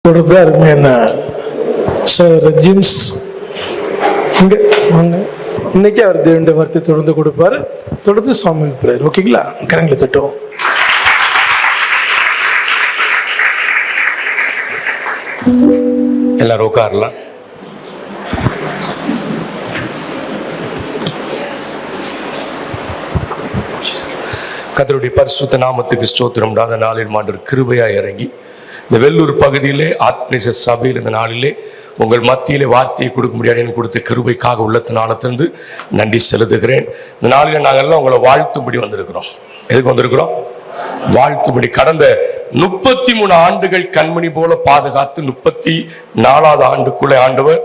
கொடுத்த அருமையான sir Cheems இங்கே வாங்க. இன்னைக்கு அவர் தேவனுடைய வார்த்தை தொடர்ந்து கொடுப்பார். தொடர்ந்து சாமி பிரேயர். ஓகேங்களா? கரங்களை தட்டுவோம். எல்லாரும் உட்காரலாம். கர்த்தருடைய பரிசுத்த நாமத்துக்கு ஸ்தோத்திரம். அந்த நாளில் ஆண்டவர் கிருபையா இறங்கி இந்த வெள்ளூர் பகுதியிலே ஆத்மீக சபையில் இந்த நாளிலே உங்கள் மத்தியிலே வார்த்தையை கொடுக்க முடியாது எனக்கு கொடுத்த கிருபைக்காக உள்ளத்தினாலத்திலிருந்து நன்றி செலுத்துகிறேன். இந்த நாளில் நாங்கள்லாம் உங்களை வாழ்த்தும்படி வந்திருக்கிறோம். எதுக்கு வந்திருக்கிறோம்? வாழ்த்தும்படி. கடந்த 33 ஆண்டுகள் கண்மணி போல பாதுகாத்து 34வது ஆண்டுக்குள்ளே ஆண்டவர்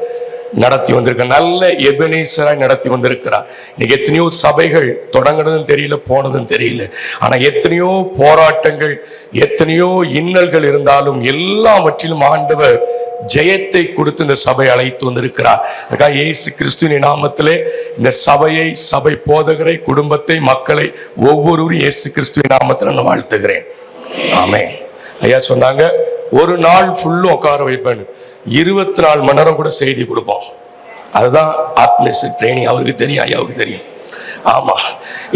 நடத்தி வந்திருக்க நல்ல எபனேசராய் நடத்தி வந்திருக்கிறார். இன்னைக்கு எத்தனையோ சபைகள் தொடங்கினதும் தெரியல, போனதும் தெரியல. ஆனா எத்தனையோ போராட்டங்கள், எத்தனையோ இன்னல்கள் இருந்தாலும் எல்லாவற்றிலும் ஆண்டவர் ஜெயத்தை கொடுத்து இந்த சபை அழைத்து வந்திருக்கிறார். அதுக்காக இயேசு கிறிஸ்துவின் நாமத்திலே இந்த சபையை, சபை போதகரை, குடும்பத்தை, மக்களை ஒவ்வொருவரும் இயேசு கிறிஸ்துவின் நாமத்தில் நான் வாழ்த்துகிறேன். ஆமென். ஐயா சொன்னாங்க ஒரு நாள் ஃபுல்லும் உட்கார வைப்பேன், 24 மணி நேரம் கூட செய்தி கொடுப்போம். அதுதான் ஆத்மீக ட்ரைனிங். அவருக்கு தெரியும், ஐயாவுக்கு தெரியும். ஆமா,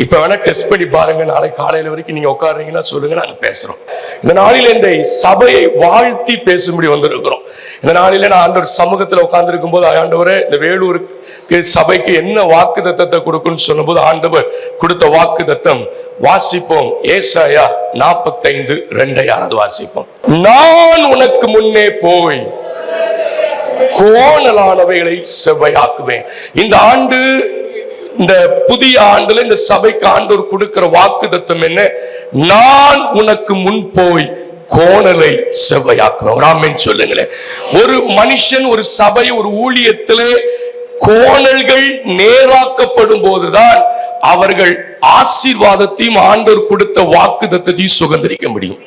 இப்ப வேணா டெஸ்ட் பண்ணி பாருங்க. நாளை காலையில வரைக்கும் நீங்க உட்காருறீங்கன்னா சொல்லுங்க, நாங்க பேசுறோம். இந்த நாளில இந்த சபையை வாழ்த்தி பேசும்படி வந்திருக்கிறோம். இந்த நாளில நான் ஆண்டவர் சமூகத்துல உட்கார்ந்து இருக்கும் போது, ஆண்டவரே இந்த வேலூருக்கு சபைக்கு என்ன வாக்கு தத்தத்தை கொடுக்குன்னு சொன்னும் போது ஆண்டவர் கொடுத்த வாக்கு தத்தம் வாசிப்போம். ஏசாயா 45:2 யாராவது வாசிப்போம். நான் உனக்கு முன்னே போய் கோணலானவைகளை செவ்வையாக்குவேன். இந்த ஆண்டு, இந்த புதிய ஆண்டுல இந்த சபைக்கு ஆண்டவர் கொடுக்கிற வாக்கு தத்துவம் என்ன? நான் உனக்கு முன் போய் கோணலை செவ்வையாக்குவேன். ஆமென் சொல்லுங்களேன். ஒரு மனுஷன், ஒரு சபை, ஒரு ஊழியத்திலே கோணல்கள் நேராக்கப்படும் போதுதான் அவர்கள் ஆசீர்வாதத்தையும் ஆண்டவர் கொடுத்த வாக்கு தத்தத்தையும் சுதந்திரிக்க முடியும்.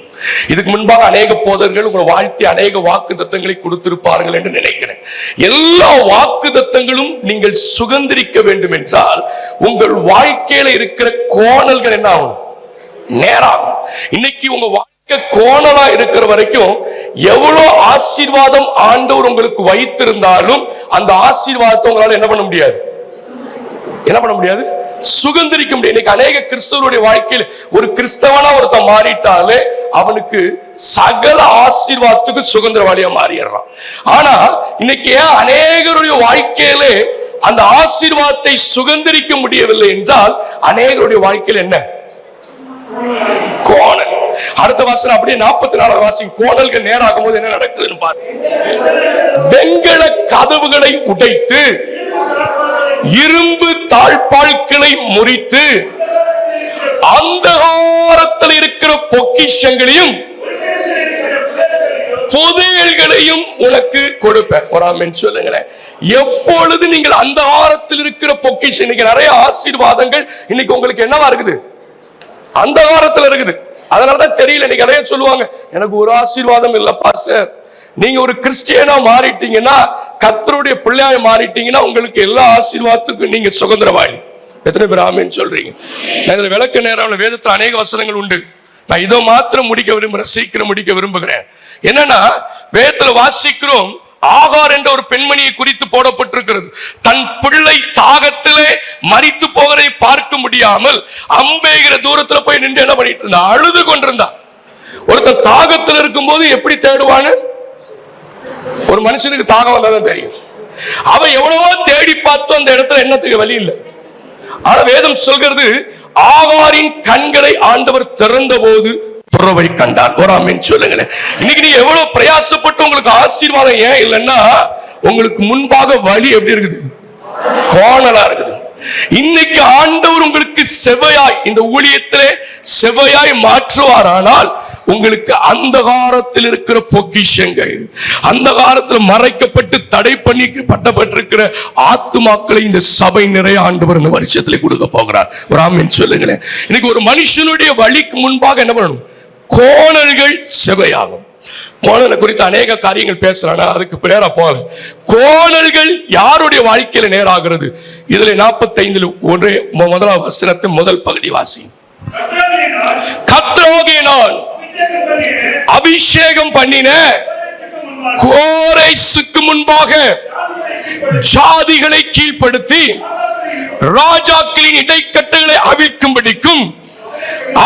இதுக்கு முன்பாக அநேக போதர்கள் உங்களை வாழ்த்தி அநேக வாக்கு தத்தங்களை கொடுத்திருப்பார்கள் என்று நினைக்கிறேன். எல்லா வாக்கு தத்தங்களும் நீங்கள் சுதந்திரிக்க வேண்டும் என்றால் உங்கள் வாழ்க்கையில இருக்கிற கோணல்கள் என்ன ஆகும்? நேராகும். இன்னைக்கு உங்க வாழ்க்கை கோணலா இருக்கிற வரைக்கும் எவ்வளவு ஆசீர்வாதம் ஆண்டவர் உங்களுக்கு வைத்திருந்தாலும் அந்த ஆசீர்வாதத்தை உங்களால என்ன பண்ண முடியாது? என்ன பண்ண முடியாது? சுதந்திரிக்க முடியும். இன்னைக்கு அநேக கிறிஸ்தவருடைய வாழ்க்கையில் ஒரு கிறிஸ்தவனா ஒருத்தன் மாறிட்டாலே அவனுக்கு சகல ஆசீர்வாதத்துக்கு சுதந்திரவாளியா மாறிடுறான். ஆனா இன்னைக்கு அநேகருடைய வாழ்க்கையிலே அந்த ஆசீர்வாதத்தை சுதந்திரிக்க முடியவில்லை என்றால் அநேகருடைய வாழ்க்கையில் என்ன? கோணல். அடுத்த வாசனை அப்படியே 44 வாசிங்க. கோணல்கள் நேராகும் போது என்ன நடக்குதுன்னு பாருங்க. வெண்கல கதவுகளை உடைத்து இரும்பு தாழ்பாள்களை முறித்து அந்தகாரத்தில் இருக்கிற பொக்கிஷங்களையும் புதையல்களையும் உனக்கு கொடுப்பேன். ஆமென் சொல்லுங்களேன். எப்பொழுது நீங்கள் அந்தகாரத்தில் இருக்கிற பொக்கிஷம், இன்னைக்கு நிறைய ஆசீர்வாதங்கள் இன்னைக்கு உங்களுக்கு என்னவா இருக்குது? அந்தகாரத்தில் இருக்குது. அதனாலதான் தெரியல. இன்னைக்கு நிறைய சொல்லுவாங்க, எனக்கு ஒரு ஆசீர்வாதம் இல்ல பாஸ்டர். நீங்க ஒரு கிறிஸ்டியனா மாறிட்டீங்கன்னா, கர்த்தருடைய பிள்ளையா மாறிட்டீங்கன்னா உங்களுக்கு எல்லா ஆசீர்வாதத்துக்கும் நீங்க சுதந்திரவாளி. எத்தனை பேர் ஆமென் சொல்றீங்க? நான் விளக்க நேரம் வேதத்துல அநேக வசனங்கள் உண்டு. நான் இதோ மாத்திரம் முடிக்க விரும்புறேன், சீக்கிரம் முடிக்க விரும்புகிறேன். என்னன்னா வேதத்துல வாசிக்கிறோம், ஆகார் என்ற ஒரு பெண்மணியை குறித்து போடப்பட்டிருக்கிறது. தன் பிள்ளை தாகத்திலே மரித்து போகிறதை பார்க்க முடியாமல் அம்பேகிற தூரத்துல போய் நின்று என்ன பண்ணிட்டு இருந்தா? அழுது கொண்டிருந்தா. ஒருத்தன் தாகத்தில் இருக்கும் போது எப்படி தேடுவான்னு ஒரு மனுஷனுக்கு தாகம் வந்தாதான் தெரியும். அவன் எவ்வளவோ தேடி பார்த்தோம், அந்த இடத்துல என்னத்துக்கு வழி இல்லை. ஆனா வேதம் சொல்கிறது, ஆகாரின் கண்களை ஆண்டவர் திறந்த போது துறவை கண்டார். ஆமென் சொல்லுங்களேன். இன்னைக்கு நீங்க எவ்வளவு பிரயாசப்பட்டு உங்களுக்கு ஆசீர்வாதம் ஏன் இல்லைன்னா உங்களுக்கு முன்பாக வழி எப்படி இருக்குது? கோணலா இருக்குது. இன்னைக்கு ஆண்டவர் உங்களுக்கு செவ்வையாய் இந்த ஊழியத்திலே செவ்வையாய் மாற்றுவாரானால் உங்களுக்கு அந்தகாரத்தில் இருக்கிற பொக்கிஷங்கள், அந்தகாரத்தில் மறைக்கப்பட்டு தடை பண்ணி பட்டப்பட்டிருக்கிற ஆத்துமாக்களை இந்த சபை நிறைய ஆண்டவர் இந்த வருஷத்துல கொடுக்க போகிறார். ஆமென் சொல்லுங்களேன். இன்னைக்கு ஒரு மனுஷனுடைய வழிக்கு முன்பாக என்ன பண்ணணும்? கோணல்கள் செவ்வையாகும். கோணலை குறித்து அநேக காரியங்கள் பேசுறாங்க, அதுக்கு பேரா போக. கோணல்கள் யாருடைய வாழ்க்கையில நேராகிறது? இதுல 45 முதலாவது வசனத்தின் முதல் பகுதி வாசி. கர்த்தராகிய நான் அபிஷேகம் பண்ணின கோரேசுக்கு முன்பாக ஜாதிகளை கீழ்ப்படுத்தி ராஜாக்களின் இடைக்கட்டுகளை அவிழ்க்கும்படிக்கும்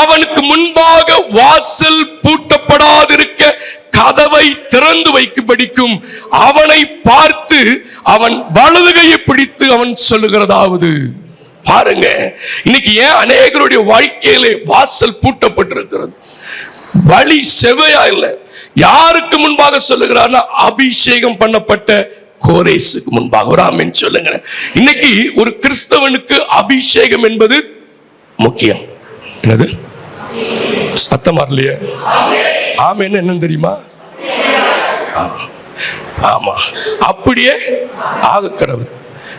அவனுக்கு முன்பாக வாசல் பூட்டப்படாதிருக்க கதவை திறந்து வைக்கும்படிக்கும் அவனை பார்த்து அவன் வலதுகையை பிடித்து அவன் சொல்லுகிறதாவது. பாருங்க, இன்னைக்கு ஏன் அநேகருடைய வாழ்க்கையிலே வாசல் பூட்டப்பட்டிருக்கிறது? வழி செவையா இல்ல. யாருக்கு முன்பாக சொல்லுகிறார்னா அபிஷேகம் பண்ணப்பட்ட கோரேசுக்கு முன்பாக. ஒரு ஆமென் சொல்லுங்க. இன்னைக்கு ஒரு கிறிஸ்தவனுக்கு அபிஷேகம் என்பது முக்கியம். என்னது சத்தம் வரலையே? ஆமென் என்னன்னு தெரியுமா? ஆமா, அப்படியே ஆக கடவுள்.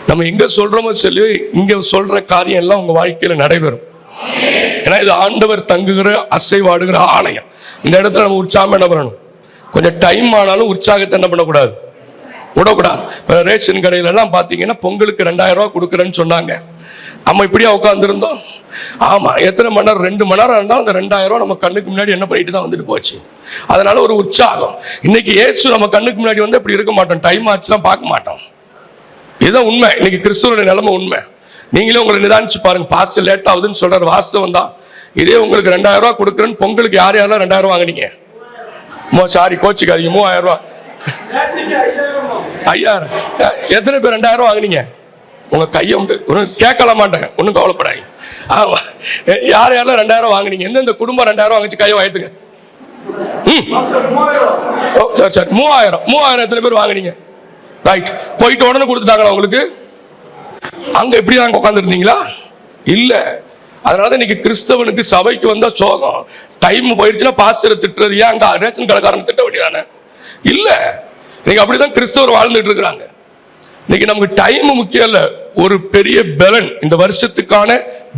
நம்ம எங்க சொல்றோமோ சொல்லி இங்க சொல்ற காரியம் எல்லாம் உங்க வாழ்க்கையில நடைபெறும். ஏன்னா இது ஆண்டவர் தங்குகிற அசைவாடுகிற ஆலயம். இந்த இடத்துல நம்ம உற்சாகம் என்ன பண்ணணும்? கொஞ்சம் டைம் ஆனாலும் உற்சாகத்தை என்ன பண்ணக்கூடாது, விடக்கூடாது. ரேஷன் கடையில எல்லாம் பாத்தீங்கன்னா பொங்கலுக்கு 2000 ரூபாய் கொடுக்குறேன்னு சொன்னாங்க. நம்ம இப்படியா உட்காந்துருந்தோம்? ஆமா, எத்தனை மணி நேரம்? 2 மணி நேரம் இருந்தாலும் அந்த 2000 ரூபாய் நம்ம கண்ணுக்கு முன்னாடி என்ன பண்ணிட்டு தான் வந்துட்டு போச்சு. அதனால ஒரு உற்சாகம். இன்னைக்கு இயேசு நம்ம கண்ணுக்கு முன்னாடி வந்து இப்படி இருக்க மாட்டோம். டைம் ஆச்சுலாம் பார்க்க மாட்டோம். இதுதான் உண்மை. இன்னைக்கு கிறிஸ்துவோட நிலைமை உண்மை. நீங்களே உங்களை நிதானிச்சு பாருங்க. பாஸ்டர் லேட் ஆகுதுன்னு சொல்றாரு, வாஸ்தவம் தான். இதே உங்களுக்கு 2000 ரூபாய் கொடுக்குறேன்னு பொங்கலுக்கு யார் யாரெல்லாம் 2000 ரூபாய் வாங்கினீங்க? சாரி, கோச்சுக்காதீங்க. 3000 ரூபாய் 5000. எத்தனை பேர் 2000 ரூபாய் வாங்கினீங்க? உங்க கையை உண்டு கேட்கல மாட்டாங்க, ஒன்றும் கவலைப்படாது. ஆமா, யார் யாரெல்லாம் 2000 ரூபாய் வாங்கினீங்க? எந்தெந்த குடும்பம் 2000 ரூபாய் வாங்கிச்சு கையை வாய்த்துங்க. சரி, 3000 எத்தனை பேர் வாங்கினீங்க? ரைட். போயிட்டு உடனே கொடுத்துட்டாங்களா உங்களுக்கு? அங்க எப்படி நாங்க உட்கார்ந்து இருந்தீங்களா? இல்ல. அதனால இன்னைக்கு கிறிஸ்தவனுக்கு சபைக்கு வந்தா சோகம். டைம் போயிடுச்சுன்னா பாஸ்டரை திட்டுறது ஏன்? அங்க ரேஷன் கடைக்காரன் திட்ட வேண்டியதானே? இல்ல, நீங்க அப்படிதான் கிறிஸ்தவர் வாழ்ந்துட்டு இருக்கிறாங்க. இன்னைக்கு நமக்கு டைம் முக்கியம் இல்ல, ஒரு பெரிய பலன், இந்த வருஷத்துக்கான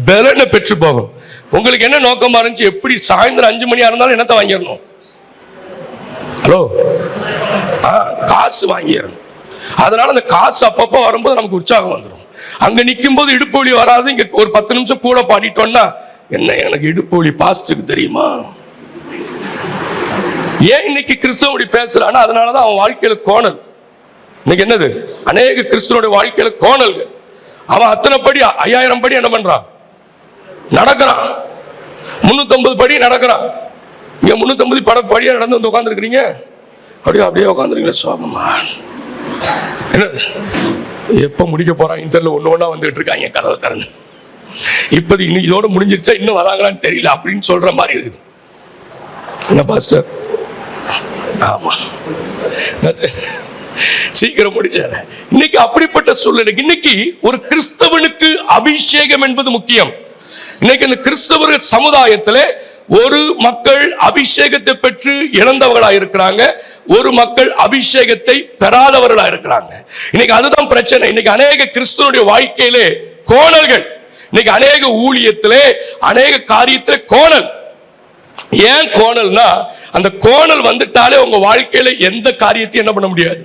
பலனை பெற்று போகும். உங்களுக்கு என்ன நோக்கமா இருந்துச்சு? எப்படி சாயந்தரம் 5 மணியா இருந்தாலும் என்னத்தை வாங்கிடணும்? ஹலோ, காசு வாங்கிடணும். அதனால அந்த காசு அப்பப்போ வரும்போது நமக்கு உற்சாகம் வந்துடும். அங்க நிற்கும் போது இடுப்பு வலி வராது. இங்க ஒரு 10 நிமிஷம் கூட பாடிட்டோம்னா, என்ன எனக்கு இடுப்பு வலி பாஸ்டுக்கு தெரியுமா? ஏன் இன்னைக்கு கிறிஸ்தவனுடைய பேசுறான்னா, அதனாலதான் அவன் வாழ்க்கையில கோணல். இன்னைக்கு என்னது? அநேக கிறிஸ்தவனுடைய வாழ்க்கையில கோணல்கள். அவன் அத்தனை படி 5000 படி என்ன பண்றான்? நடக்கிறான். 350 படி நடக்கிறான். இங்க 350 படியா நடந்து வந்து உட்கார்ந்து இருக்கிறீங்க. அப்படியே உட்காந்துருக்கீங்களா? சோகமா என்ன? எப்ப முடிக்க போறாங்க தெரியல. ஒண்ணு வந்துட்டு இருக்காங்க கதவை திறந்து. இப்ப இன்னும் இதோட முடிஞ்சிருச்சா, இன்னும் வராங்களான்னு தெரியல அப்படின்னு சொல்ற மாதிரி இருக்குது. என்ன பாஸ்டர்? ஆமா, சீக்கிரம் முடிச்சாரு. இன்னைக்கு அப்படிப்பட்ட சூழ்நிலை. இன்னைக்கு ஒரு கிறிஸ்தவனுக்கு அபிஷேகம் என்பது முக்கியம். இன்னைக்கு இந்த கிறிஸ்தவர்கள் சமுதாயத்தில் ஒரு மக்கள் அபிஷேகத்தை பெற்று இழந்தவர்களா இருக்கிறாங்க, ஒரு மக்கள் அபிஷேகத்தை பெறாதவர்களா இருக்கிறாங்க. இன்னைக்கு அதுதான் பிரச்சனை. இன்னைக்கு அநேக கிறிஸ்தவனுடைய வாழ்க்கையிலே கோணல்கள். இன்னைக்கு அநேக ஊழியத்திலே, அநேக காரியத்திலே கோணல். ஏன் கோணல்னா, அந்த கோணல் வந்துட்டாலே உங்க வாழ்க்கையில எந்த காரியத்தையும் என்ன பண்ண முடியாது,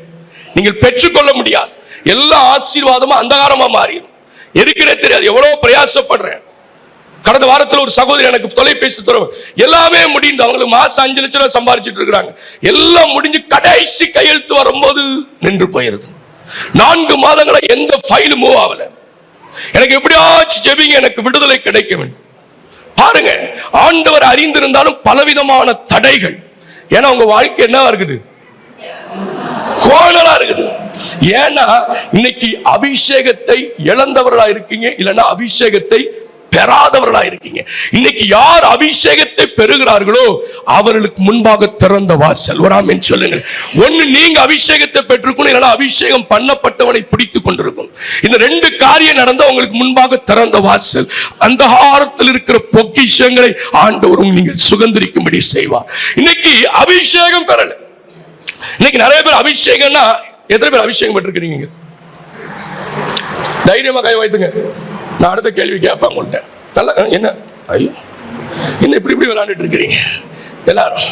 நீங்கள் பெற்றுக்கொள்ள முடியாது. எல்லா ஆசீர்வாதமும் அந்தகாரமா மாறிடும். எதுக்குன்னே தெரியாது. எவ்வளவு பிரயாசப்படுறேன். கடந்த வாரத்தில் ஒரு சகோதரி எனக்கு தொலைபேசி தரும், எல்லாமே முடிந்து அவங்களுக்கு மாசம் 5 லட்சம் ரூபாய் சம்பாதிச்சுட்டு இருக்காங்க. எல்லாம் முடிஞ்சு கடைசி கையெழுத்து வரும்போது நின்று போயிருது. 4 மாதங்களா எந்த ஃபைல் மூவ் ஆகல. எனக்கு எப்படியாச்சும் ஜெபிங்க, எனக்கு விடுதலை கிடைக்க வேண்டும். பாருங்க, ஆண்டவர் அறிந்திருந்தாலும் பலவிதமான தடைகள். ஏன்னா உங்க வாழ்க்கை என்ன இருக்குது? கோணலா இருக்குது. ஏன்னா இன்னைக்கு அபிஷேகத்தை இழந்தவர்களா இருக்கீங்க, இல்லைன்னா அபிஷேகத்தை பெறாதவர்களா இருக்கீங்க. இன்னைக்கு யார் அபிஷேகத்தை பெறுகிறார்களோ அவர்களுக்கு முன்பாக திறந்த வாசல். ஒரு ஆமென் சொல்லுங்க. ஒன்னு நீங்க அபிஷேகத்தை பெற்றுக்கணும், இல்லைன்னா அபிஷேகம் பண்ணப்பட்டவனை பிடித்துக் கொண்டிருக்கும். இந்த 2 காரியம் நடந்தா உங்களுக்கு முன்பாக திறந்த வாசல். அந்தகாரத்தில் இருக்கிற பொக்கிஷங்களை ஆண்டவர் நீங்கள் சுதந்திரிக்கும்படி செய்வார். இன்னைக்கு அபிஷேகம் பெறல. இன்னைக்கு நிறைய பேர் அபிஷேகம்னா, எத்தனை பேர் அபிஷேகம் பெற்றிருக்கிறீங்க? தைரியமா கை வைத்துங்க. நான் அடுத்த கேள்வி கேட்பேன் உங்கள்கிட்ட. நல்லா என்ன ஐயோ என்ன இப்படி விளையாண்டுட்டு இருக்கிறீங்க எல்லாரும்?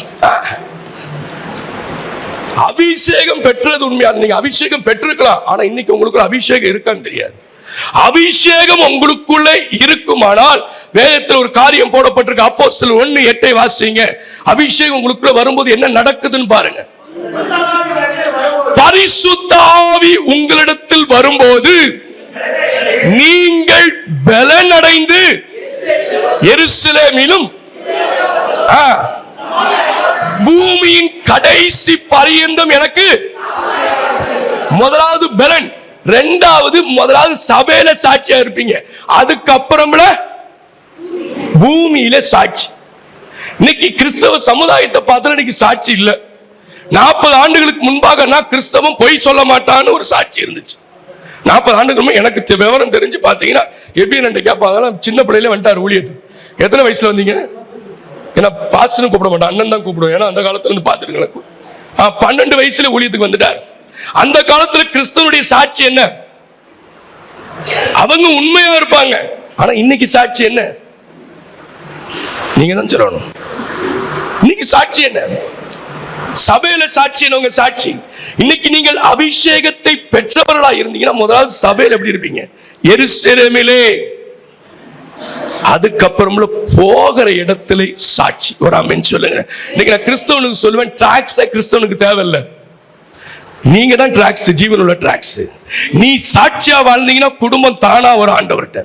அபிஷேகம் பெற்றது உண்மையா? நீங்க அபிஷேகம் பெற்றிருக்கலாம், ஆனா இன்னைக்கு உங்களுக்கு அபிஷேகம் இருக்கான்னு தெரியாது. அபிஷேகம் உங்களுக்குள்ள இருக்குமானால், வேதத்தில் ஒரு காரியம் போடப்பட்டிருக்கு. அப்போஸ்தலர் 1:8 வாசிங்க. அபிஷேகம் உங்களுக்குள்ள வரும்போது என்ன நடக்குதுன்னு பாருங்க. பரிசுத்த ஆவி உங்களிடத்தில் வரும்போது நீங்கள் பலன் அடைந்து எருசலேமிலும் பூமியின் கடைசி பரியந்தம் எனக்கு முதலாவது பலன், முதலாவது சபையில சாட்சியா இருப்பீங்க, அதுக்கப்புறம்ல பூமியில சாட்சி. இன்னைக்கு கிறிஸ்தவ சமுதாயத்தை பார்த்தா இன்னைக்கு சாட்சி இல்ல. 40 ஆண்டுகளுக்கு முன்பாக நான் கிறிஸ்தவம் பொய் சொல்ல மாட்டான்னு ஒரு சாட்சி இருந்துச்சு. 40 ஆண்டுகளுக்கு எனக்கு விவரம் தெரிஞ்சு பாத்தீங்கன்னா எப்படி கேட்பாங்க, சின்ன பிள்ளையில வந்துட்டார் ஊழியத்துக்கு. எத்தனை வயசுல வந்தீங்க? ஏன்னா பாஸ்டர்னு கூப்பிட மாட்டேன், அண்ணன் தான் கூப்பிடுவேன். ஏன்னா அந்த காலத்துல இருந்து பாத்துருக்கேன். 12 வயசுல ஊழியத்துக்கு வந்துட்டார். அந்த காலத்துல கிறிஸ்தவனுடைய சாட்சி என்ன? அவங்க உண்மையா இருப்பாங்க. ஆனா இன்னைக்கு சாட்சி என்ன? நீங்க தான் சொல்லணும். இன்னைக்கு சாட்சி என்ன? சபையில சாட்சி என்ன? உங்க சாட்சி. இன்னைக்கு நீங்கள் அபிஷேகத்தை பெற்றவர்களா இருந்தீங்கன்னா முதலாவது சபையில எப்படி இருப்பீங்க? எருசலேமிலே. அதுக்கப்புறம்ல போகிற இடத்துல சாட்சி. ஒரு ஆமென் சொல்லுங்க. இன்னைக்கு நான் கிறிஸ்தவனுக்கு சொல்லுவேன், டிராக்ஸ் கிறிஸ்தவனுக்கு தேவையில்லை, நீங்க தான் டிராக்ஸ், ஜீவனுள்ள டிராக்ஸ். நீ சாட்சியா வாழ்ந்தீங்கன்னா குடும்பம் தானா ஒரு ஆண்டவர்கிட்ட.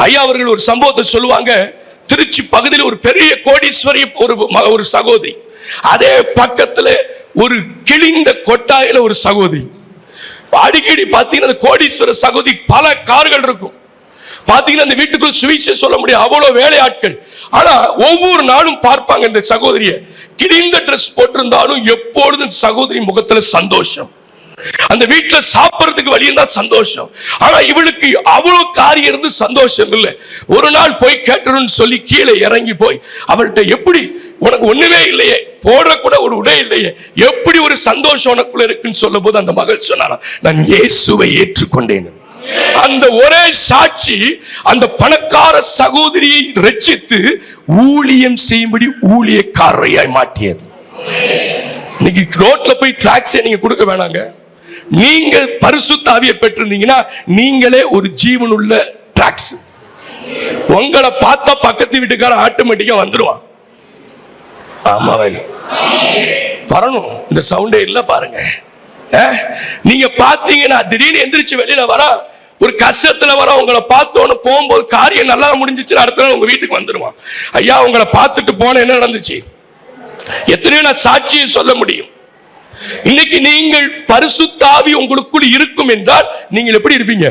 ஐயா அவர்கள் ஒரு சம்பவத்தை சொல்லுவாங்க. திருச்சி பகுதியில் ஒரு பெரிய கோடீஸ்வரி ஒரு சகோதரி, அதே பக்கத்துல ஒரு கிழிந்த கொட்டாயில ஒரு சகோதரி. அடிக்கடி பாத்தீங்கன்னா கோடீஸ்வர சகோதரி பல கார்கள் இருக்கும். பாத்தீங்கன்னா அந்த வீட்டுக்குள்ள சுவிசேஷம் சொல்ல முடியும், அவ்வளவு வேலையாட்கள். ஆனா ஒவ்வொரு நாளும் பார்ப்பாங்க இந்த சகோதரிய, கிழிந்த டிரெஸ் போட்டிருந்தாலும் எப்பொழுதும் சகோதரி முகத்துல சந்தோஷம். அந்த வீட்டுல சாப்பிடறதுக்கு வழி இருந்தா சந்தோஷம். ஆனா இவளுக்கு அவ்வளவு காரியம் இருந்து சந்தோஷம் இல்லை. ஒரு நாள் போய் கேட்டருன்னு சொல்லி கீழே இறங்கி போய் அவள்கிட்ட, எப்படி உனக்கு ஒண்ணுமே இல்லையே, போடுற கூட ஒரு உடை இல்லையே, எப்படி ஒரு சந்தோஷம் உனக்குள்ள இருக்குன்னு சொல்லும் போது அந்த மகள் சொன்னாரா, நான் இயேசுவை ஏற்றுக்கொண்டேன். அந்த ஒரே சாட்சி அந்த பணக்கார சகோதரியை ரட்சித்து ஊழியம் செய்யும்படி ஊழியக்காரரையாய் மாற்றியது. இன்னைக்கு ரோட்ல போய் டாக்ஸை நீங்க கொடுக்க வேணாங்க. நீங்க பரிசுத்த ஆவியை பெற்றிருந்தீங்கன்னா நீங்களே ஒரு ஜீவனுள்ள டாக்ஸ். உங்களை பார்த்தா பக்கத்து வீட்டுக்கார ஆட்டோமேட்டிக்கா வந்துருவான். ஆமா வரணும். இந்த சவுண்டே இல்ல பாருங்க. நீங்க பாத்தீங்கன்னா திடீர்னு எந்திரிச்சு வெளியில வர, ஒரு கஷ்டத்துல வர, உங்களை பார்த்தோன்னு போகும்போது காரியம் நல்லா முடிஞ்சிச்சு, அடுத்த நாள் உங்க வீட்டுக்கு வந்துருவான். ஐயா உங்களை பார்த்துட்டு போன என்ன நடந்துச்சு? எத்தனையோ நான் சாட்சியை சொல்ல முடியும். இன்னைக்கு நீங்கள் பரிசுத்த ஆவி உங்களுக்குள் இருக்கும் என்றால் நீங்கள் எப்படி இருப்பீங்க?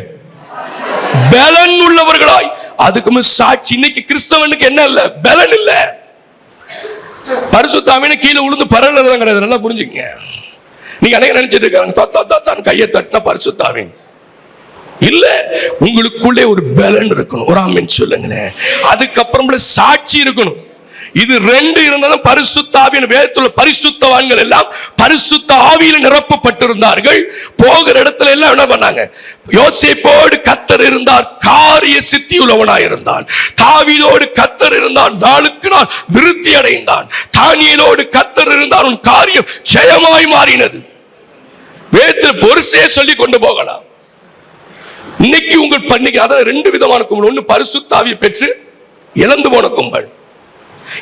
பலன் உள்ளவர்களாய். அதுக்கு சாட்சி. இன்னைக்கு கிறிஸ்தவனுக்கு என்ன இல்ல? பலன் இல்ல. பரிசுத்த ஆவின்னு கீழே விழுந்து பரவல கிடையாது. நல்லா புரிஞ்சுக்கங்க. நீங்க அனைவரும் நினைச்சிட்டு இருக்காங்க கையை தட்டினா பரிசுத்த ஆவி இல்ல. உங்களுக்குள்ளே ஒரு பலன் இருக்கணும். ஒரு ஆமென் சொல்லுங்களேன். அதுக்கப்புறம் சாட்சி இருக்கணும். இது ரெண்டு இருந்தாலும் பரிசுத்த ஆவியின் வேதத்துல பரிசுத்தவான்கள் எல்லாம் பரிசுத்த ஆவியில நிரப்பப்பட்டிருந்தார்கள். போகிற இடத்துல எல்லாம் என்ன பண்ணாங்க? யோசேப்போடு கர்த்தர் இருந்தார், காரிய சித்தி உள்ளவனாய் இருந்தான். தாவீதோடு கர்த்தர் இருந்தான், நாளுக்கு நாள் விருத்தி அடைந்தான். தானியேலோடு கர்த்தர் இருந்தான், உன் காரியம் ஜெயமாய் மாறினது. வேதத்தில் பொருசே சொல்லி கொண்டு போகலாம். இன்னைக்கு உங்கள் பண்ணிக்கு அதான் ரெண்டு விதமான கும்பல். ஒன்னு பரிசுத்த ஆவியை பெற்று இழந்து போன கும்பல்.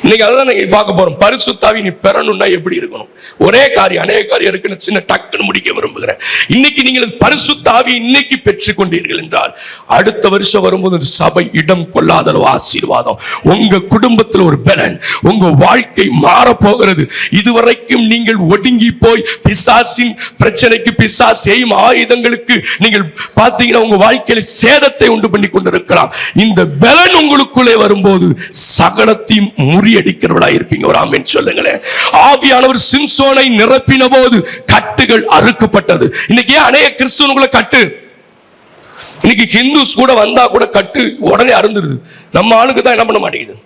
இன்னைக்கு அதான் நீங்க பார்க்க போறோம். பரிசுத்த ஆவி நீ பெறணும்னா எப்படி இருக்கணும்? ஒரே காரியம், அநேக காரியம் இருக்குன்னு சின்ன டக்குன்னு முடிக்க விரும்புகிறேன். இன்னைக்கு நீங்கள் பரிசுத்த ஆவி இன்னைக்கு பெற்றுக் கொண்டீர்கள் என்றால் அடுத்த வருஷம் வரும்போது சபை இடம் கொள்ளாத ஆசீர்வாதம் உங்க குடும்பத்தில் ஒரு பலன், உங்க வாழ்க்கை மாற போகிறது. இதுவரைக்கும் நீங்கள் ஒடுங்கி போய் பிசாசின் பிரச்சனைக்கு, பிசாசு செய்யும் ஆயுதங்களுக்கு நீங்கள் பார்த்தீங்கன்னா உங்க வாழ்க்கையில சேதத்தை உண்டு பண்ணி கொண்டிருக்கலாம். இந்த பலன் உங்களுக்குள்ளே வரும்போது சகலத்தையும் முறியடிக்கிறவர்களாக இருப்பீங்க. ஒரு ஆமென் சொல்லுங்களேன். ஆவியானவர் சிம்சோனை நிரப்பின போது கட்டுகள் அறுக்கப்பட்டது. இன்னைக்கு அநேக கிறிஸ்தவனுக்குள்ள கட்டு, இன்னைக்கு ஹிந்துஸ் கூட வந்தா கூட கட்டு உடனே அருந்துருது. நம்ம ஆளுக்கு தான் என்ன பண்ண மாட்டேங்குது,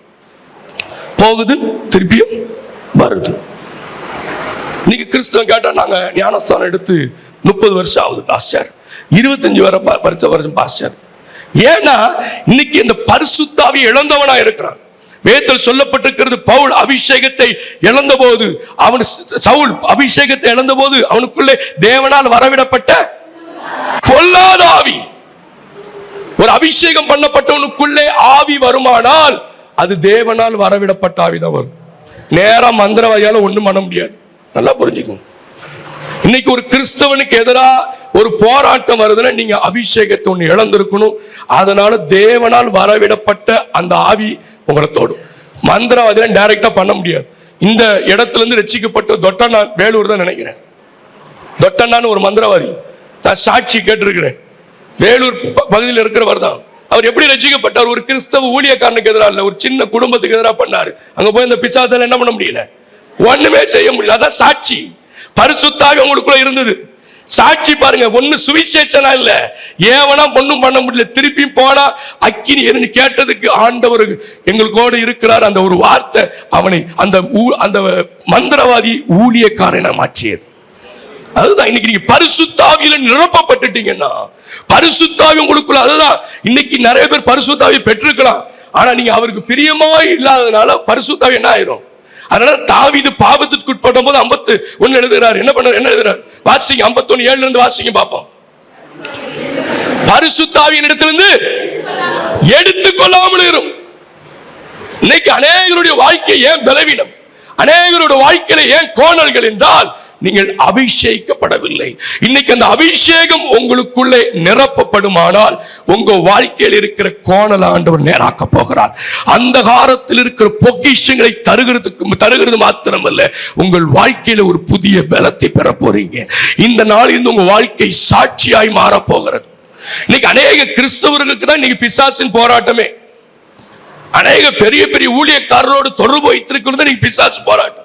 போகுது திருப்பியும் வருது. இன்னைக்கு கிறிஸ்தவன் கேட்டா நாங்க ஞானஸ்தானம் எடுத்து 30 வருஷம் ஆகுது பாஸ்டர், 25 வருஷம் பாஸ்டர். ஏன்னா இன்னைக்கு இந்த பரிசுத்த ஆவியை இழந்தவனா இருக்கிறான். வேதத்தில் சொல்லப்பட்டிருக்கிறது, பவுல் அபிஷேகத்தை இழந்த போது, அவன் சவுல் அபிஷேகத்தை இழந்த போது அவனுக்குள்ளே தேவனால் வரவிடப்பட்ட பொல்லாத ஆவி. ஒரு அபிஷேகம் பண்ணப்பட்டவனுக்குள்ளே ஆவி வருமானால் அது தேவனால் வரவிடப்பட்ட ஆவிதான் வரும். நேரம் மந்திரவாதியால ஒண்ணும் பண்ண முடியாது. நல்லா புரிஞ்சுக்கணும். இன்னைக்கு ஒரு கிறிஸ்தவனுக்கு எதிராக ஒரு போராட்டம் வருதுன்னா நீங்க அபிஷேகத்தை ஒண்ணு இழந்திருக்கணும். அதனால தேவனால் வரவிடப்பட்ட அந்த ஆவி உங்களை தோடும். மந்திரவாதிகளை டைரக்டா பண்ண முடியாது. இந்த இடத்துல இருந்து ரட்சிக்கப்பட்ட தொட்டண்ணா, வேலூர் தான் நினைக்கிறேன், தொட்டண்ணான்னு ஒரு மந்திரவாதி, நான் சாட்சி கேட்டிருக்கிறேன், வேலூர் பகுதியில் இருக்கிறவர் தான். அவர் எப்படி ரட்சிக்கப்பட்டார்? ஒரு கிறிஸ்தவ ஊழியக்காரனுக்கு எதிராக இல்ல, ஒரு சின்ன குடும்பத்துக்கு எதிராக பண்ணாரு. அங்க போய் இந்த பிசாசால என்ன பண்ண முடியல, ஒண்ணுமே செய்ய முடியல. அதான் சாட்சி. பரிசுத்தாவி உங்களுக்குள்ள இருந்தது. சாட்சி பாருங்க. ஒண்ணு சுவிசேஷனா இல்ல, ஏவனா ஒண்ணும் பண்ண முடியல. திருப்பி போனா அக்கினி எரிஞ்சு கேட்டதுக்கு ஆண்டவர் எங்களுக்கோடு இருக்கிறார். அந்த ஒரு வார்த்தை அவனை அந்த மந்திரவாதி ஊழியக்காரனை மாற்றியது. அதுதான் இன்னைக்கு நீங்க பரிசுத்தாவியில நிரப்பப்பட்டுட்டீங்கன்னா, பரிசுத்தாவி உங்களுக்குள்ள, அதுதான் இன்னைக்கு நிறைய பேர் பரிசுத்தாவியை பெற்றிருக்கலாம். ஆனா நீங்க அவருக்கு பிரியமா இல்லாதனால பரிசுத்தாவி என்ன ஆயிரும். அதனால தாவீது பாவத்துக்கு உட்பட்ட போது 51 எழுதுகிறார். என்ன எழுதுறார்? வாசிங்க 51:7 இருந்து வாசிங்க பாப்போம். பரிசுத்தாவியின் இடத்திலிருந்து எடுத்துக்கொள்ளாமல் இரும். இன்னைக்கு அநேகருடைய வாழ்க்கை ஏன் பலவீனம், அநேகருடைய வாழ்க்கையில ஏன் கோணல்கள் என்றால் நீங்கள் அபிஷேகிக்கப்படவில்லை. இன்னைக்கு அந்த அபிஷேகம் உங்களுக்குள்ளே நிரப்பப்படுமானால் உங்க வாழ்க்கையில் இருக்கிற கோணல் ஆண்டவர் நேராக்க போகிறார். அந்த காலத்தில் இருக்கிற பொக்கிஷங்களை தருகிறது மாத்திரமல்ல, உங்கள் வாழ்க்கையில ஒரு புதிய பலத்தை பெற போறீங்க. இந்த நாளில் உங்க வாழ்க்கை சாட்சியாய் மாற போகிறது. இன்னைக்கு அநேக கிறிஸ்தவர்களுக்கு தான் இன்னைக்கு பிசாசின் போராட்டமே. அநேக பெரிய பெரிய ஊழியக்காரரோடு தொடர்பு வைத்திருக்கிறது இன்னைக்கு பிசாசு போராட்டம்.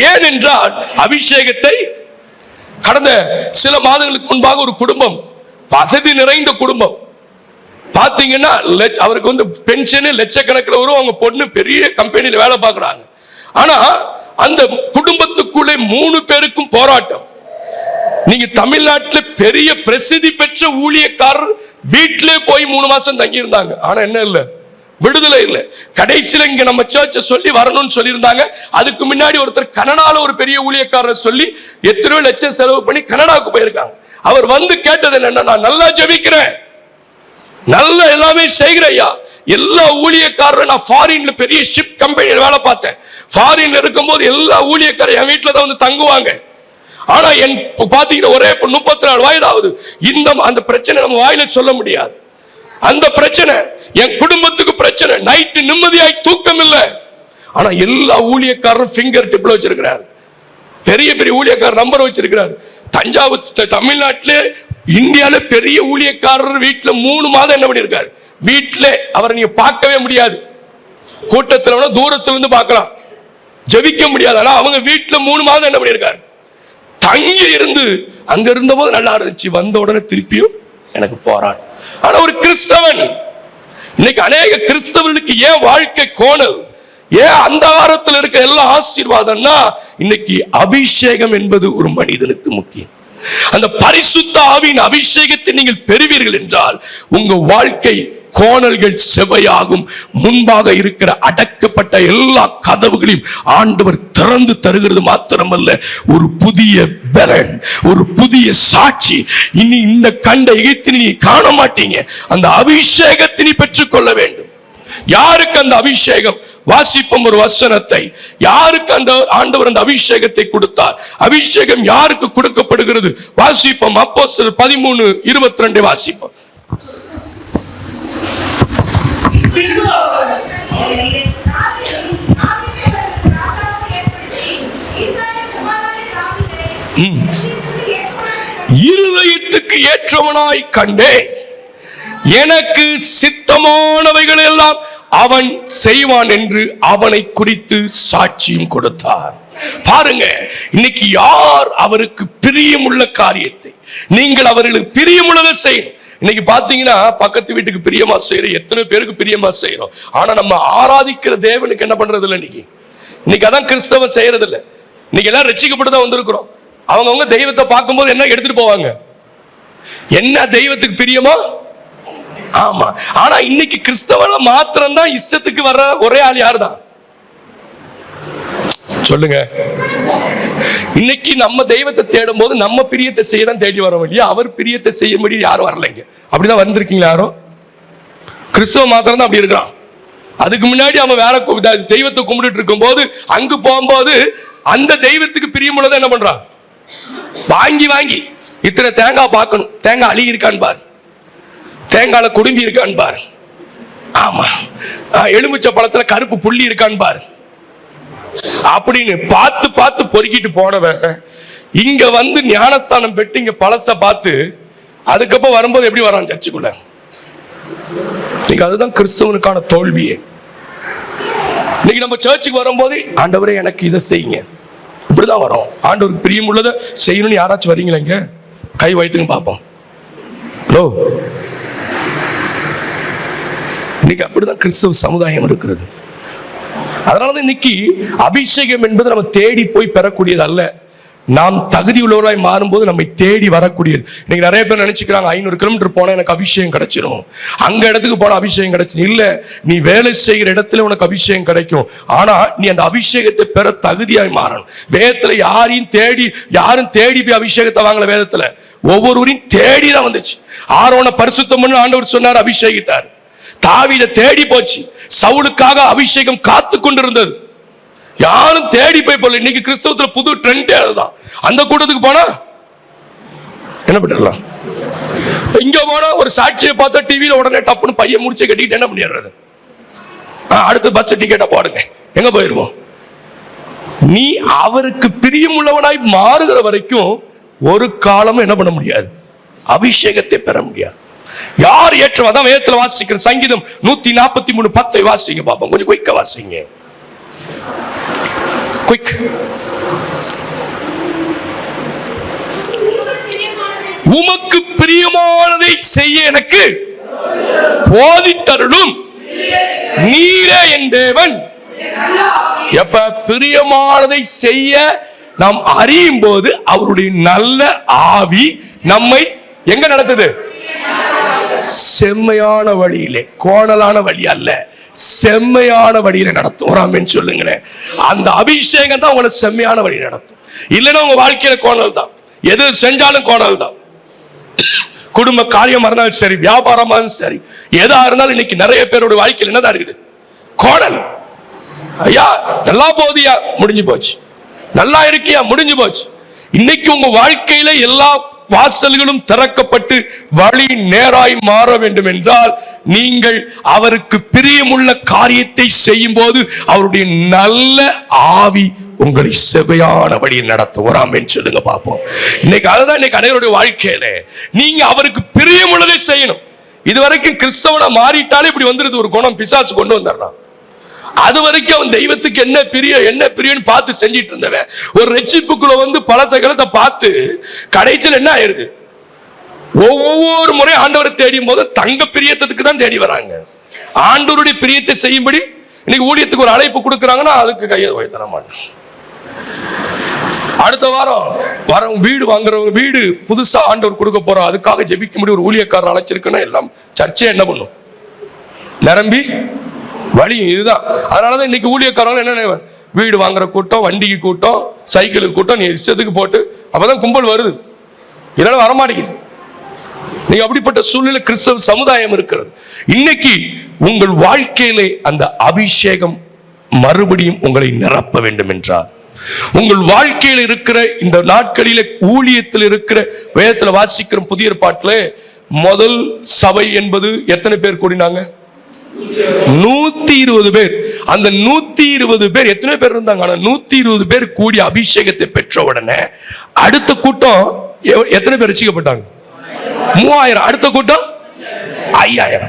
ஏனென்றால் அபிஷேகத்தை கடந்த சில மாதங்களுக்கு முன்பாக ஒரு குடும்பம், வசதி நிறைந்த குடும்பம், பாத்தீங்கன்னா அவருக்கு பென்ஷன் லட்சக்கணக்கில் வரும். அவங்க பொண்ணு பெரிய கம்பெனியில் வேலை பார்க்கறாங்க. ஆனா அந்த குடும்பத்துக்குள்ளே 3 பேருக்கும் போராட்டம். நீங்க தமிழ்நாட்டில் பெரிய பிரசித்தி பெற்ற ஊழியக்காரர் வீட்டிலே போய் 3 மாசம் தங்கி இருந்தாங்க. ஆனா என்ன இல்ல, விடுதலை இல்லை. கடைசியில் இங்க நம்ம சர்ச்சை சொல்லி வரணும்னு சொல்லி இருந்தாங்க. அதுக்கு முன்னாடி ஒருத்தர் கனடால ஒரு பெரிய ஊழியக்காரர் சொல்லி எத்தனையோ லட்சம் செலவு பண்ணி கனடாவுக்கு போயிருக்காங்க. அவர் வந்து கேட்டது என்னன்னா, நான் நல்லா ஜெபிக்கிறேன், நல்ல எல்லாமே செய்கிறேன் ஐயா, எல்லா ஊழியக்காரரும் நான் ஃபாரின்ல பெரிய ஷிப் கம்பெனியில் வேலை பார்த்தேன். ஃபாரின்ல இருக்கும்போது எல்லா ஊழியக்காரர் என் வீட்டுல தான் வந்து தங்குவாங்க. ஆனா என் பாத்தீங்கன்னா ஒரே 34 வயதாகுது. அந்த பிரச்சனை நம்ம வாயில சொல்ல முடியாது. அந்த பிரச்சனை என் குடும்பத்துக்கு பிரச்சனை, நைட்டு நிம்மதியாய் தூக்கம் இல்லை. ஆனா எல்லா ஊழியக்காரரும் ஃபிங்கர் டிப்ல வச்சிருக்கிறார், பெரிய பெரிய ஊழியக்காரர் நம்பர் வச்சிருக்கிறார். தஞ்சாவூர் தமிழ்நாட்டிலே இந்தியாவில பெரிய ஊழியக்காரர் வீட்டுல 3 மாதம் என்ன பண்ணிருக்காரு, வீட்டுல அவரை நீங்க பார்க்கவே முடியாது. கூட்டத்துல தூரத்துல இருந்து பார்க்கலாம், ஜெபிக்க முடியாது. ஆனா அவங்க வீட்டுல 3 மாதம் என்ன பண்ணிருக்காரு, தங்கி இருந்து அங்க இருந்த போது நல்லா இருந்துச்சு, வந்த உடனே திருப்பியும் எனக்கு போராட்டம். ஆனா ஒரு கிறிஸ்தவன், இன்னைக்கு அநேக கிறிஸ்தவர்களுக்கு ஏன் வாழ்க்கை கோணல், ஏன் அந்த வாரத்தில் இருக்க எல்லா ஆசீர்வாதம்னா இன்னைக்கு அபிஷேகம் என்பது ஒரு மனிதனுக்கு முக்கியம். அந்த பரிசுத்த ஆவியின் அபிஷேகத்தை நீங்கள் பெறுவீர்கள் என்றால் உங்க வாழ்க்கை கோணல்கள் செவையாகும். முன்பாக இருக்கிற அடக்கப்பட்ட எல்லா கதவுகளையும் ஆண்டவர் திறந்து தருகிறது மாத்திரமல்ல, ஒரு புதிய பலன், ஒரு புதிய சாட்சி. இனி இந்த கண்ட எகிப்தினை நீ காண மாட்டீங்க. அந்த அபிஷேகத்தினை பெற்றுக்கொள்ள வேண்டும். யாருக்கு அந்த அபிஷேகம்? வாசிப்போம் ஒரு வசனத்தை. யாருக்கு அந்த ஆண்டவர் அந்த அபிஷேகத்தை கொடுத்தார்? அபிஷேகம் யாருக்கு கொடுக்கப்படுகிறது? வாசிப்போம் அப்போஸ்தலர் 13:22 வாசிப்போம். இருதயத்துக்கு ஏற்றவனாய் கண்டேன், எனக்கு சித்தமானவைகள் எல்லாம் அவன் செய்வான் என்று அவனை குறித்து சாட்சியும் கொடுத்தார். பாருங்க, இன்னைக்கு யார் அவருக்கு பிரியமுள்ள காரியத்தை நீங்கள் அவர்களுக்கு பிரியமுள்ளதை செய்யணும். இன்னைக்கு பாத்தீங்கன்னா பக்கத்து வீட்டுக்கு பிரியமா செய்யறோம், எத்தனை பேருக்கு பிரியமா செய்யறோம். ஆனா நம்ம ஆராதிக்கிற தேவனுக்கு என்ன பண்றது இல்லை. இன்னைக்கு அதான் கிறிஸ்தவன் செய்யறது இல்லை. இன்னைக்கு எல்லாம் ரட்சிக்கப்பட்டுதான் வந்திருக்கிறோம். அவங்க தெய்வத்தை பார்க்கும்போது என்ன எடுத்துட்டு போவாங்க, என்ன தெய்வத்துக்கு பிரியமா. ஆமா, ஆனா இன்னைக்கு கிறிஸ்தவன மாத்திரம் தான் இஷ்டத்துக்கு வர்ற ஒரே ஆள் யார் தான் சொல்லுங்க? இன்னைக்கு நம்ம தெய்வத்தை தேடும் போது நம்ம பிரியத்தை செய்யதான் தேடி வர வேண்டிய, அவர் பிரியத்தை செய்ய முடியும் யாரும் வரலைங்க. அப்படிதான் வந்திருக்கீங்களா யாரும்? கிறிஸ்தவ மாத்திரம் தான் அப்படி இருக்கிறான். அதுக்கு முன்னாடி அவன் வேற தெய்வத்தை கும்பிட்டு இருக்கும் போது அங்கு போகும்போது அந்த தெய்வத்துக்கு பிரியமுள்ளதை என்ன பண்றான் வாங்கி வாங்கி இத்தனை தேங்காய் பார்க்கணும், தேங்காய் அழுகி இருக்கான்னு பாரு, தேங்காயில குடும்பி இருக்கான்னு பாரு, ஆமா எலுமிச்சை பழத்துல கருப்பு புள்ளி இருக்கான்னு பாரு அப்படின்னு பார்த்து பார்த்து பொறுக்கிட்டு போனவன் இங்க வந்து ஞானஸ்தானம் பெற்று இங்க பழச பார்த்து அதுக்கப்புறம் வரும்போது எப்படி வரான் சர்ச்சுக்குள்ள? அதுதான் கிறிஸ்தவனுக்கான தோல்வியே. இன்னைக்கு நம்ம சர்ச்சுக்கு வரும்போது ஆண்டவரே எனக்கு இதை செய்யுங்க, இப்படிதான் வரும். ஆண்டவருக்கு பிரியம் உள்ளதை செய்யணும்னு யாராச்சும் வரீங்களா? இங்க கை வைத்துங்க பார்ப்போம். ஹலோ, இன்னைக்கு அப்படிதான் கிறிஸ்தவ சமுதாயம் இருக்கிறது. அதனாலதான் இன்னைக்கு அபிஷேகம் என்பது நம்ம தேடி போய் பெறக்கூடியது அல்ல, நாம் தகுதி உள்ளவர்களாய் மாறும்போது நம்மை தேடி வரக்கூடியது. இன்னைக்கு நிறைய பேர் நினைச்சுக்கிறாங்க 500 கிலோமீட்டர் போனா எனக்கு அபிஷேகம் கிடைச்சிடும், அங்க இடத்துக்கு போனா அபிஷேகம் கிடைச்சிடும். இல்ல, நீ வேலை செய்கிற இடத்துல உனக்கு அபிஷேகம் கிடைக்கும். ஆனா நீ அந்த அபிஷேகத்தை பெற தகுதியாய் மாறணும். வேதத்துல யாரும் தேடி போய் அபிஷேகத்தை வாங்கல. வேதத்துல ஒவ்வொருவரையும் தேடி தான் வந்துச்சு. ஆரோனை பரிசுத்தம் பண்ண ஆண்டவர் சொன்னார், அபிஷேகித்தார். தாவீதை தேடி போச்சு, சவுலுக்காக அபிஷேகம் காத்து கொண்டிருந்தது. யாரும் தேடி போய் போல. இன்னைக்கு கிறிஸ்தவத்துல புது ட்ரெண்ட் அதுதான். அந்த கூட்டத்துக்கு போனா என்ன பண்ணிடலாம், இங்க போனா ஒரு சாட்சியை பார்த்தா டிவியில உடனே டப்புன்னு பையன் முடிச்சு கட்டிக்கிட்டு என்ன பண்ணிடுறது, அடுத்து பஸ் டிக்கெட்டை போடுங்க, எங்க போயிருவோம். நீ அவருக்கு பிரியமுள்ளவனாய் மாறுகிற வரைக்கும் ஒரு காலமும் என்ன பண்ண முடியாது, அபிஷேகத்தை பெற முடியாது. யார் ஏற்றம்? அதான் வேதத்துல வாசிக்கிற சங்கீதம் 143:10 வாசிங்க பாப்போம். கொஞ்சம் குயிக்கா வாசிங்க, குயிக். உமக்கு பிரியமானதை செய்ய எனக்கு போதித்தருளும் நீரே என் தேவன். எப்ப பிரியமானதை செய்ய நாம் அறியும் போது அவருடைய நல்ல ஆவி நம்மை எங்க நடத்துது? செம்மையான வழியிலே, கோணலான வழி அல்ல, செம்மையான வழியில நடத்தும். சொல்லுங்களேன். அந்த அபிஷேகம் தான் உங்களை செம்மையான வழியில நடத்தும். இல்லைன்னா உங்க வாழ்க்கையில கோணல் தான், எது செஞ்சாலும் கோணல் தான். குடும்ப காரியமா இருந்தாலும் சரி, வியாபாரமா இருந்தாலும் சரி, எதா இருந்தாலும் இன்னைக்கு நிறைய பேரோட வாழ்க்கையில் என்னதான் இருக்குது? கோணல். ஐயா நல்லா போதியா, முடிஞ்சு போச்சு. நல்லா இருக்கியா, முடிஞ்சு போச்சு. இன்னைக்கு உங்க வாழ்க்கையில எல்லா வாசல்களும் திறக்கப்பட்டு வழி நேராய் மாற வேண்டும் என்றால் நீங்கள் அவருக்கு பிரியமுள்ள காரியத்தை செய்யும் போது அவருடைய நல்ல ஆவி உங்களை செவையான வழியில் நடத்தும். சொல்லுங்க பாப்போம். இன்னைக்கு அதுதான் இன்னைக்கு அனைவருடைய வாழ்க்கையில நீங்க அவருக்கு பிரியமுள்ளதை செய்யணும். இதுவரைக்கும் கிறிஸ்தவனை மாறிட்டாலே இப்படி வந்துருது ஒரு குணம், பிசாசு கொண்டு வந்துடுறான். அது வரைக்கும் அவன் தெய்வத்துக்கு என்ன பிரியம் பார்த்து செஞ்சிட்டு இருந்தவன் ஒரு ரட்சிப்புக்குள்ள வந்து பலத்த கலத்தை பார்த்து கடைசியில் என்ன ஆயிருது? ஒவ்வொரு முறை ஆண்டவரை தேடியும் போது தங்க பிரியத்துக்கு தான் தேடி வராங்க. ஆண்டவருடைய பிரியத்தை செய்யும்படி இன்னைக்கு ஊழியத்துக்கு ஒரு அழைப்பு கொடுக்கறாங்கன்னா அதுக்கு கையை தர மாட்டேன். அடுத்த வாரம் வீடு வாங்குறவங்க, வீடு புதுசா ஆண்டவர் கொடுக்க போறோம், அதுக்காக ஜெபிக்க முடியும் ஒரு ஊழியக்காரர் அழைச்சிருக்குன்னா எல்லாம் சர்ச்சை என்ன பண்ணும்? நிரம்பி வழி இதுதான். அதனாலதான் இன்னைக்கு ஊழியக்காரங்க என்ன, வீடு வாங்குற கூட்டம், வண்டிக்கு கூட்டம், சைக்கிளுக்கு கூட்டம், நீ இஷ்டத்துக்கு போட்டு அப்பதான் கும்பல் வருது, இல்லைன்னா வரமாட்டேங்குது. நீங்க அப்படிப்பட்ட சூழ்நிலை கிறிஸ்தவ சமுதாயம் இருக்கிறது. இன்னைக்கு உங்கள் வாழ்க்கையிலே அந்த அபிஷேகம் மறுபடியும் உங்களை நிரப்ப வேண்டும் என்றால், உங்கள் வாழ்க்கையில் இருக்கிற இந்த நாட்களில ஊழியத்தில் இருக்கிற வேதத்துல வாசிக்கிற புதிய ஏற்பாட்டுல முதல் சபை என்பது எத்தனை பேர் கூடினாங்க? 120 பேர். அந்த 120 பேர் எத்தனை பேர் இருந்தாங்க? 120 பேர் கூடிய அபிஷேகத்தை பெற்ற உடனே அடுத்த கூட்டம் எத்தனை பேர் ரட்சிக்கப்பட்டாங்க? 3000. அடுத்த கூட்டம் 5000.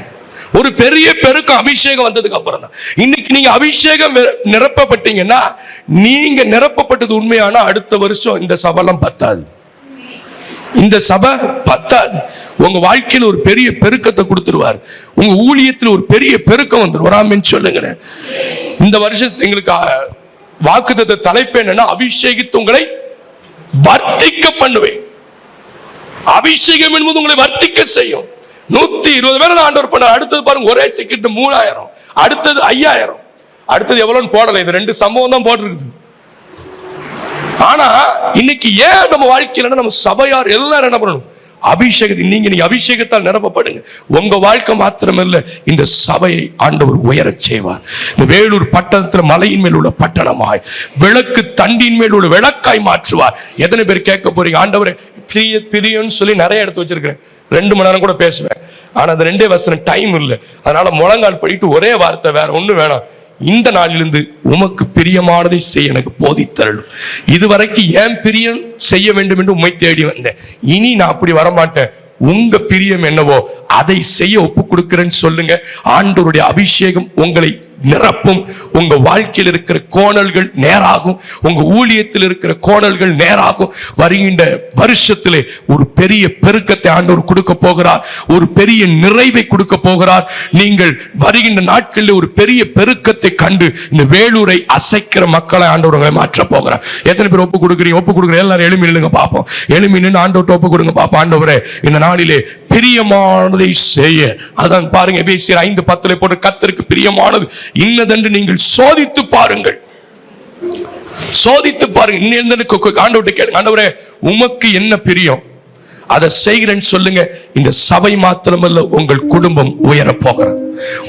ஒரு பெரிய பெருக்கம் அபிஷேகம் வந்ததுக்கு அப்புறம் தான். இன்னைக்கு நீங்க அபிஷேகம் நிரப்பப்பட்டீங்கன்னா, நீங்க நிரப்பப்பட்டது உண்மையானா அடுத்த வருஷம் இந்த சபைலாம் பத்தாது, இந்த சபை பத்தாது. உங்க வாழ்க்கையில் ஒரு பெரிய பெருக்கத்தை கொடுத்துருவார். உங்க ஊழியத்தில் ஒரு பெரிய பெருக்கம் வந்துடும். சொல்லுங்க. இந்த வருஷம் எங்களுக்கு வாக்குத்தத்த தலைப்பு என்னன்னா, அபிஷேகித்து உங்களை வர்த்திக்க பண்ணுவேன். அபிஷேகம் என்பது உங்களை வர்த்திக்க செய்யும். 120 பேர் ஆண்டவர் பண்ண. அடுத்தது பாருங்க, ஒரே செகண்ட் 3000, அடுத்தது 5000, அடுத்தது எவ்வளவுன்னு போடல. இது 2 சம்பவம் தான் போட்டிருக்குது. ஆனா இன்னைக்கு ஏன் நம்ம வாழ்க்கையில நம்ம சபையார் எல்லாரும் என்ன பண்ணணும்? அபிஷேகத்தை நீங்க அபிஷேகத்தால் நிரப்பப்படுங்க. உங்க வாழ்க்கை மாத்திரமல்ல, இந்த சபையை ஆண்டவர் உயரச் செய்வார். இந்த வேலூர் பட்டணத்தில் மலையின் மேல் உள்ள பட்டணமாய், விளக்கு தண்டின் மேல் உள்ள விளக்காய் மாற்றுவார். எத்தனை பேர் கேட்க போறீங்க, ஆண்டவரே பிரியன்னு சொல்லி நிறைய எடுத்து வச்சிருக்கிறேன், 2 மணி நேரம் கூட பேசுவேன், ஆனா அந்த 2 வசனம் டைம் இல்லை, அதனால முழங்கால் படிட்டு ஒரே வார்த்தை, வேற ஒண்ணு வேணாம், இந்த நாளிலிருந்து உமக்கு பிரியமானதை செய்ய எனக்கு போதித்தருளும். இதுவரைக்கும் ஏன் பிரியம் செய்ய வேண்டும் என்று உம்மை தேடி வந்தேன், இனி நான் அப்படி வரமாட்டேன், உங்க பிரியம் என்னவோ அதை செய்ய ஒப்பு கொடுக்கிறேன்னு சொல்லுங்க. ஆண்டவருடைய அபிஷேகம் உங்களை நிரப்பும். உங்க வாழ்க்கையில் இருக்கிற கோணல்கள் நேராகும், உங்க ஊழியத்தில் இருக்கிற கோணல்கள் நேராகும். வருகின்ற வருஷத்திலே ஒரு பெரிய பெருக்கத்தை ஆண்டவர் கொடுக்க போகிறார், ஒரு பெரிய நிறைவை கொடுக்க போகிறார். நீங்கள் வருகின்ற நாட்களில் ஒரு பெரிய பெருக்கத்தை கண்டு இந்த வேலூரை அசைக்கிற மக்களை ஆண்டவர் உங்களை மாற்ற போகிறார். எத்தனை பேர் ஒப்பு கொடுக்குறீங்க? ஒப்பு கொடுக்குற எல்லாரும் எழுமி நில்லுங்க பார்ப்போம். எழுமி நின்று ஆண்டவர்ட்ட ஒப்பு கொடுங்க பார்ப்போம். ஆண்டவரே, இந்த நாளிலே பிரியமானதை செய்ய, அதான் பாருங்க எபேசியர் 5:10 போட்டு கர்த்தருக்கு பிரியமானது இன்னதென்று நீங்கள் சோதித்து பாருங்கள். சோதித்து பாருங்க. இன்னும் ஆண்டவர்ட்ட கேளுங்க, ஆண்டவரே உமக்கு என்ன பிரியம், அதை செய்கிறேன்னு சொல்லுங்க. இந்த சபை மாத்திரமல்ல, உங்கள் குடும்பம் உயர போகிறார்,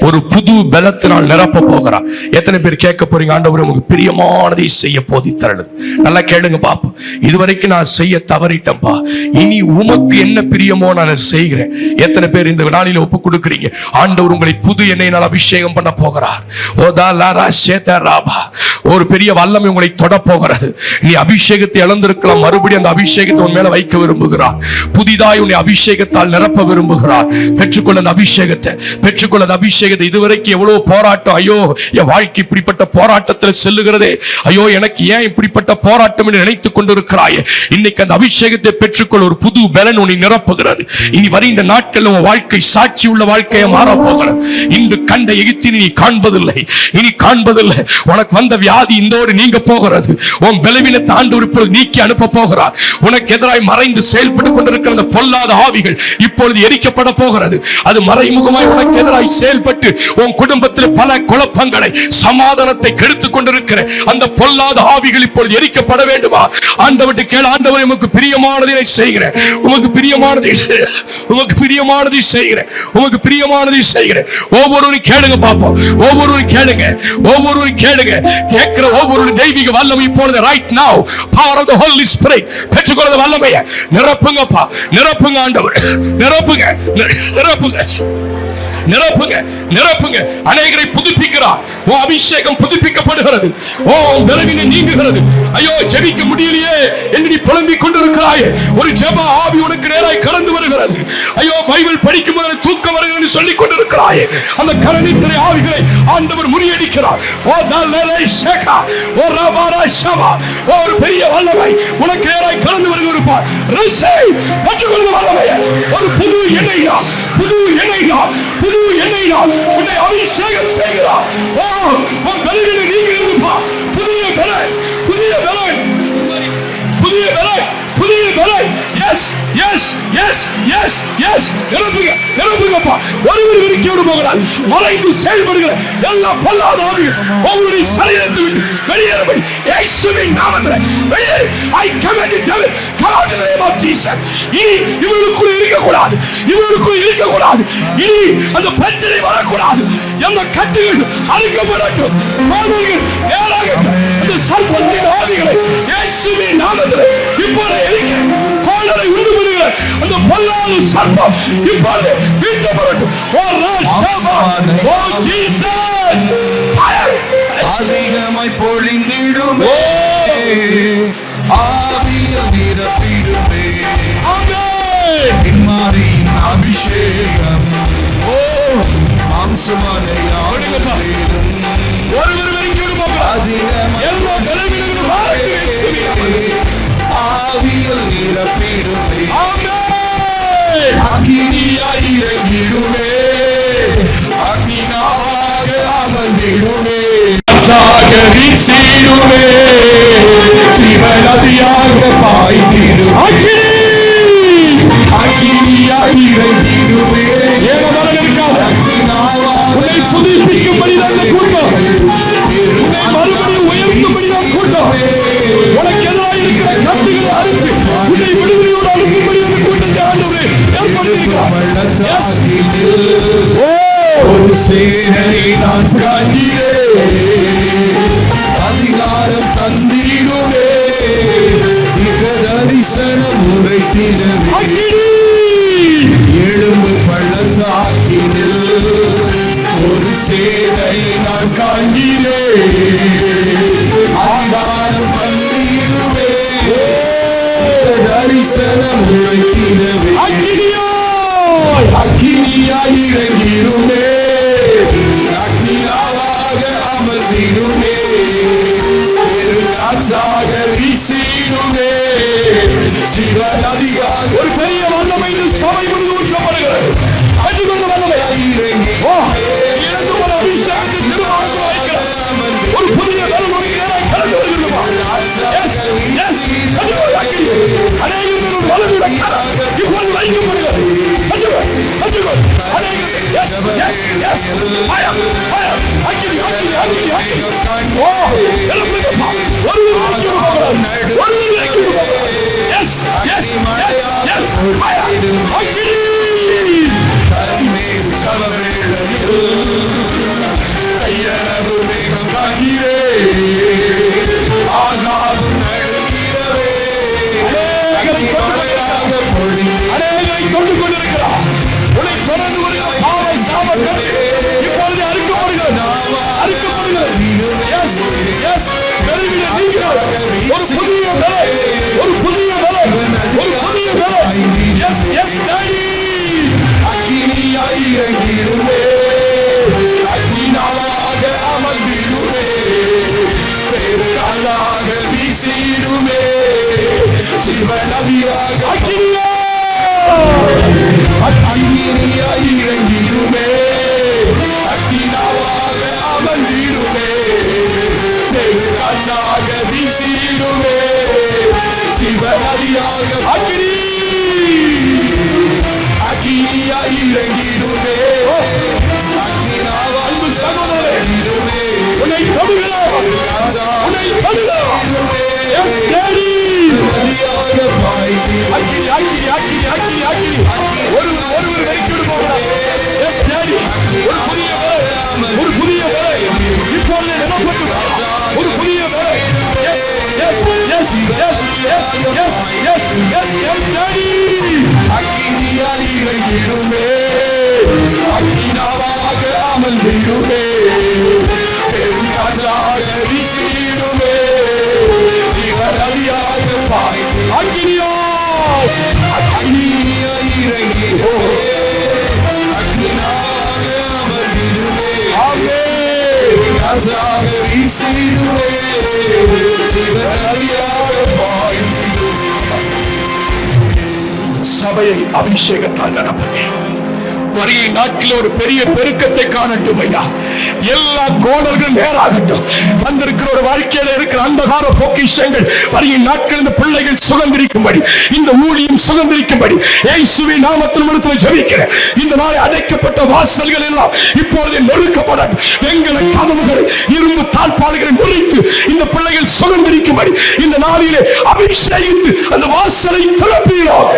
ஒரு புது பலத்தினால் நிரப்ப போகிறார். எத்தனை பேர் கேட்க போறீங்க, ஆண்டவரே உங்களுக்கு பிரியமானதை செய்ய போதித்தருளும். நல்லா கேளுங்க பாப்போம். இதுவரைக்கும் நான் செய்ய தவறிட்டேன்பா, இனி உமக்கு என்ன பிரியமோ நான் செய்கிறேன். எத்தனை பேர் இந்த நாளில ஒப்பு கொடுக்குறீங்க, ஆண்டவர் உங்களை புது எண்ணெயினால் அபிஷேகம் பண்ண போகிறார். ஒரு பெரிய வல்லமை உங்களை தொட போகிறது. நீ அபிஷேகத்தை இழந்திருக்கலாம், மறுபடியும் அந்த அபிஷேகத்தை உன் மேல வைக்க விரும்புகிறார். புதிதாய் உன்னை அபிஷேகத்தால் நிரப்ப விரும்புகிறார். பெற்றுக்கொள்ள அந்த அபிஷேகத்தை, பெற்றுக்கொள்ள அந்த அபிஷேகத்தை. இதுவரைக்கும் எவ்வளவு போராட்டம், ஐயோ என் வாழ்க்கை இப்படிப்பட்ட போராட்டத்தில் செல்லுகிறதே, ஐயோ எனக்கு ஏன் இப்படிப்பட்ட போராட்டம் என்று நினைத்துக் கொண்டிருக்கிறாயே, இன்னைக்கு அந்த அபிஷேகத்தை பெற்றுக்கொள்ள ஒரு புது பலன் உன்னை நிரப்புகிறது. இனி வருகின்ற நாட்களில் உன் வாழ்க்கை சாட்சி உள்ள வாழ்க்கையை மாறப்போகிறது. இன்று கண்ட எகிப்தினை நீ காண்பதில்லை, இனி காண்பதில்லை. உனக்கு வந்த வியாதி இந்தோடு நீங்க போகிறது. உன் பலவீனத்தை ஆண்டவர் இப்பொழுது நீக்கி அனுப்ப போகிறார். உனக்கு எதிராய் மறைந்து செயல்பட்டு கொண்டிருக்கிற பொல்லாத ஆவிகள் இப்பொழுது எரிக்கப்பட போகிறது. அது மறைமுகமாய் உனக்கு எதிராய் செயல்பட்டு உன் குடும்பத்தில் பல குழப்பங்களை, சமாதானத்தை கெடுத்துக் கொண்டிருக்கிற அந்த பொல்லாத ஆவிகள் இப்பொழுது எரிக்கப்பட வேண்டுமா? ஆண்டவர்கிட்ட கேளு, ஆண்டவரே உமக்கு பிரியமானதை செய்கிறேன், உமக்கு பிரியமானதை, உமக்கு பிரியமானதை செய்கிறேன், உமக்கு பிரியமானதை செய்கிறேன். ஒவ்வொருவரும் கேளுங்க பாப்போம், ஒவ்வொருவரும் கேளுங்க, ஒவ்வொருவரும் கேளுங்க. கேட்கிற ஒவ்வொரு தெய்வீக வல்லமை இப்பொழுது right now power of the holy spirit பெற்றுக்கொள்ள வல்லமையை நிரப்புங்கப்பா, நிரப்புங்க ஆண்டவர், நிரப்புங்க, நிரப்புங்க, நிரப்புங்க, நிரப்புங்க. அநேகரை புதுப்பிக்கிறார். ஓ அபிஷேகம் புதுப்பிக்கப்படுகிறது. ஓ பலவீனம் நீங்குகிறது. ஐயோ ஜெபிக்க முடியலையே என்று நீ புலம்பிக் கொண்டிருக்கிறாயே, ஒரு ஜெப ஆவி உனக்கு நேராய் கடந்து வருகிறது. ஐயோ பைபிள் படிக்கும் போது தூக்கம் வருகிறது சொல்லிக் கொண்டிருக்கிறாயே, அந்த கரணித்திரை ஆவிகளை ஆண்டவர் முறியடிக்கிறார். ஓ நல்லரை ஷேகா, ஓ ரபாரா ஷவா, ஒரு பெரிய வல்லமை உனக்கு நேராய் கடந்து வருகிறார். ரிசீவ், பெற்றுக்கொள்ள வல்லமை. ஒரு புது எண்ணெய், புது எண்ணெய், புது எண்ணெய் உன்னை அபிஷேகம் செய்கிறார். ஓ உன் பலவீனம் நீங்குகிறதுப்பா. புதிய பலன், புதிய பலன், புதிய பலன், புதிய பலன். Yes yes yes yes yes நிரப்புங்க, நிரப்புங்கப்பா. ஒருவர் விரிக்கோடு போகிறார், மறைந்து செயல்படுகிற எல்லா பொல்லாத ஆவிகள் ஒவ்வொரு சரீரத்தை விட்டு வெளியேறும்படி இயேசுவின் நாமத்தில் வெளியேறு. I command the devil, come out in the name of Jesus. இனி இவர்களுக்குள்ள இருக்கக்கூடாது, இவர்களுக்குள்ள இருக்கக்கூடாது. இனி அந்த பிரச்சனை வரக்கூடாது. எந்த கட்டுகள் அழிக்கப்படட்டும், பாதைகள் நேராகட்டும். அந்த சர்ப்பத்தின் ஆவிகளை இயேசுவின் நாமத்தில் இப்போது எரிக்க, கோளரை உண்டு பண்ணுகிற அந்த பொல்லாத சர்ப்பம் இப்போது வீழ்த்தப்படட்டும். ஓ ராஷா, ஓ ஜீசஸ், அதிகமாய் பொழிந்திடுமே, ஆவியில் நிரப்பிடுமே. ஆமென். இம்மாரின் அபிஷேகம் ஓ மாம்சமானே ஆடுகிறேன். ஒருவர் வரைக்கும் அதிகமாய் எல்லா பலவீனங்களும் ஆவியில் நிரப்பிடுமே. ஆமென். அக்கினியாய் இறங்கிடுமே, அக்கினியாக அமர்ந்திடுமே, வீசிடுமே, சிவநதியாக பாய்ந்திடுமே, அக்கினியாய் இறங்கிடுமே. உன்னை புதுப்பிக்கும்படி நல்ல கூட்டம், உன்னை மறுபடியும் உயர்த்தும்படி நான் கூட்டம், உனக்கு எதிராக இருக்கிற கட்டுகளை அறுத்து உன்னை விடுதலையோடு அனுப்பும்படி அந்த கூட்டத்தை ஆண்டவரே ஒரு சேனை நான் காண்கிறேன், அதிகாரம் தந்திடுமே, தரிசனம் உரைத்திடவே, எழும்பு பள்ளத்தாக்கினில் ஒரு சேனை நான் காண்கிறேன், அதிகாரம் தந்திடுமே, தரிசனம் உரைத்திடவே, அக்கினியாய் இறங்கிடுமே, அக்னியாக அமர்ந்திடுமே, காற்றாக வீசிடுமே, சிவநதியாக ஒரு பெரிய வல்லமை சபை முழுவதும் ஊற்றப்படுகிறது. அஞ்சுகொண்டு வல்லமை இறங்கி இறந்து ஒரு அபிஷேகத்தின் திருவாரூர் வைக்கிறது. ஒரு புதிய வல்லமை கடந்து வருகிறோமா? அநேகம் வல்லமை இப்போது வைக்கப்படுகிறது. கொண்டு கொண்டிருக்கிறார். உன்னை தொடர்ந்து வருகிற பாவை சாபங்கள் இப்பொழுது அறுக்கப்படுகிறது. ஒரு புதிய வேலை, ஒரு புதிய வேலை, ஒரு புதிய வேலை. அக்கினியாய் இறங்கிடுமே, அக்கினியாக அமர்ந்திடுமே, காற்றாக வீசிடுமே, சிவநதியாக அக்கினியாய் இறங்கிடுமே, அக்கினியாக அமர்ந்திடுமே, காற்றாக வீசிடுமே, சிவநதியாக அக்கினியாய் இறங்கிடுமே, அன்பு சகோதரனே, உன்னை தொடுகிறோம், உன்னை தொடுகிறோம். ஒருவர் வைக்கிட்டு போகிறார். ஒரு புதிய வேலை இப்பொழுது நிலப்பட்டு ஒரு புதிய வேலை. அக்கினியாய் இறங்கிடுமே, அக்கினியாக அமர்ந்திடுமே, காற்றாக வீசிடுமே, சிவநதியாக பாய்ந்து அக்கினியாய் இறங்கிடுமே, அக்கினியாக அமர்ந்திடுமே, காற்றாக வீசிடுமே, சிவநதியாக பாய்ந்து. சபையை அபிஷேகத்தால் நடப்பது வரிய நாட்டில் ஒரு பெரிய பெருக்கத்தை காணட்டும் ஐயா. எல்லா கோணர்களும் நேராகட்டும். வந்திருக்கிற ஒரு வாழ்க்கையில இருக்கிற அந்தகார பொக்கிஷங்கள் வரிய நாட்கள் இந்த பிள்ளைகள் சுதந்திரிக்கும்படி, இந்த ஊழியம் சுதந்திரிக்கும்படி இயேசுவின் நாமத்தில் மனத்தில் ஜெபிக்கிறேன். இந்த நாளை அடைக்கப்பட்ட வாசல்கள் எல்லாம் இப்பொழுது நொறுக்கப்படும். எங்கள கதவுகள் இரும்பு தாழ்பாடுகளை முறித்து இந்த பிள்ளைகள் சுதந்திரிக்கும்படி இந்த நாளிலே அபிஷேகித்து அந்த வாசலை திறப்பீராக.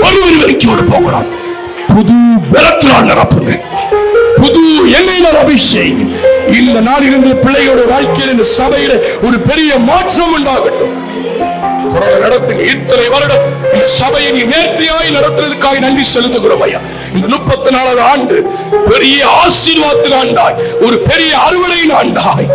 ஒருவர் வரைக்கும் போகலாம். புது பலத்தினால் நிரப்புங்க, புது எண்ணெயினால் அபிஷேகம். இந்த நாளிலிருந்து பிள்ளையோட வாழ்க்கையில் இந்த சபையில ஒரு பெரிய மாற்றம் உண்டாகட்டும். நடத்துங்க. இத்தனை வருடம் இந்த சபையை நீ நேர்த்தியாய் நடத்துறதுக்காக நன்றி செலுத்துகிறோம் ஐயா. இந்த 34வது ஆண்டு பெரிய ஆசீர்வாதத்தின் ஆண்டாய், ஒரு பெரிய அறுவடையின் ஆண்டாய்,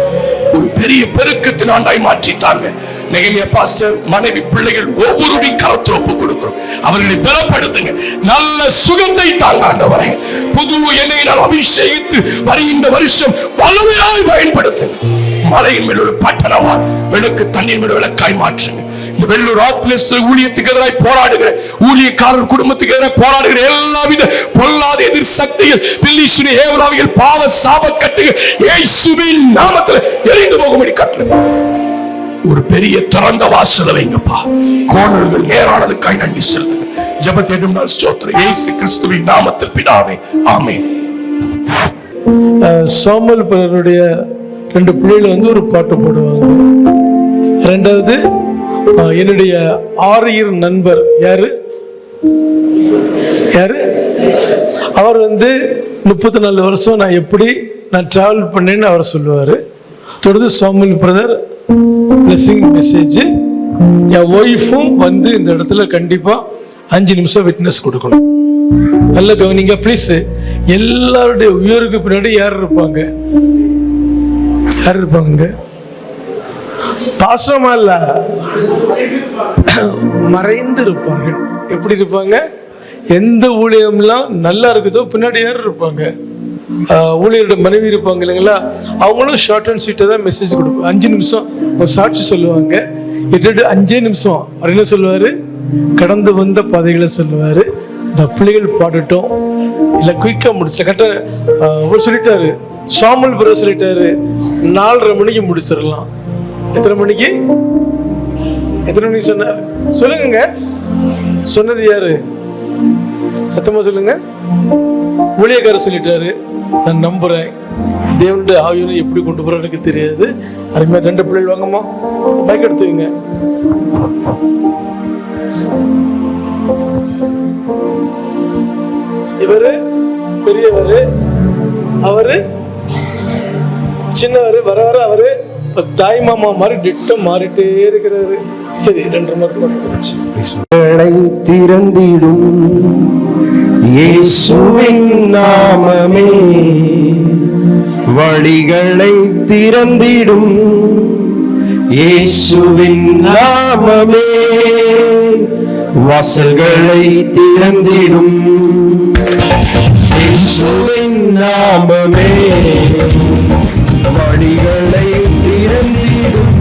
ஒரு பெரிய பெருக்கத்தின் ஆண்டாய் மாற்றித்தாங்க. நெகேமியா பாஸ்டர் மனைவி பிள்ளைகள் ஒவ்வொருவரையும் கரத்தில் ஒப்புக் கொடுக்கிறோம். அவர்களை பலப்படுத்துங்க, நல்ல சுகத்தை தாங்க ஆண்டவரே. புது எண்ணெயினால் அபிஷேகித்து வருகின்ற வருஷம் வல்லமையாய் பயன்படுத்துங்க. மலையின் மேல் ஒரு பட்டணமா விளக்கு தண்ணீர் மேல் விளக்காய் மாற்றுங்க. இந்த வெள்ளூர் ஊழியத்துக்கு எதிராக போராடுகிற ஊழியக்காரர் குடும்பத்துக்கு எதிராக போராடுகிற எல்லாவித பொல்லாத எதிர் சக்திகள், பில்லிசுனி ஏவலாவிகள், பாவ சாப கட்டுகள் இயேசுவின் நாமத்தில் எரிந்து போகும்படி கட்டளை. ஒரு பெரிய திறந்த வாசலை வைங்கப்பா. கோணர்கள் நேரானதுக்காய் நன்றி செலுத்துங்க. ஜெபத்தேடும் நாள் ஸ்தோத்திரம் இயேசு கிறிஸ்துவின் நாமத்தில் பிதாவே, ஆமென். சோமல் பிறருடைய 2 பிள்ளைகள் ஒரு பாட்டு போடுவாங்க. ரெண்டாவது என்னுடைய 6 நண்பர் யாரு, யாரு? அவர் 34 வருஷம் நான் டிராவல் பண்ணேன்னு அவர் சொல்லுவார். தொடர்ந்து சாமுவேல் பிரதர் பிளெஸிங் மெசேஜ். என் ஒய்ஃபும் இந்த இடத்துல கண்டிப்பா 5 நிமிஷம் விட்னஸ் கொடுக்கணும். நல்ல கவனிங்க ப்ளீஸ். எல்லாருடைய உயருக்கு பின்னாடி யார் இருப்பாங்க? பாசமா இல்ல, மறைந்து இருப்பாங்க. எப்படி இருப்பாங்க? எந்த ஊழியம்லாம் நல்லா இருக்குதோ பின்னாடி யார் இருப்பாங்க? ஊழியரோட மனைவி இருப்பாங்க இல்லைங்களா? அவங்களும் ஷார்ட் அண்ட் ஸ்வீட்டாக தான் மெசேஜ் கொடுப்பாங்க. 5 நிமிஷம் ஒரு சாட்சி சொல்லுவாங்க. 5 நிமிஷம் அவர் என்ன சொல்லுவாரு? கடந்து வந்த பாதைகளை சொல்லுவாரு. இந்த பிள்ளைகள் பாடட்டும் இல்லை குயிக்காக முடிச்சல. கரெக்டாக சொல்லிட்டாரு. சாமுவேல் பிரதர் சொல்லிட்டாரு 4:30 மணிக்கு முடிச்சிடலாம். எத்தனை மணிக்கு சொன்னார்? சொல்லுங்க. சொன்னது யாரு? சத்தமா சொல்லுங்க. ஊழியக்காரர் சொல்லிட்டாரு. நான் நம்புறேன் தேவனுடைய ஆவியனை எப்படி கொண்டு போற எனக்கு தெரியாது. அதுமாதிரி 2 பிள்ளைகள் வாங்கம்மா, மைக் எடுத்துங்க. இவரு பெரியவரு, அவரு சின்னவரு. வர வர அவரு தாய் மாமா மாதிரி டிட்டம் மாறிட்டே இருக்கிறாரு. சரி, 2 திறந்திடும் இயேசுவின் நாமமே, வழிகளை திறந்திடும் இயேசுவின் நாமமே, வாசல்களை திறந்திடும் இயேசுவின் நாமமே, வழிகளை திறந்திடும்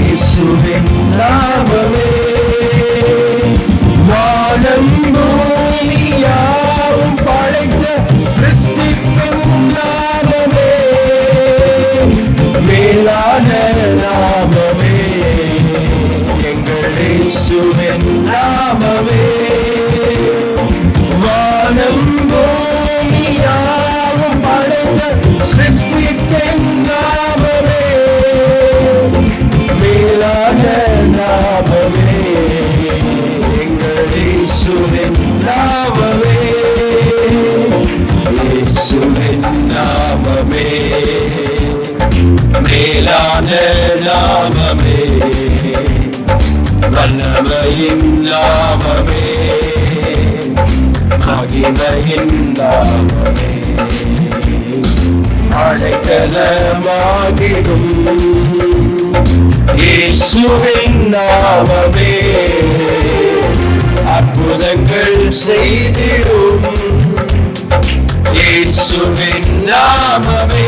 இயேசுவின் நாமமே, வானம் பூமியாவும் படைத்த சிருஷ்டிக்கும் நாமமே, மேலான நாமமே, எங்கள் இயேசுவின் நாமமே, வானம் பூமியாவும் படைத்த சிருஷ்டிக்கும் நாமமே, மேலான நாமமே, எங்கள் இயேசுவின் நாமமே, இயேசுவின் நாமமே, மேலான நாமமே, வல்லமையின் நாமமே, மகிமையின் நாமமே, அடைக்கலமாகிடும் இயேசுவின் நாமமே, அற்புதங்கள் செய்திடும் இயேசுவின் நாமமே,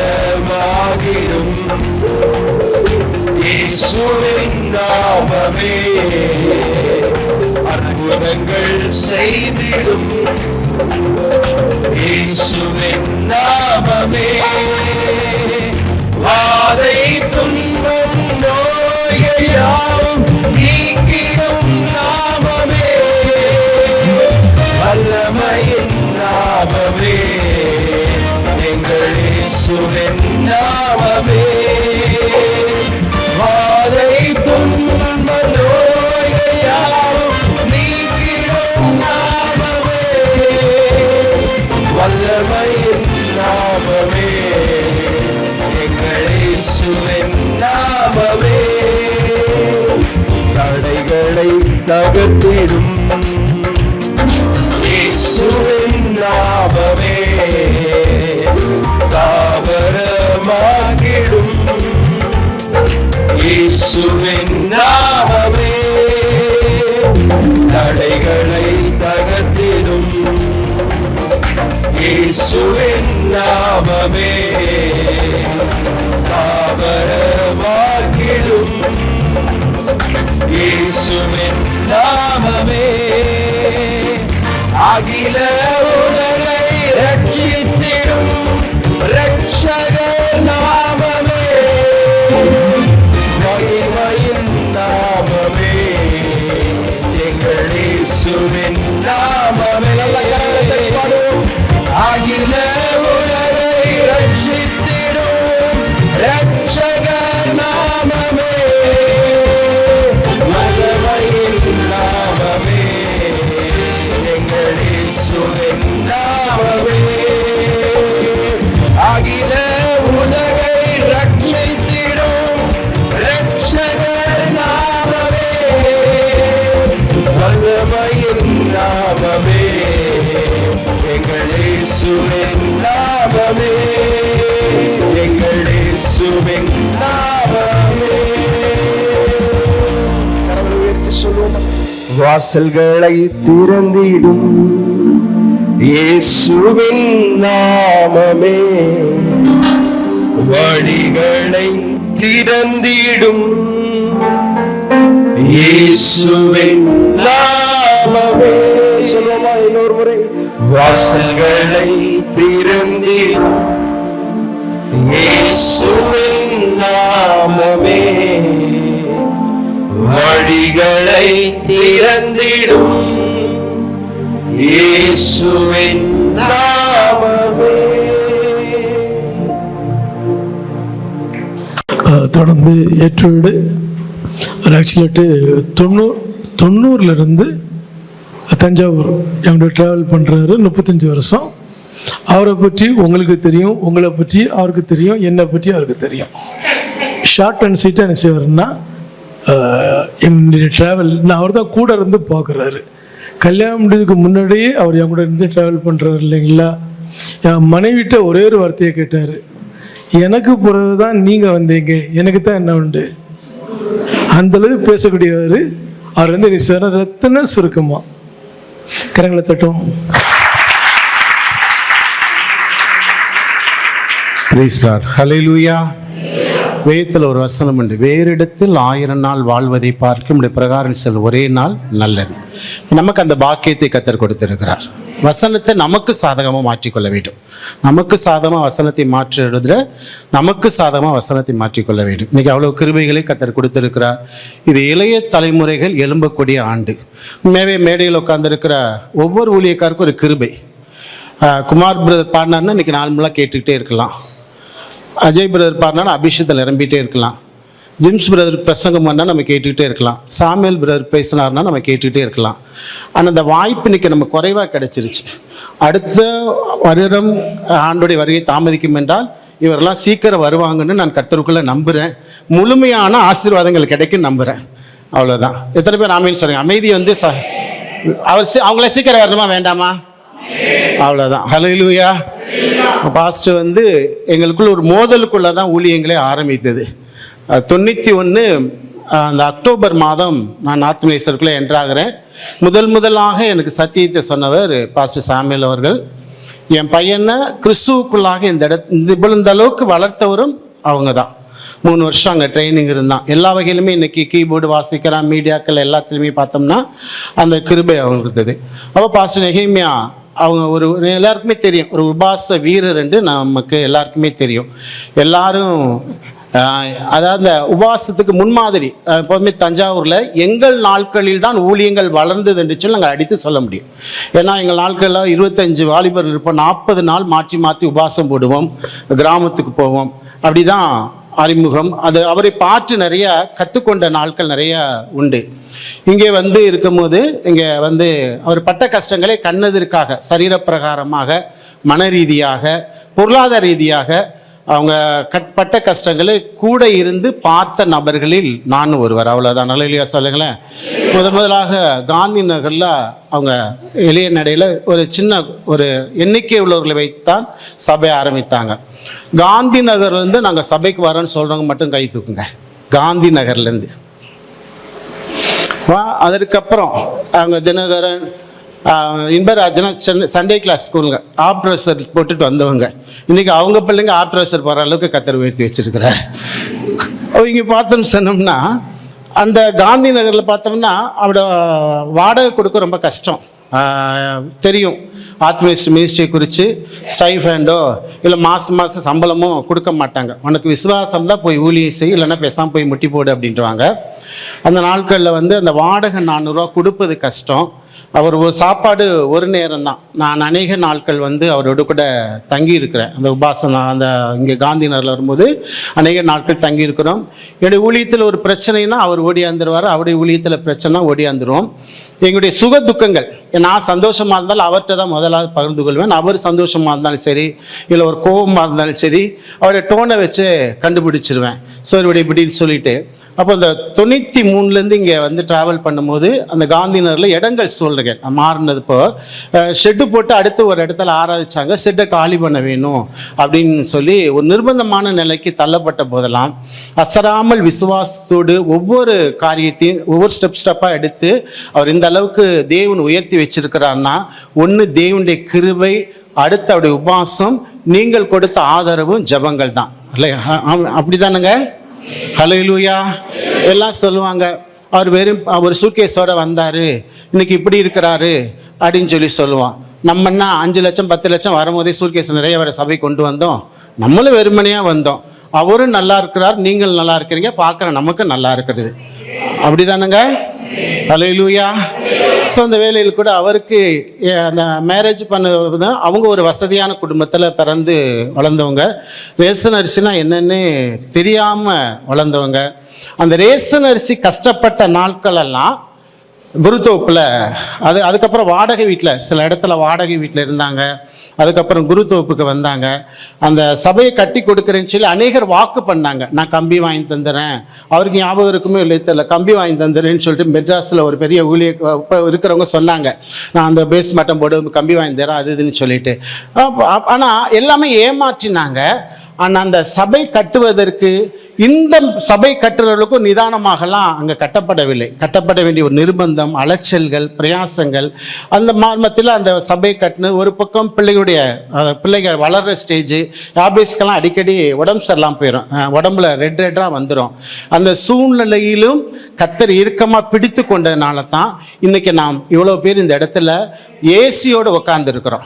அடைக்கலமாகிடும் இயேசுவின் நாமமே, அற்புதங்கள் செய்திடும் இயேசுவின் நாமமே, வாதை துன்பம் நோயையாவும் நீக்கிடும் நாமமே, வல்லமையின் நாமமே, எங்கள் இயேசுவின் நாமமே, வாதை துன்பம் நோயையாவும் நீக்கிடும் நாமமே, வல்லமையின் நாமமே, எங்கள் இயேசுவின் நாமமே, தடைகளை தகர்த்திடும் இயேசுவின் நாமமே, தாவரமாகிடும் இயேசுவின் நாமமே, தடைகளை தகர்த்திடும் இயேசுவின் நாமமே, தாவரமாகிடும் இயேசுவின் நாமமே, அகில உலகை ரட்சித்திடும் ரட்சகர் நாமமே, மகிமையின் நாமமே, எங்கள் இயேசுவின் நாமமே, அகில உலகை ரட்சித்திடும் ரட்சகர் நாமமே, வல்லமை வாசல்களை திறந்திடும் இயேசுவின் நாமமே, வழிகளை திறந்திடும் இயேசுவின் நாமமே. சொல்லுமா இன்னொரு முறை, வாசல்களை திறந்திடும் இயேசுவின் நாமமே, வழிகளை திறந்திடும் இயேசுவின் நாமமே. தொடர்ந்து ஏற்றோடு ஆக்சுவலாட்டு 90 தஞ்சாவூர் எங்களோட ட்ராவல் பண்ணுறாரு 35 வருஷம். அவரை பற்றி உங்களுக்கு தெரியும், உங்களை பற்றி அவருக்கு தெரியும், என்னை பற்றி அவருக்கு தெரியும். ஷார்ட் அண்ட் ஸ்வீட்டாக என்ன செய்வார்னா, என்னுடைய ட்ராவல் நான் அவர் தான் கூட இருந்து பார்க்குறாரு. கல்யாணம் முடிஞ்சதுக்கு முன்னாடியே அவர் என் கூட இருந்து ட்ராவல் பண்ணுறாரு இல்லைங்களா. என் மனைவிட்ட ஒரே ஒரு வார்த்தையை கேட்டார், எனக்கு பிறகு தான் நீங்கள் வந்தீங்க, எனக்கு தான் என்ன உண்டு. அந்தளவு பேசக்கூடியவர். அவர் வந்து நீ சொன்ன ரத்தின சுருக்கமா கரங்களை தட்டும். பிரைஸ் லார்ட், ஹல்லேலூயா. வேதத்தில் ஒரு வசனம் உண்டு, வேறு இடத்தில் 1000 நாள் வாழ்வதை பார்க்க நம்முடைய பிரகாரம் செல் ஒரே நாள் நல்லது. நமக்கு அந்த பாக்கியத்தை கர்த்தர் கொடுத்திருக்கிறார். வசனத்தை நமக்கு சாதகமாக மாற்றிக்கொள்ள வேண்டும். நமக்கு சாதகமாக வசனத்தை மாற்றுறதுல நமக்கு சாதகமாக வசனத்தை மாற்றிக்கொள்ள வேண்டும். இன்னைக்கு அவ்வளோ கிருபைகளை கர்த்தர் கொடுத்திருக்கிறார். இது இளைய தலைமுறைகள் எழும்பக்கூடிய ஆண்டு. மேடையில் உட்கார்ந்துருக்கிற ஒவ்வொரு ஊழியக்காருக்கும் ஒரு கிருபை. குமார் பிரதர் பாடினார்னா இன்னைக்கு நார்மலாக கேட்டுக்கிட்டே இருக்கலாம். அஜய் பிரதர் பாடினா அபிஷேகத்தில் நிரம்பிட்டே இருக்கலாம். ஜிம்ஸ் பிரதர் பிரசங்கம் பண்ணால் நம்ம கேட்டுக்கிட்டே இருக்கலாம். சாமுவேல் பிரதர் பேசினார்னா நம்ம கேட்டுக்கிட்டே இருக்கலாம். ஆனால் அந்த வாய்ப்பு இன்னைக்கு நம்ம குறைவாக கிடைச்சிருச்சு. அடுத்த வருடம் ஆண்டுடைய வருகை தாமதிக்கும் என்றால் இவரெல்லாம் சீக்கிரம் வருவாங்கன்னு நான் கர்த்தருக்குள்ளே நம்புகிறேன். முழுமையான ஆசீர்வாதங்கள் கிடைக்கும் நம்புகிறேன். அவ்வளோதான். எத்தனை பேர் ஆமீன் சொல்லுங்க. அமைதி வந்து அவங்கள சீக்கிரம் வரணுமா வேண்டாமா? அவ்வளோதான். ஹல்லேலூயா. பாஸ்டர் வந்து எங்களுக்குள்ள ஒரு மோதலுக்குள்ளே தான் ஊழியங்களே ஆரம்பித்தது. 91 அந்த அக்டோபர் மாதம் நான் ஆத்மேஸ்வருக்குள்ளே என்ட்ராகிறேன். முதலாக எனக்கு சத்தியத்தை சொன்னவர் பாஸ்டர் சாமுவேல் அவர்கள். என் பையனை கிறிஸ்துவுக்குள்ளாக இந்த அளவுக்கு வளர்த்தவரும் அவங்க தான். 3 வருஷம் அங்கே ட்ரைனிங் இருந்தான். எல்லா வகையிலுமே இன்னைக்கு கீபோர்டு வாசிக்கிறான், மீடியாக்கள் எல்லாத்துலேயுமே பார்த்தோம்னா அந்த கிருபை அவங்க இருந்தது. அப்போ பாஸ்டர் நெகேமியா அவங்க ஒரு எல்லாருக்குமே தெரியும், ஒரு உபாச வீரர் என்று நமக்கு எல்லாருக்குமே தெரியும். எல்லாரும் அதாவது அந்த உபாசத்துக்கு முன்மாதிரி. எப்போதுமே தஞ்சாவூரில் எங்கள் நாட்களில் தான் ஊழியங்கள் வளர்ந்தது என்று சொல்லி நாங்கள் அடித்து சொல்ல முடியும். ஏன்னா எங்கள் நாட்களில் 25 வாலிபர்கள் இருப்போம். 40 நாள் மாற்றி உபாசம் போடுவோம், கிராமத்துக்கு போவோம். அப்படி தான் அறிமுகம். அது அவரை பார்த்து நிறைய கற்றுக்கொண்ட நாட்கள் நிறைய உண்டு. இங்கே வந்து இருக்கும்போது இங்கே வந்து அவர் பட்ட கஷ்டங்களை கண்ணெதிர்க்காக சரீரப்பிரகாரமாக, மன ரீதியாக, பொருளாதார ரீதியாக அவங்க பட்ட கஷ்டங்களை கூட இருந்து பார்த்த நபர்களில் நானும் ஒருவர். அவ்வளோதான். நல்ல சொல்லுங்களேன். முதலாக காந்தி நகரில் அவங்க எளிய நடையில் ஒரு சின்ன ஒரு எண்ணிக்கை உள்ளவர்களை வைத்தான் சபை ஆரம்பித்தாங்க. காந்தி நகர்லேருந்து நாங்கள் சபைக்கு வரோன்னு சொல்கிறவங்க மட்டும் கை தூக்குங்க. காந்தி நகர்லேருந்து அதற்கப்புறம் அவங்க தினகரன், இன்பராஜனா சண்டே கிளாஸ் ஸ்கூலுங்க ஆப்ட்ரஸர் போட்டுட்டு வந்தவங்க. இன்றைக்கி அவங்க பிள்ளைங்க ஆப்ட்ரஸர் போகிற அளவுக்கு கத்தர் உயர்த்தி வச்சிருக்கிறார். இங்கே பார்த்தோம்னு சொன்னோம்னா அந்த காந்தி நகரில் பார்த்தோம்னா அவட வாடகை கொடுக்க ரொம்ப கஷ்டம். தெரியும் மினிஸ்ட்ரி குறித்து ஸ்டைஃபேண்டோ இல்லை மாதம் சம்பளமோ கொடுக்க மாட்டாங்க. உனக்கு விசுவாசம் தான் போய் ஊழியம் செய், இல்லைன்னா பேசாமல் போய் முட்டி போடு அப்படின்ட்டுவாங்க. அந்த நாட்களில் வந்து அந்த வாடகை 400 ரூபா கொடுப்பது கஷ்டம். அவர் ஒரு சாப்பாடு ஒரு நேரம் தான். நான் அநேக நாட்கள் வந்து அவரோட கூட தங்கி இருக்கிறேன். அந்த உபாசனா அந்த இங்கே காந்தி நகரில் வரும்போது அநேக நாட்கள் தங்கி இருக்கிறோம். என்னுடைய ஊழியத்தில் ஒரு பிரச்சனைனா அவர் ஓடியாந்துருவார், அவருடைய ஊழியத்தில் பிரச்சனை ஓடியாந்துருவோம். எங்களுடைய சுக துக்கங்கள், நான் சந்தோஷமாக இருந்தாலும் அவர்கிட்ட தான் முதலாவது பகிர்ந்து கொள்வேன். அவர் சந்தோஷமாக இருந்தாலும் சரி, இல்லை ஒரு கோபமாக இருந்தாலும் சரி, அவருடைய டோனை வச்சு கண்டுபிடிச்சிருவேன். ஸோ இப்படின்னு சொல்லிட்டு அப்போ இந்த 93 இங்கே வந்து ட்ராவல் பண்ணும்போது அந்த காந்தி நகரில் இடங்கள் சூழ்நிலை மாறினது. இப்போ ஷெட்டு போட்டு அடுத்து ஒரு இடத்துல ஆராதிச்சாங்க, ஷெட்டை காலி பண்ண வேணும் அப்படின்னு சொல்லி ஒரு நிர்பந்தமான நிலைக்கு தள்ளப்பட்ட போதெல்லாம் அசராமல் விசுவாசத்தோடு ஒவ்வொரு காரியத்தையும் ஒவ்வொரு ஸ்டெப்பாக எடுத்து அவர் இந்த அளவுக்கு தேவன் உயர்த்தி வச்சிருக்கிறார்னா, ஒன்று தேவனுடைய கிருபை, அடுத்து அவருடைய உபாசம், நீங்கள் கொடுத்த ஆதரவும் ஜபங்கள் தான் இல்லையா? அப்படிதானுங்க? ஹல்லேலூயா. எல்லாம் சொல்லுவாங்க, அவர் வெறும் ஒரு சூட்கேஸோட வந்தார், இன்னைக்கு இப்படி இருக்கிறாரு அப்படின்னு சொல்லி சொல்லுவான். நம்மன்னா 5 லட்சம் 10 லட்சம் வரும்போதே சூட்கேஸ் நிறைய வர சபை கொண்டு வந்தோம், நம்மளும் வெறுமனையாக வந்தோம். அவரும் நல்லா இருக்கிறார், நீங்கள் நல்லா இருக்கிறீங்க, பார்க்குற நமக்கு நல்லா இருக்கிறது. அப்படிதானுங்க? ஹல்லேலூயா. ஸோ அந்த வேலையில் கூட அவருக்கு அந்த மேரேஜ் பண்ண அவங்க ஒரு வசதியான குடும்பத்தில் பிறந்து வளர்ந்தவங்க, ரேஷன் அரிசினா என்னன்னு தெரியாமல் வளர்ந்தவங்க. அந்த ரேஷன் அரிசி கஷ்டப்பட்ட நாட்களெல்லாம் குருத்தோப்பில் அதுக்கப்புறம் வாடகை வீட்டில் சில இடத்துல வாடகை வீட்டில் இருந்தாங்க. அதுக்கப்புறம் குருத்தோப்புக்கு வந்தாங்க. அந்த சபையை கட்டி கொடுக்குறேன்னு சொல்லி அநேகர் வாக்கு பண்ணாங்க, நான் கம்பி வாங்கி தந்துடுறேன். அவருக்கு ஞாபகம் இருக்குமே இல்லை தெரியல, கம்பி வாங்கி தந்துடுறேன்னு சொல்லிட்டு மெட்ராஸில் ஒரு பெரிய இப்போ இருக்கிறவங்க சொன்னாங்க, நான் அந்த பேஸ் மட்டம் போட்டு கம்பி வாங்கி தரேன் அது இதுன்னு சொல்லிட்டு. ஆனால் எல்லாமே ஏமாற்றினாங்க. ஆனால் அந்த சபை கட்டுவதற்கு இந்த சபை கட்டுறவர்களுக்கும் நிதானமாகலாம் அங்கே கட்டப்படவில்லை. கட்டப்பட வேண்டிய ஒரு நிர்பந்தம், அலைச்சல்கள், பிரயாசங்கள், அந்த மர்மத்தில் அந்த சபை கட்டினது. ஒரு பக்கம் பிள்ளைகள் வளர்கிற ஸ்டேஜ், யாபேஸ்க்கெல்லாம் அடிக்கடி உடம்பு சரியில்லாமல் போயிடும், உடம்புல ரெட்டாக வந்துடும். அந்த சூழ்நிலையிலும் கர்த்தர் இறுக்கமாக பிடித்து கொண்டதுனால தான் இன்னைக்கு நாம் இவ்வளோ பேர் இந்த இடத்துல ஏசியோடு உட்காந்துருக்கிறோம்.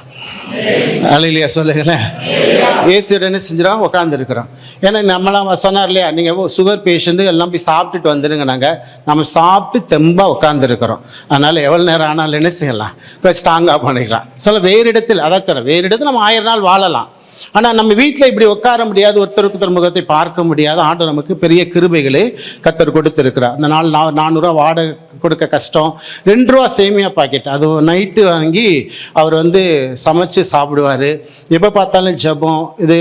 அல்லேலூயா சொல்லுங்களேன். ஏசியோட என்ன செஞ்சிடும் உட்காந்துருக்கிறோம். ஏன்னா நம்மளாம் சொன்னார் இல்லையா, நீங்கள் சுகர் பேஷண்ட்டு எல்லாம் போய் சாப்பிட்டுட்டு வந்துடுங்க, நம்ம சாப்பிட்டு தெம்பாக உட்காந்துருக்கிறோம். அதனால் எவ்வளோ நேரம் ஆனாலும் என்ன செய்யலாம், ஸ்ட்ராங்காக பண்ணிக்கலாம். சொல்ல வேறு இடத்தில் அதான் வேறு இடத்துல நம்ம 1000 நாள் வாழலாம். ஆனால் நம்ம வீட்டில் இப்படி உட்கார முடியாது, ஒருத்தருக்கு முகத்தை பார்க்க முடியாது. ஆண்டவர் நமக்கு பெரிய கிருபைகளை கர்த்தர் கொடுத்துருக்கிறார். அந்த நாள் 400 வாடகை கொடுக்க கஷ்டம். 2 ரூபா சேமியா பாக்கெட், அது நைட்டு வாங்கி அவர் வந்து சமைச்சு சாப்பிடுவார். எப்போ பார்த்தாலும் ஜெபம். இது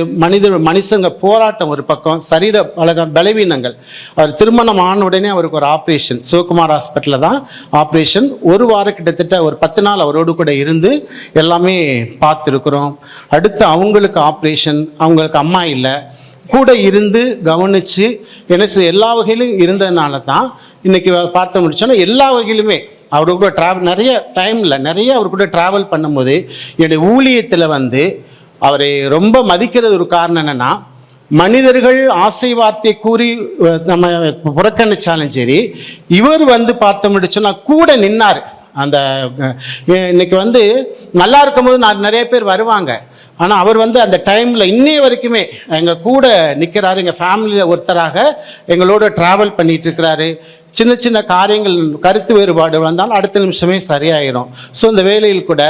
மனுஷங்க போராட்டம் ஒரு பக்கம், சரீர பலவீனங்கள். அவர் திருமணம் ஆன உடனே அவருக்கு ஒரு ஆப்ரேஷன், சிவகுமார் ஹாஸ்பிட்டலில் தான் ஆப்ரேஷன். ஒரு வாரம் கிட்டத்தட்ட ஒரு 10 நாள் அவரோடு கூட இருந்து எல்லாமே பார்த்துருக்குறோம். அடுத்து அவங்களுக்கு ஆப்ரேஷன், அவங்களுக்கு அம்மா இல்லை, கூட இருந்து கவனித்து எல்லா வகையிலும் இருந்ததுனால தான் இன்னைக்கு பார்த்து முடிச்சோன்னா எல்லா வகையிலுமே அவரு கூட நிறைய அவர் கூட ட்ராவல் பண்ணும்போது என்னுடைய ஊழியத்தில் வந்து அவரை ரொம்ப மதிக்கிறது ஒரு காரணம் என்னென்னா, மனிதர்கள் ஆசை வார்த்தை கூறி நம்ம புறக்கணிச்சாலும் சரி, இவர் வந்து பார்த்து முடிச்சோன்னா கூட நின்னார். அந்த இன்னைக்கு வந்து நல்லா இருக்கும்போது நிறைய பேர் வருவாங்க, ஆனால் அவர் வந்து அந்த டைமில் இன்னைய வரைக்குமே எங்கள் கூட நிற்கிறாரு. எங்கள் ஃபேமிலியில் ஒருத்தராக எங்களோட ட்ராவல் பண்ணிட்டு இருக்கிறாரு. சின்ன சின்ன காரியங்கள், கருத்து வேறுபாடு வந்தாலும் அடுத்த நிமிஷமே சரியாயிடும். ஸோ இந்த வேலையில் கூட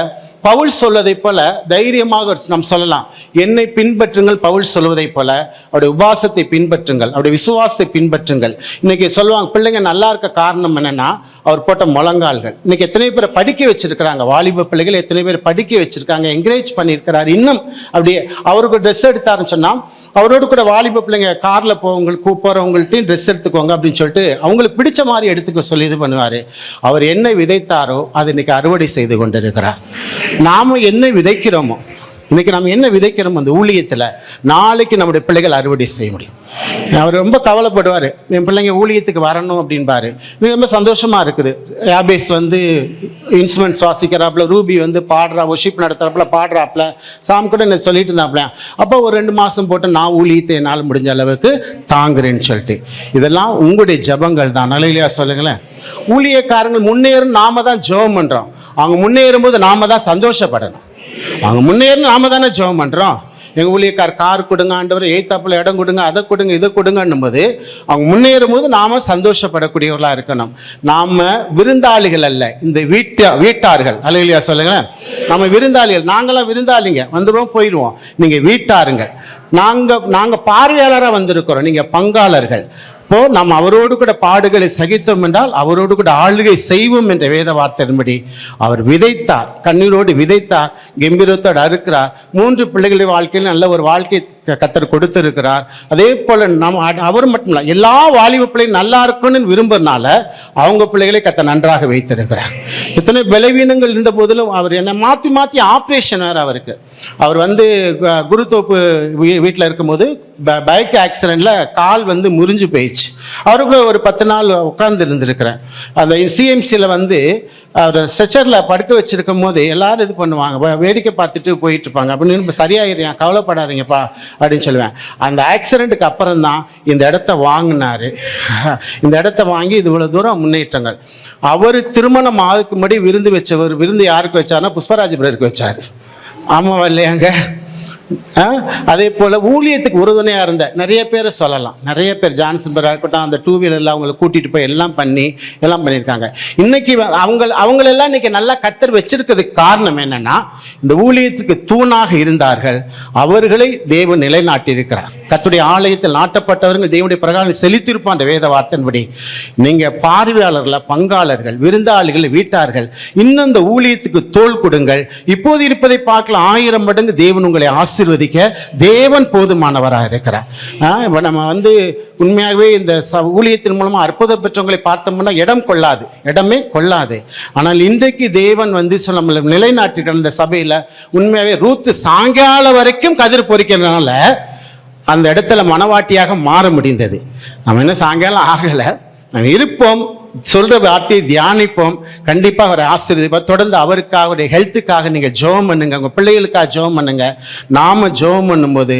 பவுல் சொல்வதை போல தைரியமாக நாம் சொல்லலாம், என்னை பின்பற்றுங்கள். பவுல் சொல்வதை போல அவருடைய உபாசத்தை பின்பற்றுங்கள், அவருடைய விசுவாசத்தை பின்பற்றுங்கள். இன்னைக்கு சொல்லுவாங்க பிள்ளைங்க நல்லா இருக்க காரணம் என்னன்னா அவர் போட்ட முழங்கால்கள். இன்னைக்கு எத்தனை பேரை படிக்க வச்சிருக்கிறாங்க, வாலிப பிள்ளைகள் எத்தனை பேர் படிக்க வச்சிருக்காங்க, என்கரேஜ் பண்ணியிருக்கிறார். இன்னும் அப்படியே அவருக்கு ட்ரெஸ் எடுத்தாருன்னு சொன்னால் அவரோடு கூட வாலிப பிள்ளைங்க காரில் போகிறவங்கள்ட்டையும் ட்ரெஸ் எடுத்துக்கோங்க அப்படின்னு சொல்லிட்டு அவங்களுக்கு பிடிச்ச மாதிரி எடுத்துக்க சொல்லி இது பண்ணுவார். அவர் என்ன விதைத்தாரோ அது இன்னைக்கு அறுவடை செய்து கொண்டிருக்கிறார். நாம் என்ன விதைக்கிறோமோ, இன்னைக்கு நம்ம என்ன விதைக்கிறோமோ அந்த ஊழியத்தில் நாளைக்கு நம்முடைய பிள்ளைகள் அறுவடை செய்ய முடியும். அவர் ரொம்ப கவலைப்படுவார், என் பிள்ளைங்க ஊழியத்துக்கு வரணும் அப்படின்பாரு. இது ரொம்ப சந்தோஷமாக இருக்குது. யாபேஸ் வந்து இன்ஸ்ட்ருமெண்ட்ஸ் வாசிக்கிறாப்புல, ரூபி வந்து பாடுறா, ஒர்ஷிப் நடத்துறாப்புல, பாடுறாப்புல, சாம் கூட என்ன சொல்லிட்டு இருந்தாப்புல. அப்போ ஒரு 2 மாதம் போட்டு நான் ஊழியத்தை என்னால் முடிஞ்ச அளவுக்கு தாங்குறேன்னு சொல்லிட்டு, இதெல்லாம் உங்களுடைய ஜபங்கள் தான். நல்லையா சொல்லுங்களேன். ஊழியக்காரங்கள் முன்னேறும் நாம தான் ஜெபம் பண்ணுறோம், அவங்க முன்னேறும்போது நாம தான் சந்தோஷப்படணும். அவங்க முன்னேறும் நாம தானே ஜெபம் பண்ணுறோம். எங்கள் ஊழியக்கார் கார் கொடுங்க ஆண்டவர், எய்த்தாப்பில் இடம் கொடுங்க, அதை கொடுங்க, இதை கொடுங்கன்னும் போது அவங்க முன்னேறும் போது நாம சந்தோஷப்படக்கூடியவர்களாக இருக்கணும். நாம் விருந்தாளிகள் அல்ல, இந்த வீட்டார்கள். அல்லேலூயா சொல்லுங்க. நம்ம விருந்தாளிகள், நாங்களாம் விருந்தாளிங்க, வந்துடுவோம் போயிடுவோம். நீங்கள் வீட்டாருங்கள். நாங்கள் பார்வையாளராக வந்திருக்கிறோம், நீங்கள் பங்காளர்கள். இப்போ நாம் அவரோடு கூட பாடுகளை சகித்தோம் என்றால் அவரோடு கூட ஆளுகை செய்வோம் என்ற வேத வார்த்தையின்படி அவர் விதைத்தார், கண்ணீரோடு விதைத்தார், கம்பீரத்தோடு அறுக்கிறார். 3 பிள்ளைகளுடைய வாழ்க்கையில் நல்ல ஒரு வாழ்க்கை கர்த்தர் கொடுத்திருக்கிறார். அதே போல அவர் மட்டும் இல்லை, எல்லா வாலிப பிள்ளைகளும் நல்லா இருக்கணும்னு விரும்புறதுனால அவங்க பிள்ளைகளை கர்த்தர் நன்றாக வைத்திருக்கிறார். இத்தனை பலவீனங்கள் இருந்த போதிலும் அவர் என்ன மாற்றி மாற்றி ஆப்ரேஷன் வேறு அவருக்கு. அவர் குருத்தோப்பு வீட்டில் இருக்கும்போது பைக் ஆக்சிடெண்ட்ல கால் முறிஞ்சு போயிடுச்சு. அவருக்கு ஒரு 10 நாள் உட்கார்ந்து இருந்திருக்கிறேன். அந்த சிஎம்சியில் அவர் ஸ்ட்ரெச்சரில் படுக்க வச்சிருக்கும் போது எல்லாரும் இது பண்ணுவாங்க, வேடிக்கை பார்த்துட்டு போயிட்டு இருப்பாங்க. அப்படின்னு சரியாயிருயா, கவலைப்படாதீங்கப்பா அப்படின்னு சொல்லுவேன். அந்த ஆக்சிடெண்ட்டுக்கு அப்புறம் தான் இந்த இடத்த வாங்கினாரு. இந்த இடத்த வாங்கி இது இவ்வளோ தூரம் முன்னேற்றங்கள். அவர் திருமணம் ஆகுக்கு முன்னாடி விருந்து வச்சவர். விருந்து யாருக்கு வச்சாருன்னா புஷ்பராஜ் பிரதருக்கு வச்சார். ஆமாவா இல்லையாங்க? அதே போல் ஊழியத்துக்கு உறுதுணையாக இருந்த நிறைய பேரை சொல்லலாம். நிறைய பேர் ஜான்சன் பிரதராக இருக்கட்டும், அந்த 2 வீலரில் அவங்களை கூட்டிகிட்டு போய் எல்லாம் பண்ணியிருக்காங்க. இன்னைக்கு அவங்களெல்லாம் இன்னைக்கு நல்லா கர்த்தர் வச்சிருக்கிறதுக்கு காரணம் என்னன்னா, இந்த ஊழியத்துக்கு தூணாக இருந்தார்கள். அவர்களை தேவன் நிலைநாட்டியிருக்கிறார். கர்த்தருடைய ஆலயத்தில் நாட்டப்பட்டவர்கள் தேவனுடைய பிரகாரம் செலுத்தியிருப்பான். அந்த வேத வார்த்தையின்படி நீங்கள் பார்வையாளர்கள், பங்காளர்கள், விருந்தாளிகள், வீட்டார்கள் இன்னும் இந்த ஊழியத்துக்கு தோள் கொடுங்கள். இப்போது இருப்பதை பார்க்கலாம் 1000 மடங்கு தேவன் உங்களை ஆசீர்வதிக்க தேவன் போதுமானவராக இருக்கிறார். நம்ம உண்மையாகவே இந்த ஊழியத்தின் மூலமா அற்புதம் பெற்றவங்களை பார்த்தோம்னா இடமே கொள்ளாது. ஆனால் இன்றைக்கு தேவன் நம்மளை நிலைநாட்டிருக்கிற இந்த சபையில உண்மையாகவே ரூத்து சாயங்காலம் வரைக்கும் கதிர் பொறிக்கிறதுனால அந்த இடத்துல மனவாட்டியாக மாற முடிந்தது. நம்ம என்ன சாயங்காலம் ஆகலை, நம்ம இருப்போம், சொல்ற வார்த்தையை தியானிப்போம், கண்டிப்பாக அவரை ஆசீர்வதிப்போம். தொடர்ந்து அவருக்காக, அவருடைய ஹெல்த்துக்காக நீங்கள் ஜெபம் பண்ணுங்க, உங்கள் பிள்ளைகளுக்காக ஜெபம் பண்ணுங்க. நாம ஜெபம் பண்ணும்போது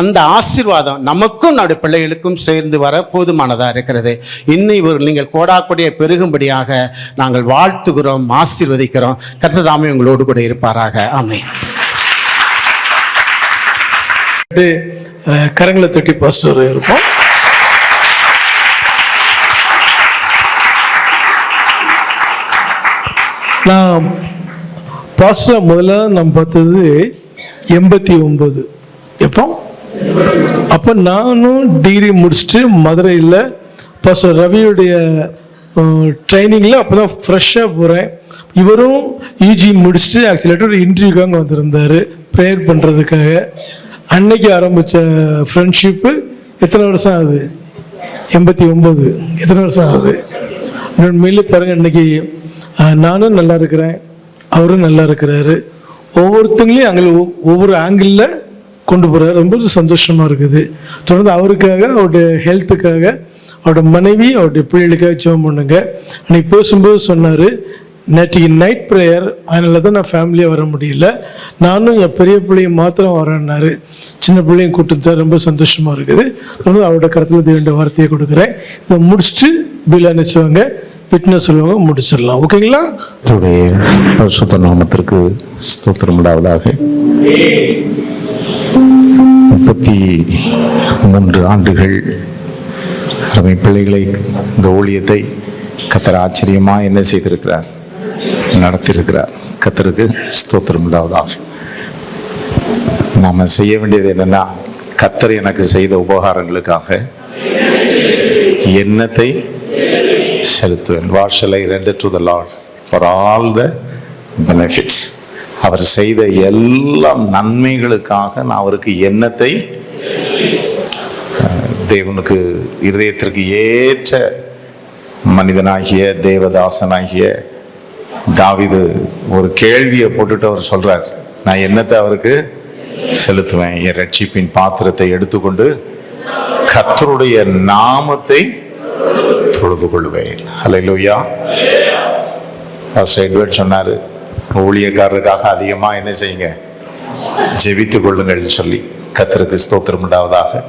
அந்த ஆசீர்வாதம் நமக்கும் நம்முடைய பிள்ளைகளுக்கும் சேர்ந்து வர போதுமானதாக இருக்கிறது. இன்னும் நீங்கள் கோடாக்கொடியை பெருகும்படியாக நாங்கள் வாழ்த்துகிறோம், ஆசீர்வதிக்கிறோம். கர்த்தர் தாமே உங்களோடு கூட இருப்பாராக. ஆமென். கரங்களை தட்டி பாஸ்டர் இருப்போம். நான் பாஸ்டர் முதல்ல நம்ம பார்த்தது 89. எப்போ? அப்போ நானும் டிகிரி முடிச்சுட்டு மதுரையில் பாஸ்டர் ரவியுடைய ட்ரைனிங்கில் அப்போ தான் ஃப்ரெஷ்ஷாக போகிறேன். இவரும் யூஜி முடிச்சுட்டு ஆக்சுவலாக ஒரு இன்டர்வியூக்காக வந்திருந்தார் ப்ரேயர் பண்ணுறதுக்காக. அன்னைக்கு ஆரம்பித்த ஃப்ரெண்ட்ஷிப்பு எத்தனை வருஷம் ஆகுது? 89. எத்தனை வருஷம் ஆகுது? உண்மையிலே பாருங்கள், இன்னைக்கு நானும் நல்லா இருக்கிறேன், அவரும் நல்லா இருக்கிறாரு. ஒவ்வொருத்தங்களையும் அங்கே ஒவ்வொரு ஆங்கிளில் கொண்டு போகிறாரு. ரொம்ப சந்தோஷமாக இருக்குது. தொடர்ந்து அவருக்காக, அவருடைய ஹெல்த்துக்காக, அவருடைய மனைவி, அவருடைய பிள்ளைகளுக்காக ஜெபம் பண்ணுங்க. அன்னைக்கு பேசும்போது சொன்னார், நேற்றுக்கு நைட் ப்ரேயர், அதனால தான் நான் ஃபேமிலியாக வர முடியல, நானும் என் பெரிய பிள்ளையும் மாத்திரம் வரேன்னாரு. சின்ன பிள்ளையும் கூப்பிட்டு ரொம்ப சந்தோஷமாக இருக்குது. தொடர்ந்து அவரோட கருத்தில் தேவனுடைய வார்த்தையை கொடுக்குறேன். இதை முடிச்சுட்டு பில் அனுப்பிச்சுவாங்க, ஃபிட்னஸ் சொல்லுவாங்க, முடிச்சிடலாம். ஓகேங்களா? பரிசுத்த நாமத்திற்கு ஸ்தோத்திரம் உண்டாவதாக. 33 ஆண்டுகள் அருமை பிள்ளைகளை, இந்த ஊழியத்தை கர்த்தர் ஆச்சரியமா என்ன செய்திருக்கிறார், நடத்தியிருக்கிறார். கர்த்தருக்கு ஸ்தோத்திரம் உண்டாவதாக. நாம செய்ய வேண்டியது என்னன்னா, கர்த்தர் எனக்கு செய்த உபகாரங்களுக்காக எண்ணத்தை செலுத்துவேன். What shall I render to the Lord for all the benefits? அவர் செய்த எல்லா நன்மைகளுக்காக நான் அவருக்கு எண்ணத்தை, தேவனுக்கு இருதயத்திற்கு ஏற்ற மனிதனாகிய தேவதாசனாகிய தாவீது ஒரு கேள்வியை போட்டுட்டு அவர் சொல்றார், நான் எண்ணத்தை அவருக்கு செலுத்துவேன். என் ரட்சிப்பின் பாத்திரத்தை எடுத்துக்கொண்டு கர்த்தருடைய நாமத்தை தொழுது கொள்வேன். ஹல்லேலூயா. எட்வர்ட் சொன்னாரு, ஊழியக்காரருக்காக அதிகமா என்ன செய்யுங்க, ஜெபித்துக் கொள்ளுங்கள் சொல்லி. கர்த்தருக்கு ஸ்தோத்திரம் உண்டாவதாக.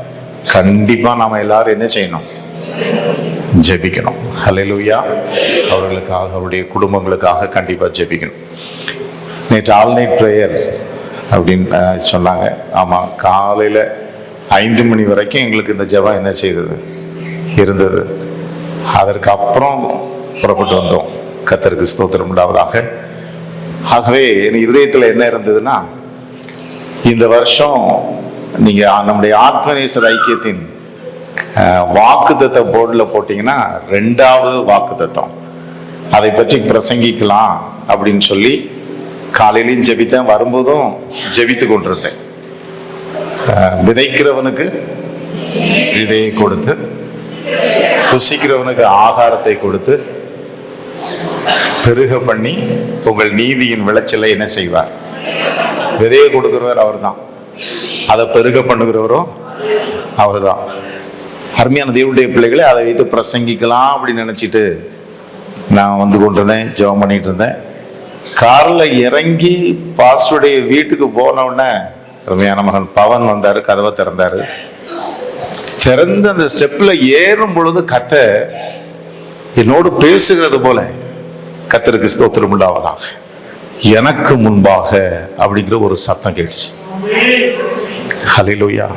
கண்டிப்பா நாம எல்லாரும் என்ன செய்யணும், ஜெபிக்கணும். ஹல்லேலூயா. அவர்களுக்காக, அவருடைய குடும்பங்களுக்காக கண்டிப்பா ஜெபிக்கணும். நேற்று ஆல் நைட் ப்ரேயர் அப்படின்னு சொன்னாங்க. ஆமா, காலையில 5 மணி வரைக்கும் எங்களுக்கு இந்த ஜெபம் என்ன செய்தது, இருந்தது. அதற்கு அப்புறம் புறப்பட்டு வந்தோம். கர்த்தருக்கு ஸ்தோத்திரம் உண்டாவதாக. ஆகவே என் இருதயத்தில் என்ன இருந்ததுன்னா, இந்த வருஷம் நீங்க நம்முடைய ஆத்மநேசர் ஐக்கியத்தின் வாக்குத்தத்த போர்டில் போட்டிங்கன்னா 2வது வாக்குத்தத்தம் அதை பற்றி பிரசங்கிக்கலாம் அப்படின்னு சொல்லி காலையிலையும் ஜெபித்தேன், வரும்போதும் ஜெபித்து கொண்டிருந்தேன். விதைக்கிறவனுக்கு விதையை கொடுத்து, புசிக்கிறவனுக்கு ஆகாரத்தை கொடுத்து, பெருக பண்ணி உங்கள் நீதியின் விளைச்சலை என்ன செய்வார்? விதையை கொடுக்கிறவர் அவர் தான், அதை பெருக பண்ணுகிறவரும் அவர் தான். அருமையான தேவனுடைய பிள்ளைகளை அதை வைத்து பிரசங்கிக்கலாம் அப்படின்னு நினைச்சிட்டு நான் வந்து கொண்டிருந்தேன், ஜெபம் பண்ணிட்டு இருந்தேன். காரில் இறங்கி பாஸ்டருடைய வீட்டுக்கு போன உடனே அருமையான மகன் பவன் வந்தாரு, கதவை திறந்தாரு. திறந்து அந்த ஸ்டெப்ல ஏறும் பொழுது என்னோடு பேசுகிறது போல, கர்த்தருக்கு ஸ்தோத்திரம் உண்டாவதாக, எனக்கு முன்பாக அப்படிங்கிற ஒரு சத்தம் கேட்டுச்சு. ஹல்லேலூயா.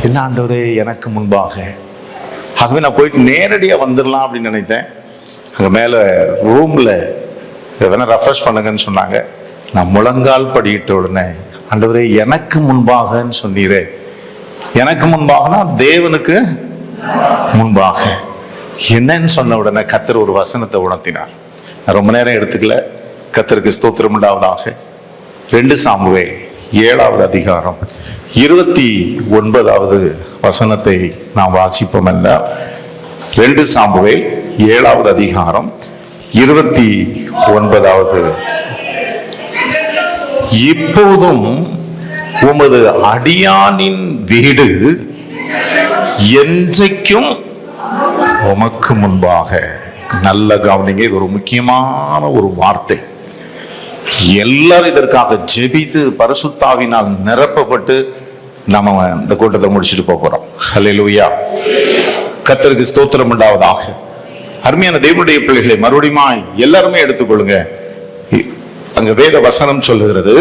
என்ன ஆண்டவரே எனக்கு முன்பாக? ஆகவே நான் போயிட்டு நேரடியா வந்துடலாம் அப்படின்னு நினைத்தேன். அங்க மேல ரூம்ல வேணா ரெஃப்ரெஷ் பண்ணுங்கன்னு சொன்னாங்க. நான் முழங்கால் படியிட்ட உடனே, ஆண்டவரே எனக்கு முன்பாகன்னு சொன்னீரே, எனக்கு முன்பாகனா தேவனுக்கு முன்பாக என்னன்னு சொன்ன உடனே கர்த்தர் ஒரு வசனத்தை உணர்த்தினார். நான் ரொம்ப நேரம் எடுத்துக்கல. கர்த்தருக்கு ஸ்தோத்திரம் உண்டாவதாக. 2 சாமுவேல் 7வது அதிகாரம் 29வது வசனத்தை நாம் வாசிப்போம் என்றால், 2 சாமுவேல் 7வது அதிகாரம் 29வது. இப்போதும் உமது அடியானின் வீடு என்றைக்கும் உமக்கு முன்பாக. நல்ல கவனிங்க, இது ஒரு முக்கியமான ஒரு வார்த்தை. எல்லாரும் இதற்காக ஜெபித்து பரிசுத்தாவினால் நிரப்பப்பட்டு நம்ம இந்த கூட்டத்தை முடிச்சுட்டு போறோம். ஹல்லேலூயா. கர்த்தருக்கு ஸ்தோத்திரம் உண்டாவதாக. அருமையான தேவனுடைய பிள்ளைகளை மறுபடியும் எல்லாருமே எடுத்துக்கொள்ளுங்க. அங்க வேத வசனம் சொல்லுகிறது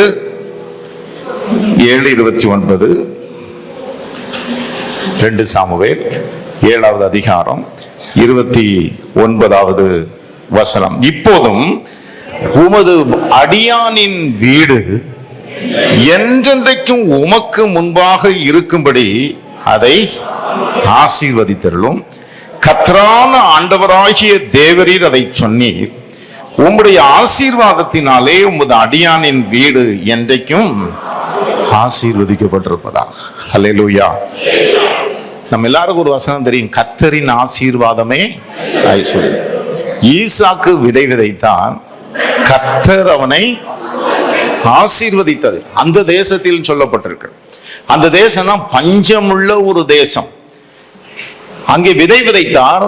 7:29, 2 சாமுவேல் 7வது அதிகாரம் 29வது வசனம். இப்போதும் உமது அடியானின் வீடு என்றென்றைக்கும் உமக்கு முன்பாக இருக்கும்படி அதை ஆசீர்வதித்தருளும். கர்த்தரான ஆண்டவராகிய தேவரீர் அதை சொன்னீர். உம்முடைய ஆசீர்வாதத்தினாலே உமது அடியானின் வீடு என்றைக்கும் ஆசீர்வதிக்கப்பட்டிருப்பதாக. ஹல்லேலூயா. நம்ம எல்லாருக்கும் ஒரு வசனம் தெரியும், கர்த்தரின் ஆசீர்வாதமே ஐஸ்வர்யம். ஈசாக்கு விதை விதைத்தான், கர்த்தர் அவனை ஆசீர்வதித்தது. அந்த தேசத்தில் சொல்லப்பட்டிருக்கு. அந்த தேசம் தான் பஞ்சமுள்ள ஒரு தேசம். அங்கே விதை விதைத்தார்.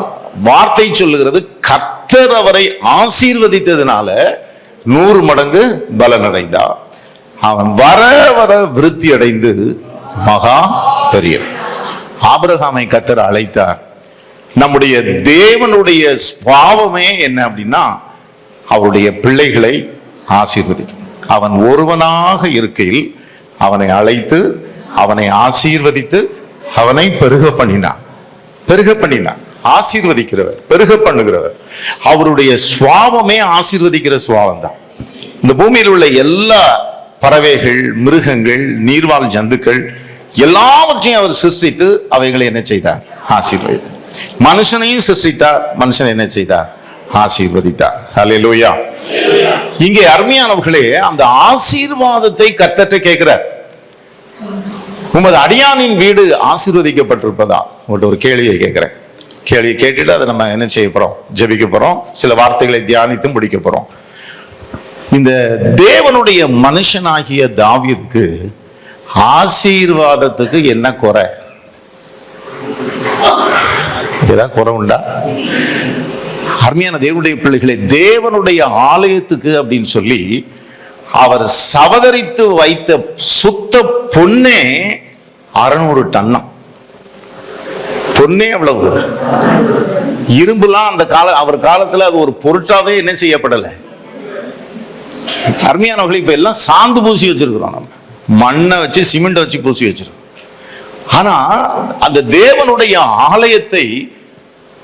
வார்த்தை சொல்லுகிறது, கர்த்தர் அவரை ஆசீர்வதித்ததுனால 100 மடங்கு பலனடைந்தார். அவன் வர வர விருத்தி அடைந்து மகா பெரிய. ஆபிரகாமை கர்த்தர் அழைத்தார். நம்முடைய தேவனுடைய சுபாவமே என்ன அப்படின்னா, அவருடைய பிள்ளைகளை ஆசீர்வதிக்கும். அவன் ஒருவனாக இருக்கையில் அவனை அழைத்து, அவனை ஆசீர்வதித்து, அவனை பெருக பண்ணினான். ஆசீர்வதிக்கிறவர், பெருக பண்ணுகிறவர். அவருடைய சுபாவமே ஆசீர்வதிக்கிற சுபாவம் தான். இந்த பூமியில் உள்ள எல்லா பறவைகள், மிருகங்கள், நீர்வாழ் ஜந்துக்கள் எல்லாவற்றையும் அவர் சிருஷ்டித்து அவைகளை என்ன செய்தார்? ஆசீர்வதித்தார். மனுஷனையும் சிருஷ்டித்தார். மனுஷன் என்ன செய்தார்? ஆசீர்வதித்தார். ஹல்லேலூயா. இங்கே அருமையானவர்களே, அந்த ஆசீர்வாதத்தை கர்த்தர்ட்ட கேட்கிறார். உமது அடியானின் வீடு ஆசீர்வதிக்கப்பட்டிருப்பதா? உங்கள்கிட்ட ஒரு கேள்வியை கேட்கிறேன். கேள்வியை கேட்டுட்டு அதை நம்ம என்ன செய்ய போறோம்? ஜெபிக்க போறோம். சில வார்த்தைகளை தியானித்து முடிக்க போறோம். இந்த தேவனுடைய மனுஷனாகிய தாவீதுக்கு ஆசீர்வாதத்துக்கு என்ன குறை? ஏதாவது குறை உண்டா? அருமையான தேவனுடைய பிள்ளைகளை, தேவனுடைய ஆலயத்துக்கு அப்படின்னு சொல்லி அவர் சவதரித்து வைத்த சுத்த பொன்னே 600 டன்னம். பொன்னே அவ்வளவு. இரும்புலாம் அந்த அவர் காலத்துல அது ஒரு பொருட்டாவே என்ன செய்யப்படல. அருமையானவர்களை, இப்ப எல்லாம் சாந்து பூசி வச்சிருக்கிறோம். நம்ம மண்ணை வச்சு சிமெண்ட் வச்சு பூசி வச்சிருக்கோம். ஆனா அந்த தேவனுடைய ஆலயத்தை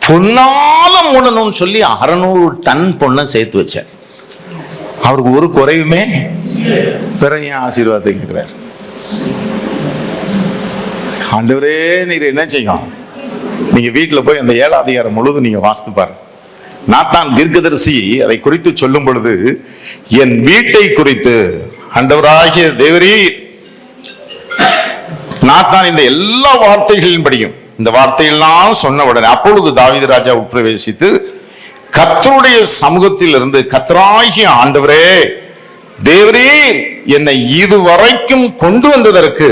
பொன்னால மூடணும்னு சொல்லி 600 டன் பொண்ணை சேர்த்து வச்சார். அவருக்கு ஒரு குறையுமே. பிறகு ஆசீர்வாதத்தை கேட்கிறார். ஆண்டவரே, நீர் என்ன செய்யும்? நீங்க வீட்டுல போய் அந்த 7ஆம் அதிகாரம் முழுவதும் நீங்க வாசித்து பாருங்க. நாத்தான் தீர்க்கதரிசி அதை குறித்து சொல்லும் பொழுது, என் வீட்டை குறித்து ஆண்டவராகிய தேவரீர், நாத்தான் இந்த எல்லா வார்த்தைகளின்படியும் இந்த வார்த்தையெல்லாம் சொன்ன உடனே அப்பொழுது தாவீது ராஜா உட்பிரவேசித்து கர்த்தருடைய சமூகத்தில் இருந்து, கர்த்தராகிய ஆண்டவரே தேவரீர் என்னை இதுவரைக்கும் கொண்டு வந்ததற்கு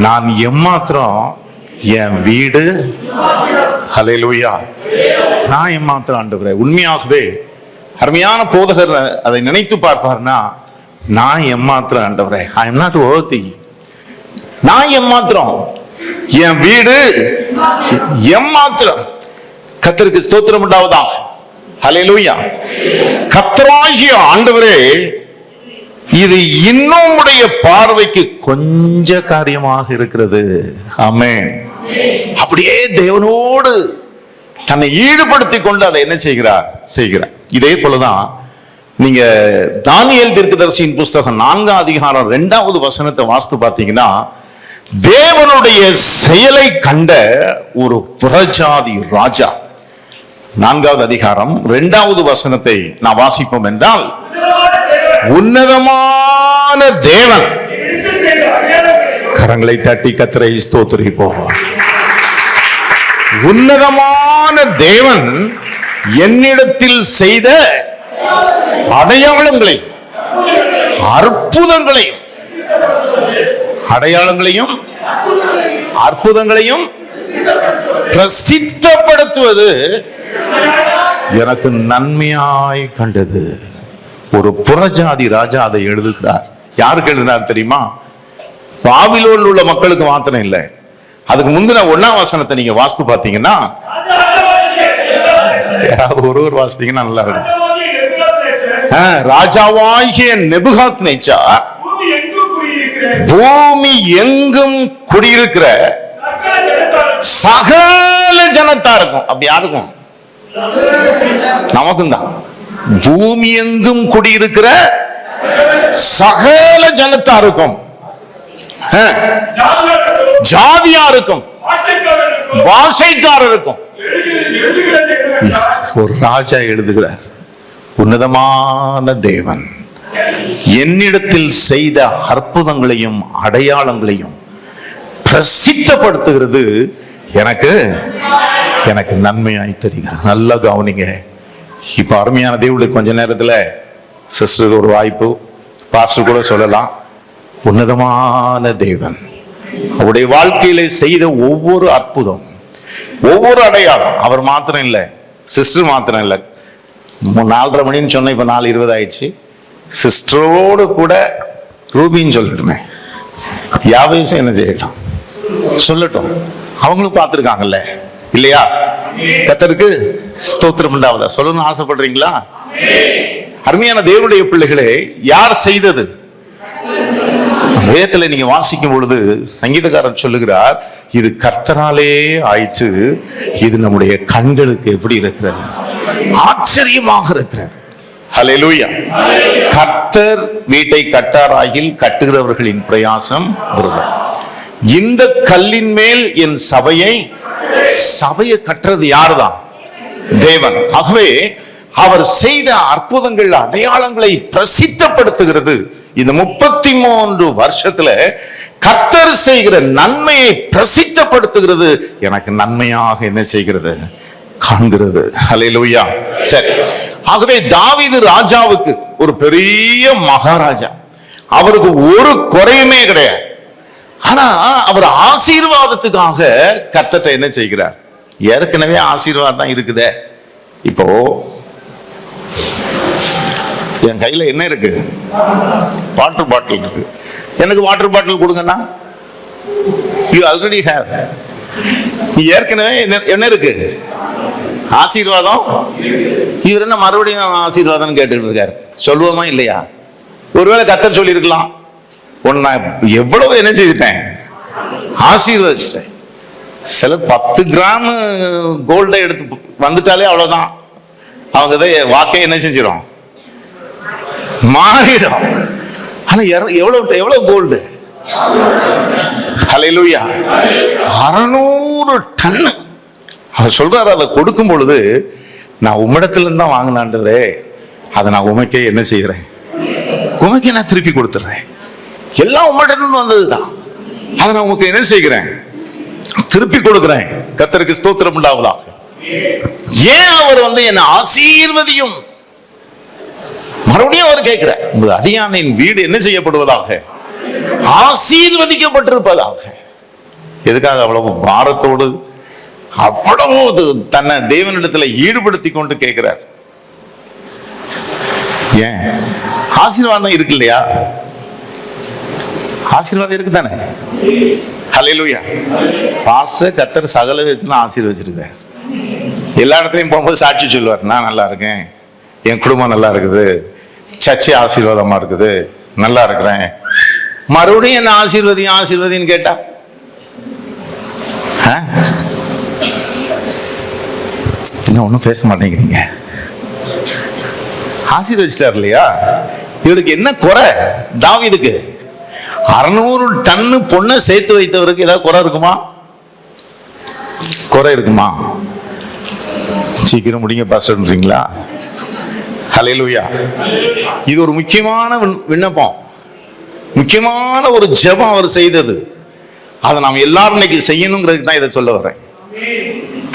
நான் எம்மாத்திரம், என் வீடு, ஹல்லேலூயா, நான் எம்மாத்திரம் ஆண்டவரே. உண்மையாகவே அருமையான போதகர் அதை நினைத்து பார்ப்பார்னா, நான் எம்மாத்திரம் ஆண்டவரே, ஐ எம் நாட் worthy, நான் எம்மாத்திரம், என் வீடு எம்மாத்திரம். கர்த்தருக்கு ஸ்தோத்திரம் உண்டாவதாக. ஹல்லேலூயா. கர்த்தராகிய ஆண்டவரே, இது இன்னும் உடைய பார்வைக்கு கொஞ்ச காரியமாக இருக்கிறது. ஆமென். அப்படியே தேவனோடு தன்னை ஈடுபடுத்திக் கொண்டு அதை என்ன செய்கிறார்? இதே போலதான் நீங்க தானியேல் தீர்க்கதரிசியின் புஸ்தகம் 4ஆம் அதிகாரம் 2வது வசனத்தை வாசித்து பார்த்தீங்கன்னா, தேவனுடைய செயலை கண்ட ஒரு புறஜாதி ராஜா. 4வது அதிகாரம் 2வது வசனத்தை நான் வாசிப்போம் என்றால், உன்னதமான தேவன், கரங்களை தட்டி கர்த்தரை ஸ்தோத்திரிப்போம். உன்னதமான தேவன் என்னிடத்தில் செய்த அடையாளங்களையும் அற்புதங்களையும் அற்புதங்களையும் பிரசித்தப்படுத்துவது எனக்கு நன்மையாய் கண்டது. ஒரு புறஜாதி ராஜா அதை எழுதுகிறார். யாருக்கு எழுதினார் தெரியுமா? பாபிலோனில் உள்ள மக்களுக்கு மாத்திரம் இல்லை. அதுக்கு முந்தின 1ஆம் வசனத்தை நீங்க வாசித்து பார்த்தீங்கன்னா, ஒருவர் வாசித்தீங்கன்னா நல்லா இருக்கும். ராஜாவாகிய நேபுகாத்நேச்சார் பூமி எங்கும் குடியிருக்கிற சகல ஜனத்தாருக்கும், அப்படி யாருக்கும்? நமக்கும் தான். பூமி எங்கும் குடியிருக்கிற சகல ஜனத்தாருக்கும், ஜாதியாருக்கும், பாஷைக்காரருக்கும் ஒரு ராஜா எழுதுகிறார், உன்னதமான தேவன் என்னிடத்தில் செய்த அற்புதங்களையும் அடையாளங்களையும் பிரசித்தப்படுத்துகிறது எனக்கு நன்மையாய் தெரிகிறது. நல்லா கவனிங்க. இப்ப அருமையான தேவனுடைய கொஞ்ச நேரத்துல சிஸ்டருக்கு ஒரு வாய்ப்பு, பாஸ்டர் கூட சொல்லலாம். உன்னதமான தேவன் அவருடைய வாழ்க்கையில செய்த ஒவ்வொரு அற்புதம், ஒவ்வொரு அடையாளம், அவர் மாத்திரம் இல்லை, சிஸ்டர் மாத்திரம் இல்லை. 4:30 மணின்னு சொன்ன, இப்ப 4:20 ஆயிடுச்சு. சிஸ்டரோடு கூட ரூபின்னு சொல்லட்டுமே, யாவையும் என்ன செய்யட்டும், சொல்லட்டும். அவங்களும் பார்த்துருக்காங்கல்ல, இல்லையா? கர்த்தருக்கு ஸ்தோத்திரம் உண்டாவதா? சொல்லணும்னு ஆசைப்படுறீங்களா? அருமையான தேவனுடைய பிள்ளைகளே, யார் செய்தது? வேதத்துல நீங்க வாசிக்கும் பொழுது சங்கீதக்காரர் சொல்லுகிறார், இது கர்த்தராலே ஆயிற்று, இது நம்முடைய கண்களுக்கு எப்படி இருக்கிறது? ஆச்சரியமாக இருக்கிறது. ஹல்லேலூயா. கர்த்தர் வீட்டை கட்டாராகில் கட்டுகிறவர்களின் பிரயாசம் விருதா. இந்த கல்லின் மேல் என் சபையை கட்டுறது யாருதான்? தேவன். ஆகவே அவர் செய்த அற்புதங்கள் அடையாளங்களை பிரசித்தப்படுத்துகிறது. இந்த 33 வருஷத்துல கர்த்தர் செய்கிற நன்மையை பிரசித்தப்படுத்துகிறது, எனக்கு நன்மையாக என்ன செய்கிறது? காண்கிறது. ஹல்லேலூயா. சரி. ஆகவே தாவீது ராஜாவுக்கு ஒரு பெரிய மகாராஜா, அவருக்கு ஒரு குறையுமே கிடையாது. ஆனா அவர் ஆசீர்வாதத்துக்காக கர்த்தர்ட்ட என்ன செய்கிறார்? ஏற்கனவே ஆசீர்வாதம் இருக்குதே. இப்போ என் கையில என்ன இருக்கு? வாட்டர் பாட்டில் இருக்கு. எனக்கு வாட்டர் பாட்டில் கொடுங்கன்னா, யூ ஆல்ரெடி ஹேவ். ஏற்கனவே என்ன இருக்கு? ஆசீர்வாதம். இவர் என்ன மறுபடியும் ஆசீர்வாதம் கேட்டுட்டு இருக்காரு? சொல்லுவோமா இல்லையா? ஒருவேளை கர்த்தர் சொல்லி இருக்கலாம், உன்னை நான் எவ்வளவு என்ன செய்துட்டேன்? ஆசீர்வதிச்சேன். சிலர் 10 கிராம் கோல்டை எடுத்து வந்துட்டாலே அவ்வளவுதான், அவங்க வாக்கே என்ன செஞ்சிடும்? மாறிடும். ஆனா எவ்வளவு கோல்டு? ஹல்லேலூயா. 600 டன் அவர் சொல்றாரு, அதை கொடுக்கும் பொழுது நான் உம்மிடத்துல இருந்து தான் வாங்கினாண்டவரே, அதை நான் உமக்கே என்ன செய்யறேன், உமக்கே நான் திருப்பி கொடுத்துறேன். எல்லாம் உம்மிடத்துல வந்ததுதான், அதை நான் உமக்கு என்ன செய்கிறேன், திருப்பி கொடுக்கிறேன். கர்த்தருக்கு ஸ்தோத்திரம் உண்டாவதாக. ஏன் அவர் என்னை ஆசீர்வதியும், மறுபடியும் அவர் கேட்கிறார், உமது அடியானின் வீடு என்ன செய்யப்படுவதாக, ஆசீர்வதிக்கப்பட்டிருப்பதாக. எதுக்காக அவ்வளவு பாரத்தோடு அவ்வளவு தன்னை தேவனிடத்துல ஈடுபடுத்தி கொண்டு கேட்கிறார்? ஏன்? ஆசீர்வாதம் இருக்கு இல்லையா? ஆசீர்வாதம் இருக்கு தானே? ஹல்லேலூயா. பாஸ்டர் கர்த்தர் சகல விதத்திலும் ஆசீர்வதிச்சிருக்கார். எல்லா இடத்துலையும் போகும்போது சாட்சி சொல்லுவார், நான் நல்லா இருக்கேன், என் குடும்பம் நல்லா இருக்குது, சர்ச்சை ஆசீர்வாதமா இருக்குது, நல்லா இருக்கிறேன். மறுபடியும் என்ன ஆசீர்வதின்னு கேட்டா என்ன ஒன்றும் பேச மாட்டேங்கிறீங்க? ஆசீர்வதிச்சிட்டார் இல்லையா? இவருக்கு என்ன குறை? தாவீதுக்கு 600 டன்னு பொண்ணை சேர்த்து வைத்தவருக்கு ஏதாவது குறை இருக்குமா? குறை இருக்குமா? சீக்கிரம் முடிங்க பாஸ்டர்ன்றீங்களா? ஹல்லேலூயா. இது ஒரு முக்கியமான விண்ணப்பம், முக்கியமான ஒரு ஜெபம் அவர் செய்தது. அதை நாம் எல்லாரும் இன்னைக்கு செய்யணுங்கிறதுக்கு தான் இதை சொல்ல வரேன்.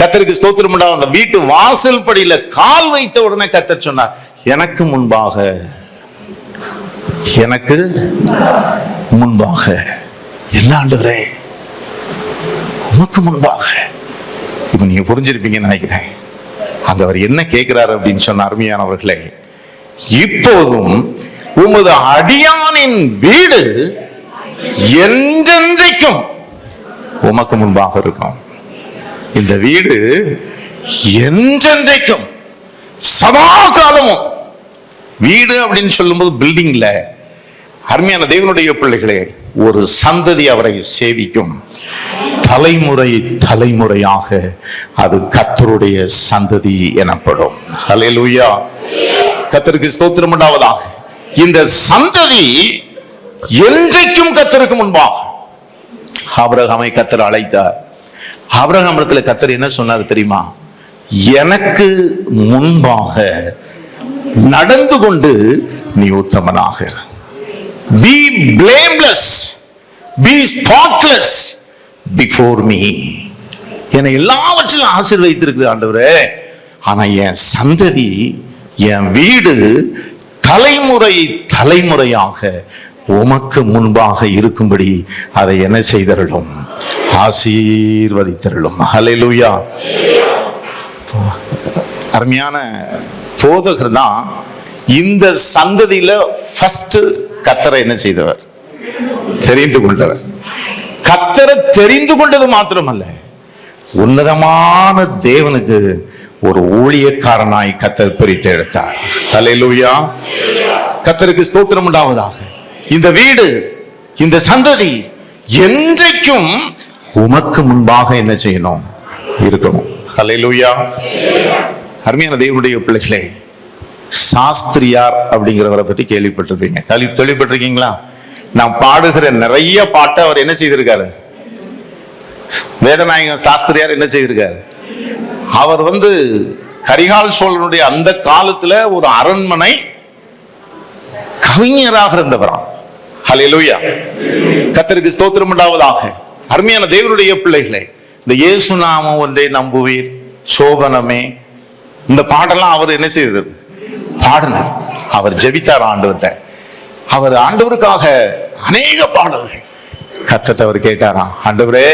கர்த்தருக்கு ஸ்தோத்திரம் உண்டாவதாக. அந்த வீட்டு வாசல் படியில கால் வைத்த உடனே கர்த்தர் சொன்னார், எனக்கு முன்பாக என்ன ஆண்டவரே, உமக்கு முன்பாக. இப்ப நீங்க புரிஞ்சிருப்பீங்கன்னு நினைக்கிறேன். அங்க அவர் என்ன கேட்கிறார் அப்படின்னு சொன்ன அருமையானவர்களே, இப்போதும் உமது அடியானின் வீடு என்றென்றைக்கும் உமக்கு முன்பாக இருக்கும். இந்த வீடு என்றென்றைக்கும் சதா காலமும். வீடு அப்படின்னு சொல்லும்போது பில்டிங்ல, அருமையான தேவனுடைய பிள்ளைகளே, ஒரு சந்ததி அவரை சேவிக்கும். தலைமுறை தலைமுறையாக அது கர்த்தருடைய சந்ததி எனப்படும். ஹல்லேலூயா. கர்த்தருக்கு ஸ்தோத்திரம் உண்டாவதாக. இந்த சந்ததி என்றைக்கும் கர்த்தருக்கு முன்பாக. ஆபிரகாமை கர்த்தர் அழைத்தார். ஆபிரகாமிடத்துல கர்த்தர் என்ன சொன்னார் தெரியுமா? எனக்கு முன்பாக நடந்து கொண்டு நீ உத்தமனாக, be blameless, be spotless before me. என்னை எல்லாவற்றிலும் ஆசீர்வதித்திருக்கிற ஆண்டவரே, ஆனா என் சந்ததி, என் வீடு தலைமுறை தலைமுறையாக உமக்கு முன்பாக இருக்கும்படி அதை என்ன செய்தருளும், ஆசீர்வதித்தருளும். ஹல்லேலூயா. அருமையான போதகர் தான் இந்த சந்ததியில ஃபர்ஸ்ட் கர்த்தரை என்ன செய்தவர், தெரிந்து கொண்டவர். கர்த்தரை தெரிந்து கொண்டது மாத்திரமல்ல, உன்னதமான தேவனுக்கு ஒரு ஊழியக்காரனாய் கர்த்தர் பிரித்து எடுத்தார். ஹல்லேலூயா. கர்த்தருக்கு ஸ்தோத்திரம் உண்டாவதாக. இந்த வீடு, இந்த சந்ததி என்றைக்கும் உமக்கு முன்பாக என்ன செய்யணும், இருக்கணும். ஹல்லேலூயா. அருமையான தேவனுடைய பிள்ளைகளே, சாஸ்திரியார் அப்படிங்கிறவரை பற்றி கேள்விப்பட்டிருக்கீங்களா? நான் பாடுகிற நிறைய பாட்டை அவர் என்ன செய்திருக்காரு? வேதநாயகன் சாஸ்திரியார் என்ன செய்திருக்காரு? அவர் கரிகால் சோழனுடைய அந்த காலத்துல ஒரு அரண்மனை கவிஞராக இருந்தவரா. ஹல்லேலூயா. கர்த்தருக்கு ஸ்தோத்திரம் உண்டாவதாக. அருமையான தேவனுடைய பிள்ளைகளே, இந்த இயேசு நாமம் ஒன்றை நம்புவீர் சோபனமே, இந்த பாடெல்லாம் அவர் என்ன செய்தது? பாடினார். அவர் ஜெபித்தார் ஆண்டவர்கிட்ட. அவர் ஆண்டவருக்காக அநேக பாடல்கள். கர்த்தர்ட்ட அவர் கேட்டாராம், ஆண்டவரே,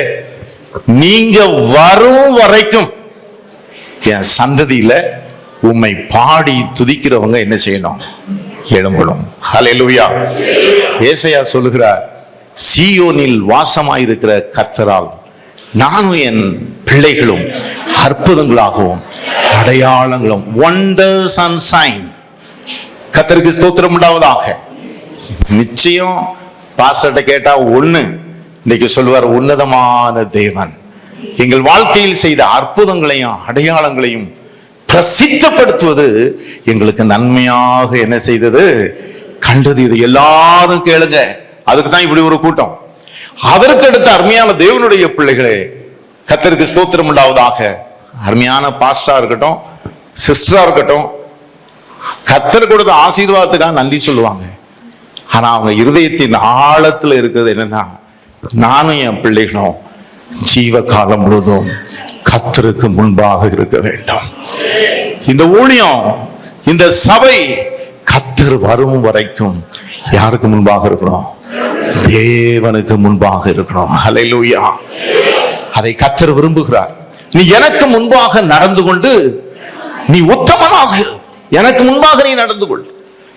நீங்க வரும் வரைக்கும் என் சந்ததியில உம்மை பாடி துதிக்கிறவங்க என்ன செய்யணும், எழும்பணும். ஹல்லேலூயா. ஏசாயா சொல்லுகிறார், சீயோனில் வாசமாயிருக்கிற கர்த்தரால் நானும் என் பிள்ளைகளும் அற்புதங்களாகவும் அடையாளங்களும், wonders and sign. கர்த்தருக்கு ஸ்தோத்திரம் உண்டாவதாக. நிச்சயம் பாஸ்டர்ட்ட கேட்டா ஒண்ணு இன்னைக்கு சொல்லுவார், உன்னதமான தேவன் எங்கள் வாழ்க்கையில் செய்த அற்புதங்களையும் அடையாளங்களையும் பிரசித்தப்படுத்துவது எங்களுக்கு நன்மையாக என்ன செய்தது, கண்டது. இது எல்லாரும் கேளுங்க. அதுக்கு தான் இப்படி ஒரு கூட்டம். அதற்கு அடுத்த அருமையான தேவனுடைய பிள்ளைகளே, கர்த்தருக்கு ஸ்தோத்திரம் உண்டாவதாக. அருமையான பாஸ்டரா இருக்கட்டும், சிஸ்டரா இருக்கட்டும், கர்த்தர் கொடுத்த ஆசீர்வாதத்துக்காக நன்றி சொல்லுவாங்க. ஆனா அவங்க இருதயத்தின் ஆழத்துல இருக்கிறது என்னன்னா, நானும் என் பிள்ளைகளும் ஜீவ காலம் முழுதும் கர்த்தருக்கு முன்பாக இருக்க வேண்டும். இந்த ஊழியம், இந்த சபை கர்த்தர் வரும் வரைக்கும் யாருக்கு முன்பாக இருக்கணும்? தேவனுக்கு முன்பாக இருக்கணும். ஹல்லேலூயா. அதை கர்த்தர் விரும்புகிறார். நீ எனக்கு முன்பாக நடந்து கொண்டு நீ உத்தமனாக இரு. எனக்கு முன்பாக நீ நடந்து கொள்.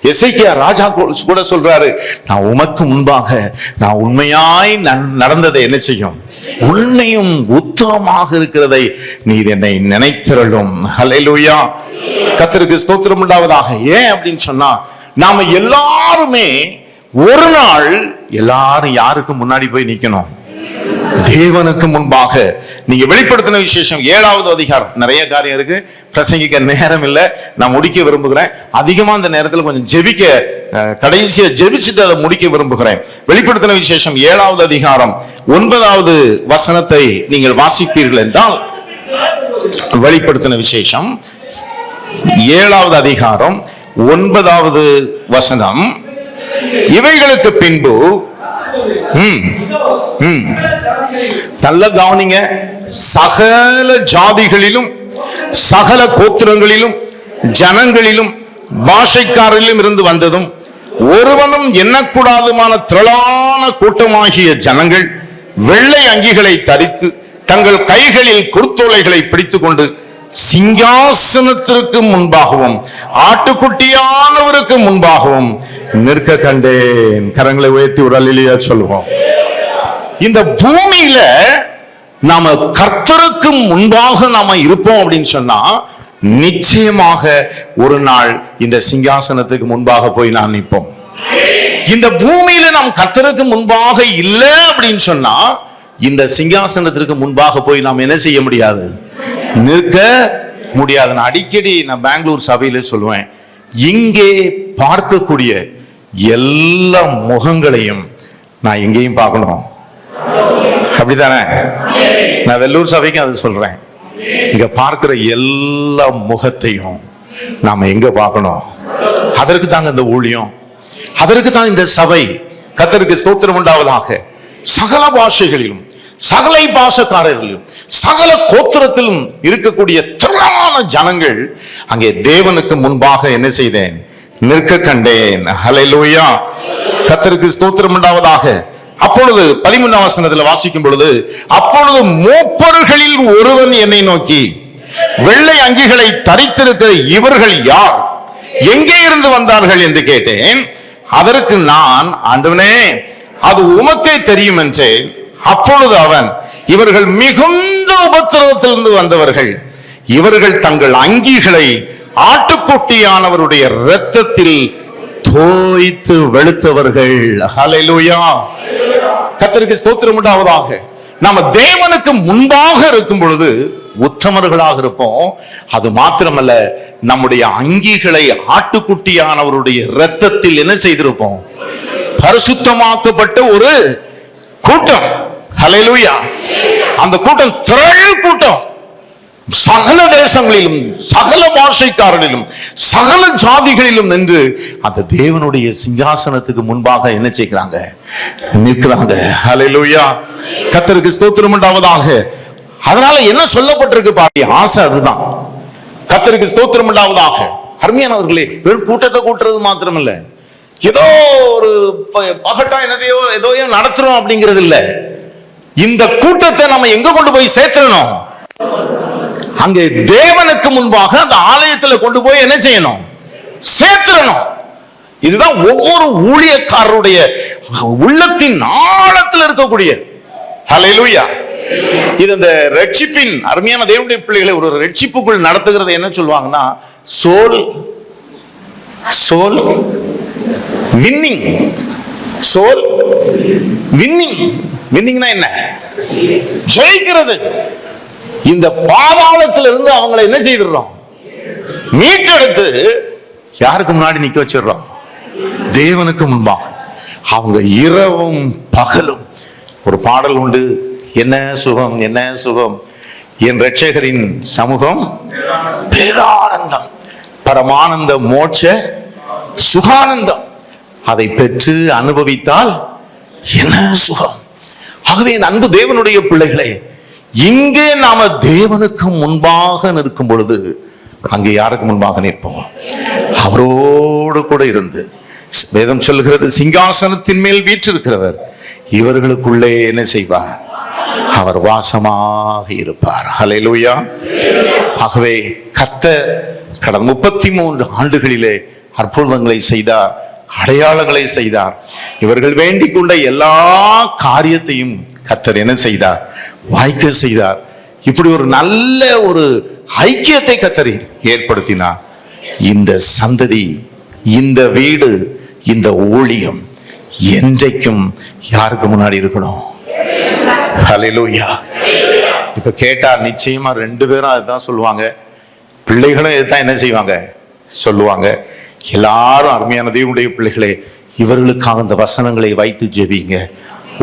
எசேக்கியா ராஜா கூட சொல்றாரு, நான் உமக்கு முன்பாக நான் உண்மையாய் நடந்ததை என்ன செய்யும்? உண்மையும் உத்தமமாக இருக்கிறதை நீ என்னை நினைத்திரளும். ஹல்லேலூயா. கர்த்தருக்கு ஸ்தோத்திரம் உண்டாவதாக. ஏன் அப்படின்னு சொன்னா, நாம எல்லாருமே ஒரு நாள் எல்லாரும் யாருக்கு முன்னாடி போய் நிக்கணும்? தேவனுக்கு முன்பாக. நீங்க வெளிப்படுத்தின விசேஷம் 7வது அதிகாரம், நிறைய காரியம் இருக்கு, பிரசங்கிக்க நேரம் இல்லை, நான் முடிக்க விரும்புகிறேன். அதிகமா அந்த நேரத்தில் கொஞ்சம் ஜெபிக்க, கடைசியா ஜெபிச்சுட்டு அதை முடிக்க விரும்புகிறேன். வெளிப்படுத்தின விசேஷம் 7வது அதிகாரம் 9வது வசனத்தை நீங்கள் வாசிப்பீர்கள் என்றால், வெளிப்படுத்தின விசேஷம் 7வது அதிகாரம் 9வது வசனம், இவைகளுக்கு பின்பு நல்ல கவனிங்க, சகல ஜாதிகளிலும் சகல கோத்திரங்களிலும் ஜனங்களிலும் பாஷைக்காரிலும் இருந்து வந்ததும் ஒருவனும் எண்ணக்கூடாதுமான திரளான கூட்டமாகிய ஜனங்கள் வெள்ளை அங்கிகளை தரித்து தங்கள் கைகளில் குருத்தோலைகளை பிடித்துக் கொண்டு சிங்காசனத்திற்கு முன்பாகவும் ஆட்டுக்குட்டியானவருக்கு முன்பாகவும் நிற்க கண்டேன். கரங்களை உயர்த்தி ஒரு அல்லேலூயா சொல்லுவோம். இந்த பூமியில நாம கர்த்தருக்கு முன்பாக நாம இருப்போம் அப்படின்னு சொன்னா, நிச்சயமாக ஒரு நாள் இந்த சிங்காசனத்துக்கு முன்பாக போய் நான் நிற்போம். இந்த பூமியில நாம் கர்த்தருக்கு முன்பாக இல்லை அப்படின்னு சொன்னா, இந்த சிங்காசனத்திற்கு முன்பாக போய் நாம் என்ன செய்ய முடியாது? நிற்க முடியாது. நான் அடிக்கடி பெங்களூர் சபையில சொல்லுவேன், இங்கே பார்க்கக்கூடிய எல்லா முகங்களையும் நான் எங்கேயும் பார்க்கணும். அப்படித்தானே? நான் வெள்ளூர் சபைக்கு அது சொல்றேன். இங்க பார்க்கிற எல்லா முகத்தையும் நாம எங்க பார்க்கணும்? அதற்கு தாங்க இந்த ஊழியம், அதற்கு தான் இந்த சபை. கர்த்தருக்கு ஸ்தோத்திரம் உண்டாவதாக. சகல பாஷைகளிலும் சகல பாஷக்காரர்களிலும் சகல கோத்திரத்திலும் இருக்கக்கூடிய திரளான ஜனங்கள் அங்கே தேவனுக்கு முன்பாக என்ன செய்தேன்? நிற்க கண்டேன். ஹல்லேலூயா. கர்த்தருக்கு ஸ்தோத்திரம் உண்டாவதாக. அப்பொழுது 13ஆம் வசனத்தில் வாசிக்கும் பொழுது, அப்பொழுது மூப்பர்களில் ஒருவன் என்னை நோக்கி, வெள்ளை அங்கிகளை தரித்திருக்கிற இவர்கள் யார்? எங்கே இருந்து வந்தார்கள் என்று கேட்டேன். அதற்கு நான், ஆண்டவனே அது உமக்கே தெரியும் என்றேன். அப்பொழுது அவன், இவர்கள் மிகுந்த உபத்திரவத்திலிருந்து வந்தவர்கள், இவர்கள் தங்கள் அங்கிகளை ஆட்டுக்குட்டியானவருடைய இரத்தத்தில் தோய்த்து வெளுத்தவர்கள். ஹல்லேலூயா. கர்த்தருக்கு ஸ்தோத்திரம் உண்டாவதாக. நாம தேவனுக்கு முன்பாக இருக்கும் பொழுது உத்தமர்களாக இருப்போம். அது மாத்திரமல்ல, நம்முடைய அங்கிகளை ஆட்டுக்குட்டியானவருடைய இரத்தத்தில் என்ன செய்திருப்போம்? பரிசுத்தமாக்கப்பட்ட ஒரு கூட்டம். ஹல்லேலூயா. அந்த கூட்டம் திரள் கூட்டம். சகல தேசங்களிலும் சகல பாஷைக்காரர்களிலும் சகல ஜாதிகளிலும் நின்று அந்த தேவனுடைய சிங்காசனத்துக்கு முன்பாக என்ன செய்கிறாங்க? நிற்கிறாங்க. ஹல்லேலூயா. கர்த்தருக்கு ஸ்தோத்திரம் உண்டாவதாக. அதனால என்ன சொல்லப்பட்டிருக்கு பாருங்க, ஆசை அதுதான். கர்த்தருக்கு ஸ்தோத்திரம் உண்டாவதாக. அருமையானவர்களே, வெறும் கூட்டத்தை கூட்டுறது மாத்திரமல்ல, ஏதோ ஒரு பகட்டா ஏதோ நடத்துறோம் அப்படிங்கிறது இல்ல. இந்த கூட்டத்தை நம்ம எங்க கொண்டு போய் சேர்த்துறணும்? அங்கே தேவனுக்கு முன்பாக அந்த ஆலயத்தில் கொண்டு போய் என்ன செய்யணும்? சேர்த்துறணும். இதுதான் ஒவ்வொரு ஊழியக்காரருடைய உள்ளத்தின் ஆழத்தில் இருக்கக்கூடிய. ஹல்லேலூயா. இது இந்த ரட்சிப்பின் அருமையான தேவனுடைய பிள்ளைகளை ஒரு ரட்சிப்புக்குள் நடத்துகிறது என்ன சொல்லுவாங்கன்னா, சோல் வின்னிங். Soul winning. வின்னிங்னா என்ன? ஜெயிக்கிறது. இந்த பாதாளத்திலிருந்து அவங்களை என்ன செய்திடுறோம்? மீட்டெடுத்து யாருக்கு முன்னாடி நிக்க வச்சிடுறோம்? தேவனுக்கு முன்பாக. அவங்க இரவும் பகலும் ஒரு பாடல் உண்டு, என்ன சுகம் என்ன சுகம் என் இரட்சகரின் சமூகம் பேரானந்தம், பரமானந்த, மோட்ச சுகானந்தம். அதை பெற்று அனுபவித்தால் என்ன சுகம். ஆகவே என் அன்பு தேவனுடைய பிள்ளைகளே, இங்கே நாம தேவனுக்கு முன்பாக நிற்கும் பொழுது அங்கே யாருக்கு முன்பாக நிற்போம்? அவரோடு கூட இருந்து, வேதம் சொல்லுகிறது, சிங்காசனத்தின் மேல் வீற்றிருக்கிறவர் இவர்களுக்குள்ளே என்ன செய்வார்? அவர் வாசமாக இருப்பார். ஹல்லேலூயா. ஆகவே கர்த்தர் கடந்த 33 ஆண்டுகளிலே அற்புதங்களை செய்தார், அடையாளங்களை செய்தார். இவர்கள் வேண்டிக் கொண்ட எல்லா காரியத்தையும் கர்த்தர் என்ன செய்தார்? வாய்க்க செய்தார். இப்படி ஒரு நல்ல ஒரு ஐக்கியத்தை கர்த்தர் ஏற்படுத்தினார். இந்த சந்ததி, இந்த வீடு, இந்த ஊழியம் என்றைக்கும் யாருக்கு முன்னாடி இருக்கணும்? ஹல்லேலூயா. இப்ப கேட்டா நிச்சயமா 2 பேரும் அதுதான் சொல்லுவாங்க, பிள்ளைகளும் இதுதான் என்ன செய்வாங்க? சொல்லுவாங்க. எல்லாரும் அருமையான தேவனுடைய பிள்ளைகளே, இவர்களுக்காக இந்த வசனங்களை வைத்து ஜெபிங்க.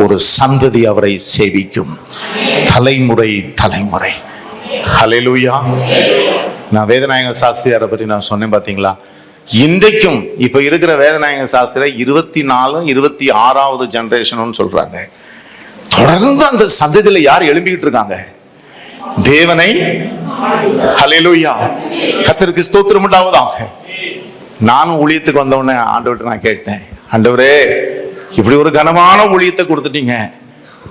ஒரு சந்ததி அவரை சேவிக்கும், தலைமுறை தலைமுறை. ஹல்லேலூயா. நான் வேதநாயக சாஸ்திரியாரை பற்றி நான் சொன்னேன் பாத்தீங்களா? இன்றைக்கும் இப்ப இருக்கிற வேதநாயக சாஸ்திரி 24 26வது ஜெனரேஷன் சொல்றாங்க. தொடர்ந்து அந்த சந்ததியில யார் எழும்பிக்கிட்டு இருக்காங்க? தேவனை. ஹல்லேலூயா. கர்த்தருக்கு ஸ்தோத்திரம் உண்டாவதாக. நானும் ஊழியத்துக்கு வந்தவுடனே ஆண்டவர்கிட்ட நான் கேட்டேன், ஆண்டவரே இப்படி ஒரு கனமான ஊழியத்தை கொடுத்துட்டீங்க,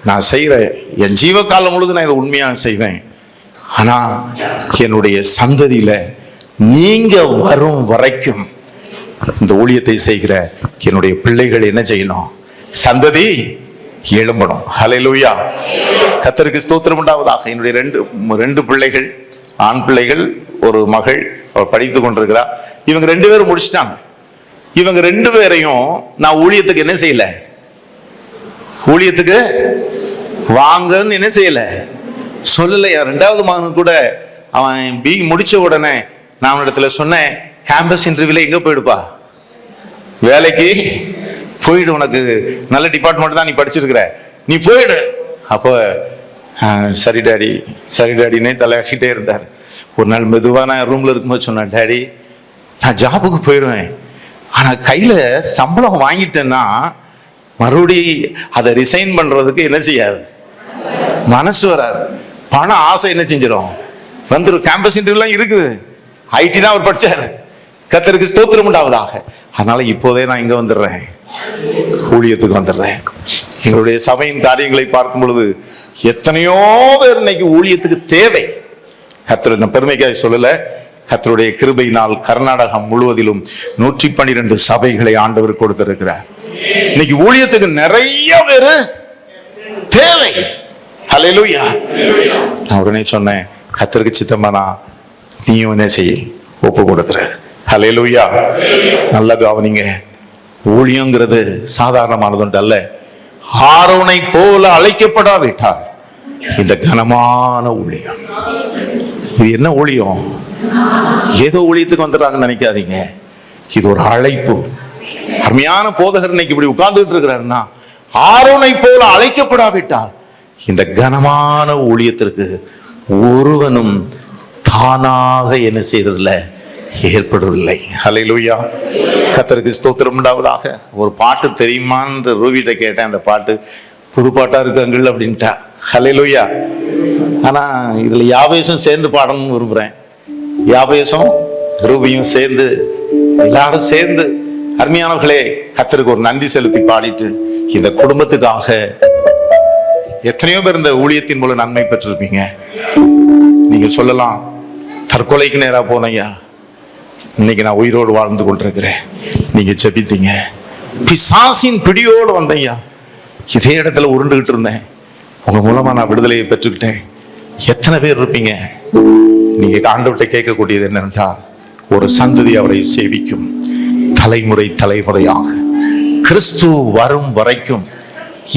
நான் செய்யறேன், என் ஜீவகாலம் முழுது நான் இதை உண்மையா செய்வேன். ஆனா என்னுடைய சந்ததியில நீங்க வரும் வரைக்கும் இந்த ஊழியத்தை செய்கிற என்னுடைய பிள்ளைகள் என்ன செய்யணும்? சந்ததி எழும்பணும். ஹல்லேலூயா. கர்த்தருக்கு ஸ்தோத்திரம் உண்டாவதாக. என்னுடைய ரெண்டு பிள்ளைகள், ஆண் பிள்ளைகள், ஒரு மகள், அவள் படித்துக் கொண்டிருக்கிறா. இவங்க 2 பேரும் முடிச்சிட்டாங்க. இவங்க 2 பேரையும் நான் ஊழியத்துக்கு என்ன செய்யல? ஊழியத்துக்கு வாங்கன்னு என்ன செய்யல? சொல்லலையா? 2வது மகனுக்கு கூட அவன் பி முடிச்ச உடனே நான் அவனிடத்துல சொன்னேன், கேம்பஸ் இன்டர்வியூல எங்க போயிடுப்பா, வேலைக்கு போயிடு, உனக்கு நல்ல டிபார்ட்மெண்ட் தான் நீ படிச்சிருக்கிற, நீ போயிடு. அப்போ சரி டாடி, சரி டாடினே தலையாடிக்கிட்டே இருந்தார். ஒரு நாள் மெதுவாக நான் ரூம்ல இருக்கும்போது சொன்னேன், டாடி நான் ஜாபுக்கு போயிடுவேன், ஆனா கையில சம்பளம் வாங்கிட்டேன்னா மறுபடி அதை ரிசைன் பண்றதுக்கு என்ன செய்யாது? மனசு வராது. பணம் ஆசை என்ன செஞ்சிடும்? வந்துடும். கேம்பஸ் இன்டர்வியூலாம் இருக்குது. ஐடி தான் அவர் படிச்சாரு. கர்த்தருக்கு ஸ்தோத்திரம் உண்டாவதாக. அதனால இப்போதே நான் இங்க வந்துடுறேன், ஊழியத்துக்கு வந்துடுறேன். எங்களுடைய சபையின் காரியங்களை பார்க்கும் பொழுது எத்தனையோ பேர் இன்னைக்கு ஊழியத்துக்கு தேவை. கர்த்தர் பெருமைக்காக சொல்லல, கர்த்தருடைய கிருபையினால் கர்நாடகம் முழுவதிலும் 112 சபைகளை ஆண்டவர் கொடுத்திருக்கிறார். இன்னைக்கு ஊழியத்துக்கு நிறைய பேரு தேவை. ஹல்லேலூயா. நான் உடனே சொன்னேன், கர்த்தருக்கு சித்தமானா நீயும் என்ன செய்ய ஒப்பு கொடுத்துற. ஹல்லேலூயா. நல்ல கவனிங்க, ஊழியங்கிறது சாதாரணமானது அல்ல. ஆரோனை போல அழைக்கப்படாவிட்டால் இந்த கனமான ஊழியம். இது என்ன ஊழியம்? ஏதோ ஊழியத்துக்கு வந்துடுறாங்கன்னு நினைக்காதீங்க. இது ஒரு அழைப்பு. அருமையான போதகர் இன்னைக்கு இப்படி உட்கார்ந்துட்டு இருக்கிறாருன்னா, ஆரோனை போல அழைக்கப்படாவிட்டால் இந்த கனமான ஊழியத்திற்கு ஒருவனும் தானாக என்ன செய்யறதில்லை, ஏற்படுவதில்லை. ஹல்லேலூயா. கர்த்தருக்கு ஸ்தோத்திரம் உண்டாவதாக. ஒரு பாட்டு தெரியுமான்னு ரூபிட்ட கேட்டேன். அந்த பாட்டு புது பாட்டா இருக்குங்கள் அப்படின்ட்டா. ஹல்லேலூயா. ஆனா இதுல யாபேசும் சேர்ந்து பாடணும்னு விரும்புறேன். யாபேசும் ரூபியும் சேர்ந்து, எல்லாரும் சேர்ந்து, அருமையானவர்களே கர்த்தருக்கு ஒரு நன்றி செலுத்தி பாடிட்டு, இந்த குடும்பத்துக்காக எத்தனையோ பேர் இந்த ஊழியத்தின் மூலம் நன்மை பெற்றிருப்பீங்க. நீங்க சொல்லலாம், தற்கொலைக்கு நேரா போனையா, இன்னைக்கு நான் உயிரோடு வாழ்ந்து கொண்டிருக்கிறேன். நீங்க ஜெபித்தீங்க. பிசாசின் பிடியோடு வந்தையா, இதே இடத்துல உருண்டுகிட்டு இருந்தேன், உங்க மூலமா நான் விடுதலையை பெற்றுக்கிட்டேன். எத்தனை பேர் இருப்பீங்க? நீங்க ஆண்டவர்கிட்ட கேட்கக்கூடியது என்னன்னா, ஒரு சந்ததி அவரை சேவிக்கும், தலைமுறை தலைமுறையாக கிறிஸ்து வரும் வரைக்கும்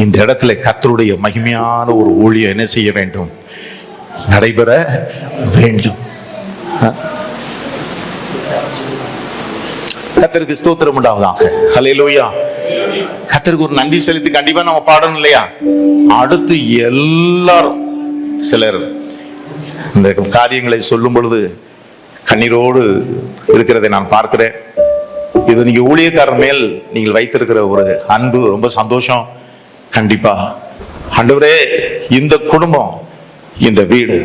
இந்த இடத்துல கர்த்தருடைய மகிமையான ஒரு ஊழியம் என்ன செய்ய வேண்டும்? நடைபெற வேண்டும். கர்த்தருக்கு ஸ்தோத்திரம் உண்டாவதாக. ஹல்லேலூயா. கர்த்தருக்கு ஒரு நன்றி செலுத்தி கண்டிப்பா நம்ம பாடணும் இல்லையா? அடுத்து எல்லாரும், சிலர் இந்த காரியங்களை சொல்லும் பொழுது கண்ணீரோடு இருக்கிறதை நான் பார்க்கிறேன். இது நீங்க ஊழியக்காரர் மேல் நீங்கள் வைத்திருக்கிற ஒரு அன்பு, ரொம்ப சந்தோஷம். கண்டிப்பா ஆண்டவரே, இந்த குடும்பம், இந்த வீடு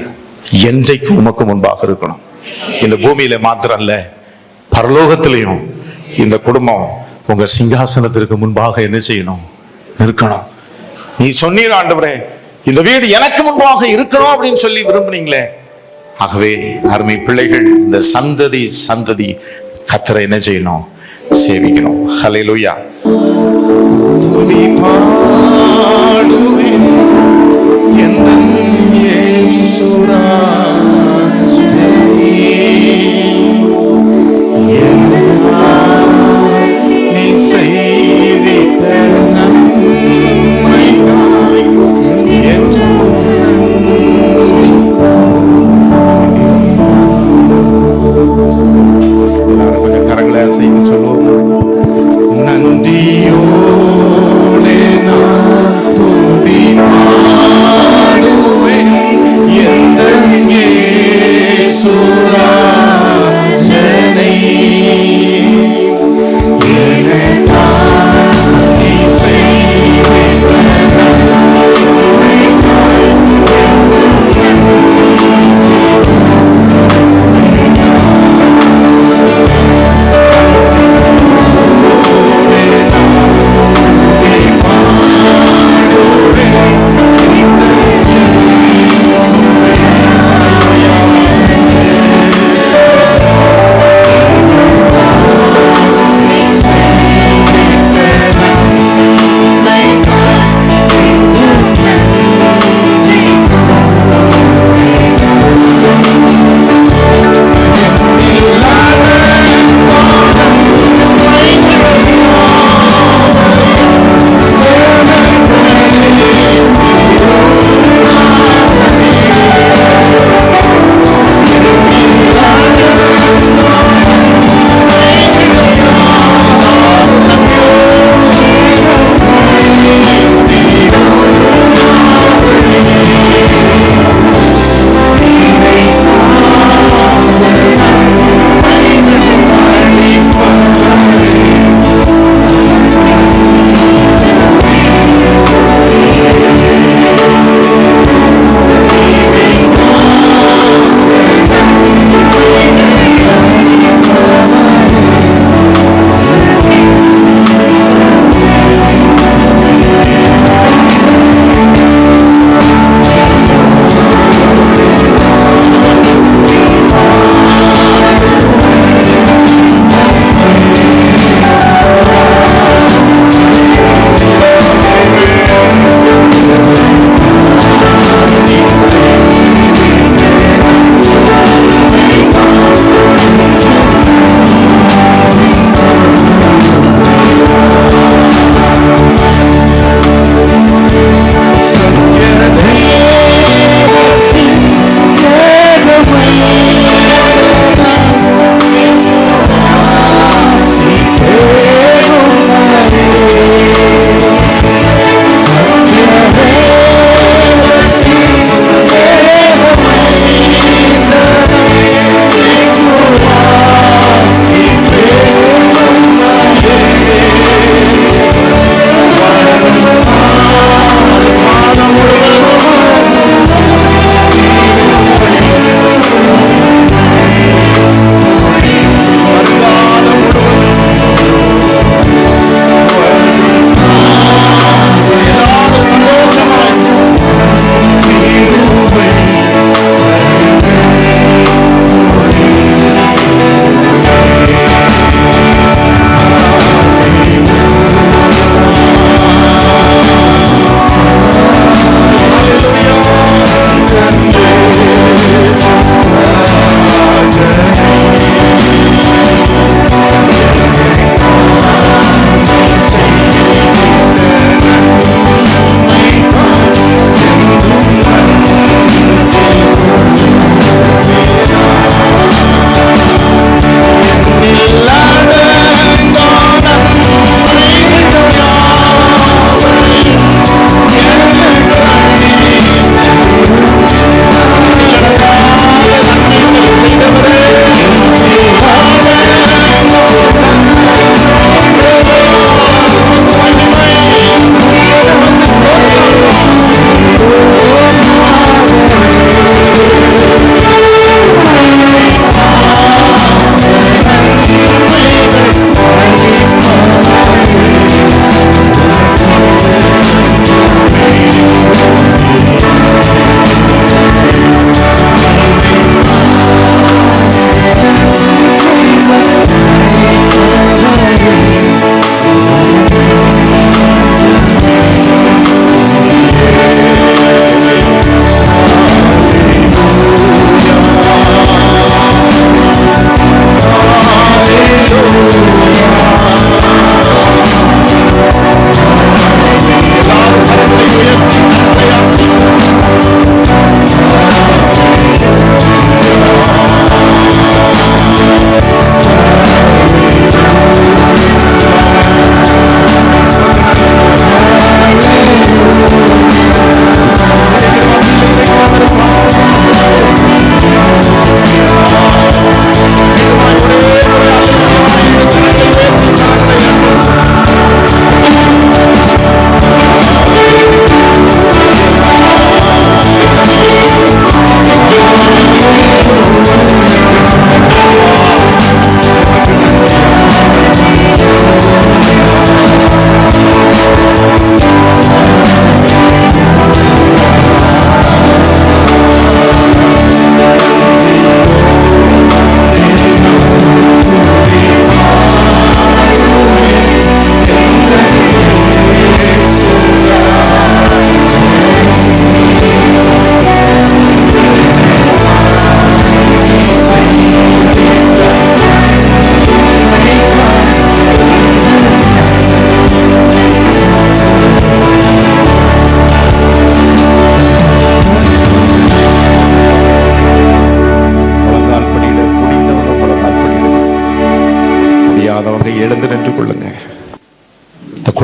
என்றைக்கு உமக்கு முன்பாக இருக்கணும். இந்த பூமியில மாத்திரம் அல்ல, பரலோகத்திலையும் இந்த குடும்பம் உங்க சிங்காசனத்திற்கு முன்பாக என்ன செய்யணும்? இருக்கணும். நீ சொன்னீர் ஆண்டவரே, இந்த வீடு எனக்கு முன்பாக இருக்கணும் அப்படின்னு சொல்லி விரும்புனீங்களே. ஆகவே அருமை பிள்ளைகள், இந்த சந்ததி கர்த்தரை என்ன செய்யணும்? சேவிக்கணும். ஹல்லேலூயா. துதி பாடுவேன் எந்தன் இயேசுராஜே, நீ செய்திட்ட நன்மைக்காய் என்றும் நன்றி கூறுவேன். எல்லாரும் கொஞ்சம் கரங்களை செய்து சொல்லுவோம். நன்றியோடே நான் துதி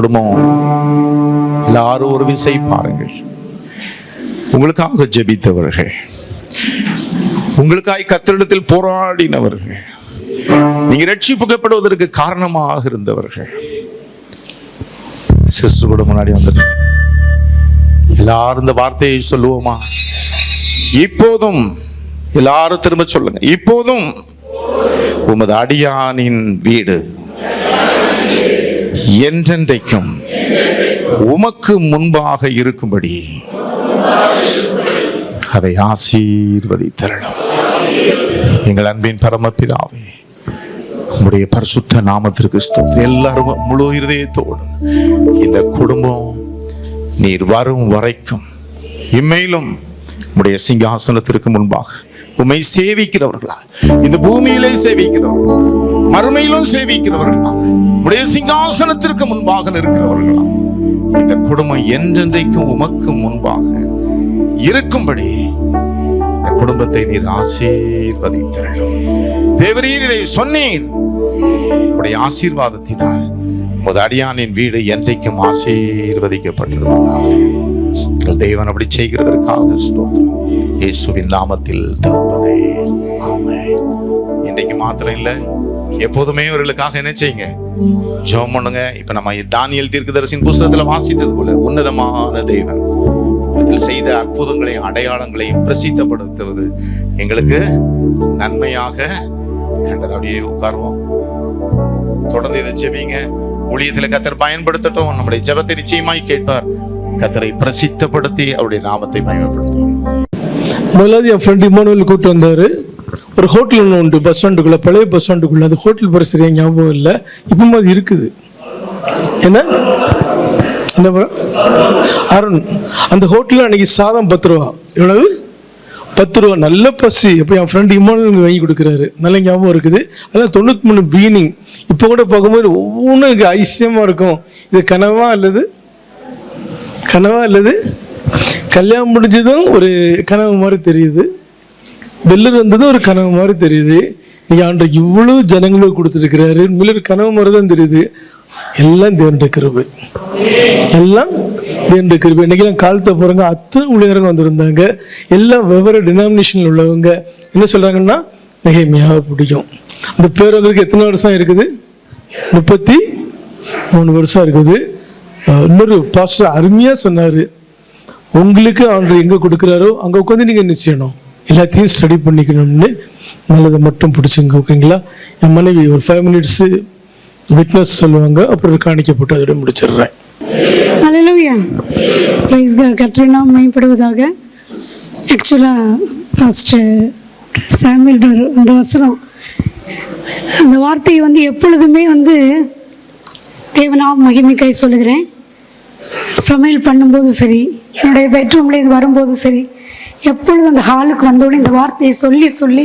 குடும்பம் எல்லாரும் ஒரு விசை பாருங்கள். உங்களுக்காக ஜெபித்தவர்கள், உங்களுக்காய் கர்த்தரிடத்தில் போராடினவர்கள், நீங்க ரட்சிப்புக்கப்படுவதற்கு காரணமாக இருந்தவர்கள், சிஸ்டர் கூட முன்னாடி வந்துட்டு எல்லாரும் இந்த வார்த்தையை சொல்லுவோமா? இப்போதும் எல்லாரும் திரும்ப சொல்லுங்க. இப்போதும் உமது அடியானின் வீடு என்றென்றைக்கும் உமக்கு முன்பாக இருக்கும்படி அதை ஆசீர்வதித்தரணும். எங்கள் அன்பின் பரமபிதாவே, உம்முடைய பரிசுத்த நாமத்திற்கு ஸ்தோத்திரம். எல்லாரும் முழு இருதயத்தோடு இந்த குடும்பம் நீர் வரும் வரைக்கும் இம்மையிலும் உம்முடைய சிங்காசனத்திற்கு முன்பாக உம்மை சேவிக்கிறவர்களா, இந்த பூமியிலே சேவிக்கிறவர்களா, மறுமையிலும் சேவிக்கிறவர்களா, உம்முடைய சிங்காசனத்திற்கு முன்பாக இருக்கிறவர்களா, இந்த குடும்பம் என்றென்றைக்கும் உமக்கு முன்பாக இருக்கும்படி இந்த குடும்பத்தை நீர் ஆசீர்வதித்தரணும். தேவரீர் இதை சொன்னீர். உம்முடைய ஆசீர்வாதத்தினால் உமது அடியானின் வீடு என்றைக்கும் ஆசீர்வதிக்கப்பட்டிருப்பதாக. தேவன் அப்படி செய்கிறதற்காக ஸ்தோத்திரம். இயேசுவின் நாமத்தில் தகப்பனே, ஆமென். இன்றைக்கு மாத்திரம் இல்ல, எப்போதுமே அவர்களுக்காக என்ன செய்யுங்க? ஜெபம் பண்ணுங்க. இப்ப நம்ம தானியேல் தீர்க்கதரிசியின் புத்தகத்துல வாசித்தது போல உன்னதமான தேவன் இதில் செய்த அற்புதங்களையும் அடையாளங்களையும் பிரசித்தப்படுத்துவது எங்களுக்கு நன்மையாக கண்டது. அப்படியே உட்காருவோம். தொடர்ந்து இதை ஜெபிங்க. ஊழியத்தில் கர்த்தர் பயன்படுத்தட்டும். நம்முடைய ஜெபத்தை நிச்சயமாய் கேட்பார். கர்த்தரை பிரசித்தப்படுத்தி அவருடைய நாமத்தை மகிமைப்படுத்துவோம். முதலாவது என் ஃப்ரெண்ட் இமானுவேல் கூப்பிட்டு வந்தாரு. ஒரு ஹோட்டல் ஒன்று உண்டு பஸ் ஸ்டாண்டுக்குள்ள, பழைய பஸ் ஸ்டாண்டுக்குள்ள. அது ஹோட்டல் பேர் சரியா ஞாபகம் இல்லை, இப்போ அது இருக்குது. என்ன என்ன அருண், அந்த ஹோட்டலில் அன்னைக்கு சாதம் 10 ரூபா. எவ்வளவு? 10 ரூபா. நல்ல பசி. இப்போ என் ஃப்ரெண்டு இமானுவேல் வாங்கி கொடுக்குறாரு. நல்ல ஞாபகம் இருக்குது. அதெல்லாம் 93 பீனிங். இப்போ கூட பார்க்கும்போது ஒவ்வொன்றும் எனக்கு ஐசியமாக இருக்கும். இது கனவா அல்லது கல்யாணம் முடிஞ்சதும் ஒரு கனவு மாதிரி தெரியுது, பெல்லர் வந்ததும் ஒரு கனவு மாதிரி தெரியுது. நீ ஆண்டைக்கு இவ்வளவு ஜனங்களுக்கு கொடுத்துருக்கிறாரு, உண்மையில ஒரு கனவு மாதிரி தான் தெரியுது. எல்லாம் தேவனுடைய கிருபை, எல்லாம் தேவனுடைய கிருபை. இன்னைக்கெல்லாம் காலத்தை போறாங்க, அத்தனை ஊழியர்கள் வந்திருந்தாங்க. எல்லாம் வெவ்வேறு டினாமினேஷன்ல உள்ளவங்க. என்ன சொல்றாங்கன்னா, நெகேமியாவை பிடிக்கும். அந்த பேரவங்களுக்கு எத்தனை வருஷம் இருக்குது? 33 வருஷம் இருக்குது. இன்னொரு பாஸ்டர் அருமையா சொன்னாரு, உங்களுக்கு ஆண்டவர் எங்க கொடுக்குறாரோ அங்க உட்காந்து நீங்க என்ன செய்யணும்? எல்லாத்தையும் ஸ்டடி பண்ணிக்கணும்னு. நல்லதை மட்டும் பிடிச்சுங்க, ஓகேங்களா? என் மனைவி ஒரு 5 மினிட்ஸ் விட்னஸ் சொல்லுவாங்க, அப்புறம் காணிக்கப்பட்டு அதோட முடிச்சிடுறேன். ஹல்லேலூயா, பிரைஸ் காட். கர்த்தர் நாமம் மகிமைப்படுவதாக. ஆக்சுவலாக ஃபர்ஸ்ட் சாமுவேல் அந்த வசனம், அந்த வார்த்தையை எப்பொழுதுமே தேவநாம மகிமைக்காய் சொல்லுகிறேன். சமையல் பண்ணும்போது சரி, என்னுடைய பெட்ரூமில் இது வரும்போது சரி, எப்பொழுதும் அந்த ஹாலுக்கு வந்தோடனே இந்த வார்த்தையை சொல்லி சொல்லி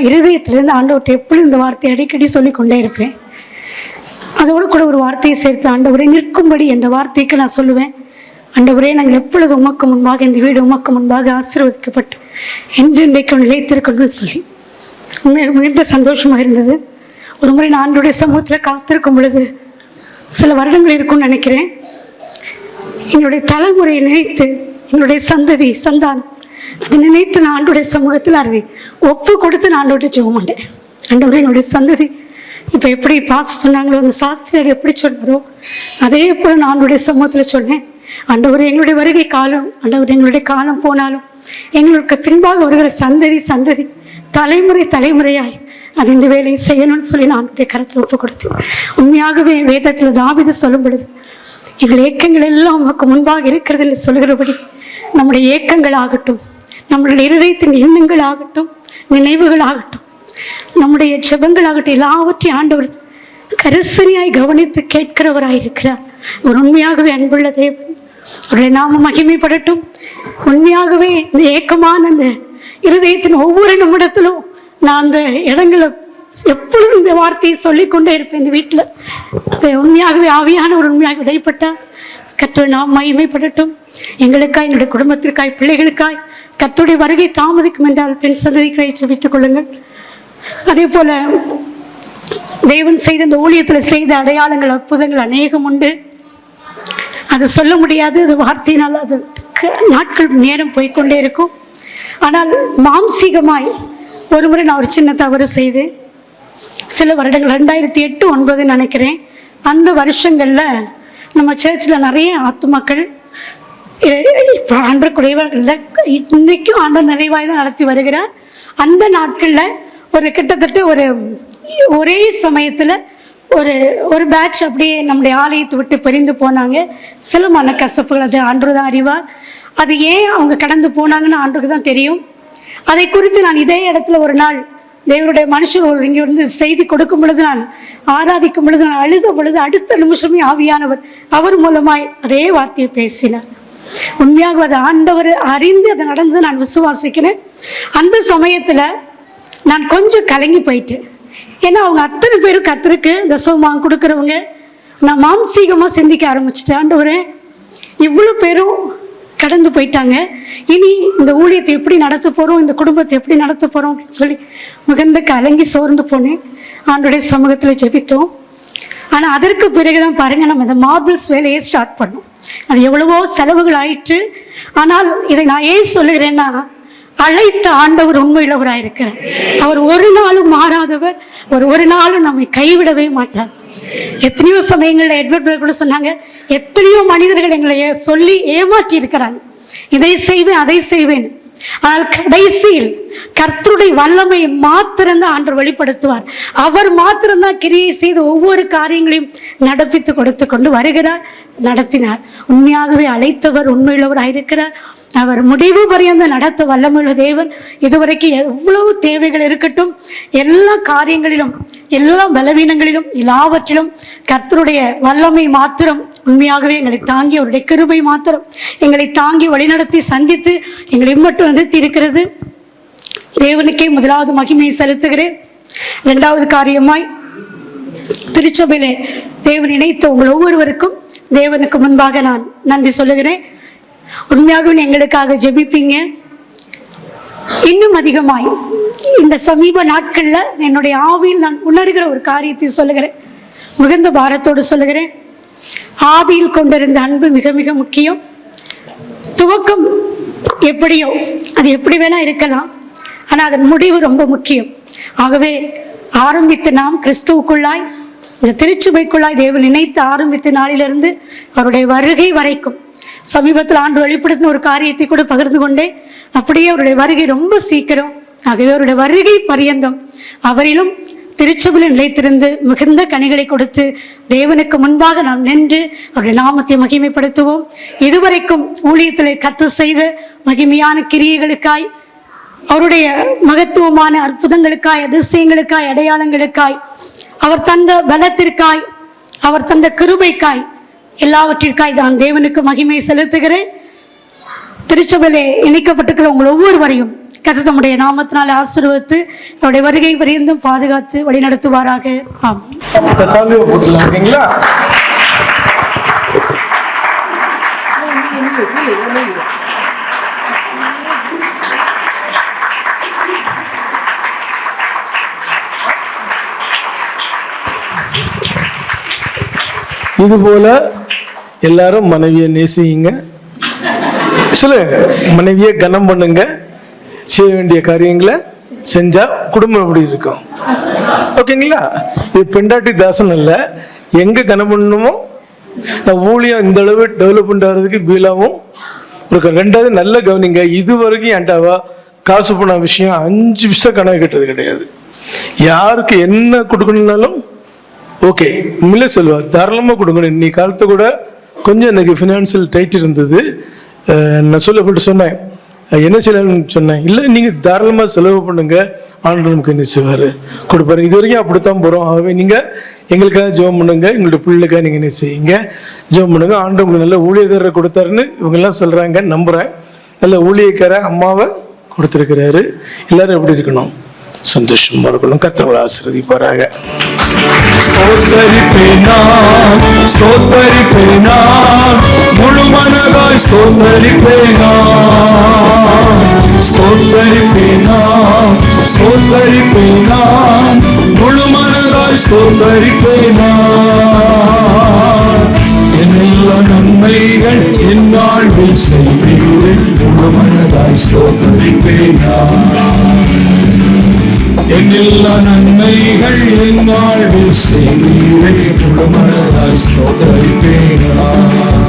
இருதயத்திலிருந்து ஆண்டவர்கிட்ட எப்பொழுதும் இந்த வார்த்தையை அடிக்கடி சொல்லி கொண்டே இருப்பேன். அதோடு கூட ஒரு வார்த்தையை சேர்ப்பேன். ஆண்டவரே நிற்கும்படி என்ற வார்த்தைக்கு நான் சொல்லுவேன். ஆண்டவரே, நாங்கள் எப்பொழுது உமக்கு முன்பாக, இந்த வீடு உமக்கு முன்பாக ஆசீர்வதிக்கப்பட்டு என்றென்றைக்கு நிலைத்திருக்கணும்னு சொல்லி மிகுந்த சந்தோஷமாக இருந்தது. ஒரு முறை நான் ஆண்டவருடைய சமூகத்தில் காத்திருக்கும் பொழுது, சில வருடங்கள் இருக்கும்னு நினைக்கிறேன், எங்களுடைய தலைமுறையை நினைத்து, எங்களுடைய சந்தானம் அதை நினைத்து நான் ஆண்டோடைய சமூகத்தில் அதை ஒப்பு கொடுத்து நான் ஆண்டோட ஜெபம் பண்ணேன். ஆண்டவரே, என்னுடைய சந்ததி இப்போ எப்படி சொன்னாங்களோ, அந்த சாஸ்திரியர் எப்படி சொன்னாரோ அதே போல் நான் ஆண்டோடைய சமூகத்தில் சொன்னேன். ஆண்டவரே, எங்களுடைய வருகை காலம், ஆண்டவரே எங்களுடைய காலம் போனாலும் எங்களுக்கு பின்பாக வருகிற சந்ததி தலைமுறையாய் அது இந்த வேலையை செய்யணும்னு சொல்லி நான் ஆண்டோடைய கரத்தில் ஒப்பு கொடுத்தேன். உண்மையாகவே வேதத்தில் தாவீது சொல்லும் பொழுது, எங்கள் ஏக்கங்கள் எல்லாம் உமக்கு முன்பாக இருக்கிறது என்று சொல்கிறபடி, நம்முடைய ஏக்கங்கள் ஆகட்டும், நம்மளுடைய இருதயத்தின் எண்ணங்கள் ஆகட்டும், நினைவுகள் ஆகட்டும், நம்முடைய ஜெபங்கள் ஆகட்டும், எல்லாவற்றையும் ஆண்டவர் கரிசனையாய் கவனித்து கேட்கிறவராயிருக்கிறார். ஒரு உண்மையாகவே அன்புள்ள தேவன், அவருடைய நாம மகிமைப்படட்டும். உண்மையாகவே இந்த ஏக்கமான அந்த இருதயத்தின் ஒவ்வொரு நிமிடத்திலும் நான் அந்த இடங்களை எப்பொழுதும் இந்த வார்த்தையை சொல்லிக்கொண்டே இருப்பேன். இந்த வீட்டில் உண்மையாகவே ஆவியானவர் உண்மையாக இடைப்பட்டார். கர்த்தர் நாம் மகிமைப்படட்டும். எங்களுக்காய், எங்களுடைய குடும்பத்திற்காய், பிள்ளைகளுக்காய் கர்த்தருடைய வருகை தாமதிக்கும் என்றால் பெண் சந்ததிகளை ஜெபித்துக் கொள்ளுங்கள். அதே போல தேவன் செய்த இந்த ஊழியத்தில் செய்த அடையாளங்கள் அற்புதங்கள் அநேகம் உண்டு. அது சொல்ல முடியாது, அது வார்த்தையினால் அது நாட்கள் நேரம் போய்கொண்டே இருக்கும். ஆனால் மாம்சீகமாய் ஒரு முறை நான் ஒரு சின்ன தவறு செய்தேன். சில வருடங்கள் 2008, 2009 நினைக்கிறேன். அந்த வருஷங்களில் நம்ம சர்ச்சில் நிறைய ஆத்துமாக்கள் இப்போ ஆண்டவர் குறைவாக இல்லை, இன்றைக்கும் ஆண்டவர் நிறைவாக தான் நடத்தி வருகிறார். அந்த நாட்களில் ஒரு கிட்டத்தட்ட ஒரே சமயத்தில் ஒரு பேட்ச் அப்படியே நம்முடைய ஆலயத்தை விட்டு பிரிந்து போனாங்க. சில மனக்கசப்புகள் அது ஆண்டவர் தான் அறிவார். அது ஏன் அவங்க கடந்து போனாங்கன்னு ஆண்டவருக்கு தான் தெரியும். அதை குறித்து நான் இதே இடத்துல ஒரு நாள் தேவனுடைய மனுஷர் இங்கே வந்து செய்தி கொடுக்கும் பொழுது, நான் ஆராதிக்கும் பொழுது, நான் அழுத பொழுது அடுத்த நிமிஷமே ஆவியானவர் அவர் மூலமாய் அதே வார்த்தையை பேசினார். உண்மையாக அது ஆண்டவர் அறிந்து அது நடந்தது நான் விசுவாசிக்கிறேன். அந்த சமயத்தில் நான் கொஞ்சம் கலங்கி போயிட்டேன். ஏன்னா அவங்க அத்தனை பேரும் கர்த்தருக்கு தசமமாக கொடுக்குறவங்க. நான் மாம்சீகமாக சிந்திக்க ஆரம்பிச்சிட்டேன். ஆண்டவரே, இவ்வளோ பேரும் கடந்து போயிட்டாங்க, இனி இந்த ஊழியத்தை எப்படி நடத்த போகிறோம், இந்த குடும்பத்தை எப்படி நடத்த போகிறோம் அப்படின்னு சொல்லி மிகுந்த கலங்கி சோர்ந்து போனேன். ஆண்டோடைய சமூகத்தில் ஜெபித்தோம். ஆனால் அதற்கு பிறகுதான் பாருங்கள், நம்ம இந்த மார்பிள்ஸ் வேலையை ஸ்டார்ட் பண்ணோம். அது எவ்வளவோ செலவுகள் ஆயிற்று. ஆனால் இதை நான் ஏன் சொல்லுகிறேன்னா, அழைத்த ஆண்டவர் உண்மையுள்ளவராக இருக்கிறார். அவர் ஒரு நாளும் மாறாதவர். ஒரு நாளும் நம்மை கைவிடவே மாட்டார். எத்தனையோ சமயங்களில் எட்வர்ட் கூட சொன்னாங்க, எத்தனையோ மனிதர்கள் எங்களை சொல்லி ஏமாற்றி இருக்கிறாங்க, இதை செய்வேன் அதை செய்வேன். ஆனால் கடைசியில் கர்த்தருடைய வல்லமை மாத்திரம்தான் ஆண்டவர் வெளிப்படுத்துவார். அவர் மாத்திரம்தான் கிரியை செய்து ஒவ்வொரு காரியங்களையும் நடப்பித்து கொடுத்து கொண்டு வருகிறார், நடத்தினார். உண்மையாகவே அழைத்தவர் உண்மையுள்ளவராக இருக்கிறார். அவர் முடிவு பரியந்த நடத்த வல்லமையுள்ள தேவன். இதுவரைக்கும் எவ்வளவு தேவைகள் இருக்கட்டும், எல்லா காரியங்களிலும், எல்லா பலவீனங்களிலும், எல்லாவற்றிலும் கர்த்தருடைய வல்லமை மாத்திரம் உண்மையாகவே எங்களை தாங்கி, அவருடைய கிருபை மாத்திரம் எங்களை தாங்கி வழிநடத்தி சந்தித்து எங்களை மட்டும் நிறுத்தி இருக்கிறது. தேவனுக்கே முதலாவது மகிமையை செலுத்துகிறேன். இரண்டாவது காரியமாய் திருச்சபையிலே தேவன் இணைத்த உங்கள் ஒவ்வொருவருக்கும் தேவனுக்கு முன்பாக நான் நன்றி சொல்லுகிறேன். உண்மையாகவே எங்களுக்காக ஜெபிப்பீங்க. இன்னும் அதிகமாய் இந்த சமீப நாட்களில் என்னுடைய ஆவியில் நான் உணர்கிற ஒரு காரியத்தை சொல்லுகிறேன், மிகுந்த பாரத்தோடு சொல்லுகிறேன். ஆவியில் கொண்டிருந்த அன்பு மிக மிக முக்கியம். துவக்கம் எப்படியோ அது எப்படி வேணா இருக்கலாம், ஆனால் அதன் முடிவு ரொம்ப முக்கியம். ஆகவே ஆரம்பித்து நாம் கிறிஸ்துவுக்குள்ளாய், இந்த திருச்சபைக்குள்ளாய் தேவன் நினைத்து ஆரம்பித்த நாளிலிருந்து அவருடைய வருகை வரைக்கும் சமீபத்தில் ஆண்டு வெளிப்படுத்தின ஒரு காரியத்தை கூட பகிர்ந்து கொண்டேன். அப்படியே அவருடைய வருகை ரொம்ப சீக்கிரம். ஆகவே அவருடைய வருகை பரியந்தம் அவரிலும் திருச்சபையில் நிலைத்திருந்து மிகுந்த கனிகளை கொடுத்து தேவனுக்கு முன்பாக நாம் நின்று அவருடைய நாமத்தை மகிமைப்படுத்துவோம். இதுவரைக்கும் ஊழியத்திலே கர்த்தர் செய்த மகிமையான கிரியைகளுக்காய், அவருடைய மகத்துவமான அற்புதங்களுக்காய், அதிசயங்களுக்காய், அடையாளங்களுக்காய், அவர் தந்த பலத்திற்காய், அவர் தந்த கிருபைக்காய், எல்லாவற்றிற்காய் தான் தேவனுக்கு மகிமை செலுத்துகிறேன். திருச்சபையிலே இணைக்கப்பட்டிருக்கிற உங்கள் ஒவ்வொருவரையும் கர்த்தர் தம்முடைய நாமத்தினால் ஆசீர்வதித்து அவருடைய வருகை வரைந்தும் பாதுகாத்து வழிநடத்துவாராக. ஆம். இது போல எல்லாரும் மனைவியை நேசிங்க, சில மனைவியை கனம் பண்ணுங்க, செய்ய வேண்டிய காரியங்களை செஞ்சா குடும்பம் எப்படி இருக்கும்? ஓகேங்களா? இது பெண்டாட்டி தாசன் இல்ல, எங்க கனம் பண்ணணுமோ. நான் ஊழியம் இந்த அளவு டெவலப்மெண்ட் ஆகிறதுக்கு பீலாவும் இருக்கு. ரெண்டாவது நல்ல கவனிங்க, இது வரைக்கும் ஏண்டாவா காசு போன விஷயம் 5 விஷயம் கணக்கு கட்டுறது கிடையாது. யாருக்கு என்ன கொடுக்கணும்னாலும் ஓகே உண்மையிலே சொல்லுவா, தாராளமாக கொடுக்கணும். இன்னைக்கு காலத்தை கூட கொஞ்சம் எனக்கு ஃபினான்சியல் டைட் இருந்தது. நான் சொல்லப்பட்டு சொன்னேன், என்ன செய்யலாம்னு சொன்னேன். இல்லை, நீங்கள் தாராளமாக செலவு பண்ணுங்க, ஆண்டு நமக்கு என்ன செய்வார் கொடுப்பாரு. இது வரைக்கும் அப்படித்தான் போகிறோம். ஆகவே நீங்கள் எங்களுக்காக ஜெபம் பண்ணுங்க, எங்களோட பிள்ளைக்காக நீங்கள் என்ன செய்யுங்க, ஜெபம் பண்ணுங்க. ஆண்டு உங்களுக்கு நல்ல ஊழியக்காரரை கொடுத்தாருன்னு இவங்கெல்லாம் சொல்கிறாங்க, நம்புகிறேன். நல்ல ஊழியக்கார அம்மாவை கொடுத்துருக்கிறாரு. எல்லாரும் எப்படி இருக்கணும்? சந்தோஷமா இருக்கணும். கர்த்தர் ஆசீர்வதிப்பாராக. முழு மனதாய் முழு மனதாய் ஸ்தோத்தரிப்பேன் நான். என் எல்லா நன்மைகள் என் வாழ்வில் செய்வீரே, முழு மனதாய் ஸ்தோத்தரிப்பேன் நான். என் எல்லா நன்மைகள் என் வாழ்வில் செய்வீரே, முழு மனதாய் ஸ்தோத்தரிப்பேன் நான்.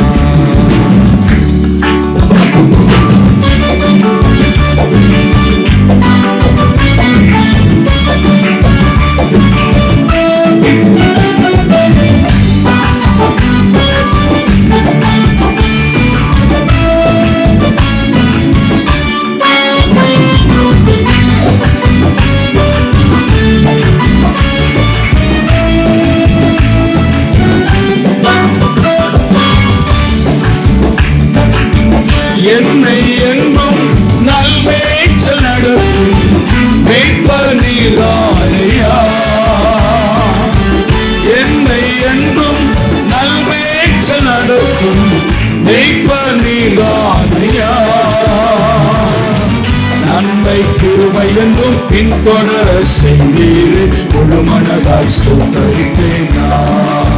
என்னை என்றும் நல்மேய்ச்சல் நடத்தும் மேய்ப்பர் நீரானையா. என்னை என்றும் நல்மேய்ச்சல் நடத்தும் மேய்ப்பர் நீரானையா. நன்மை கிருபை என்றும் பின்தொடர செய்தீரே, முழு மனதாய் ஸ்தோத்தரிப்பேன் நான்.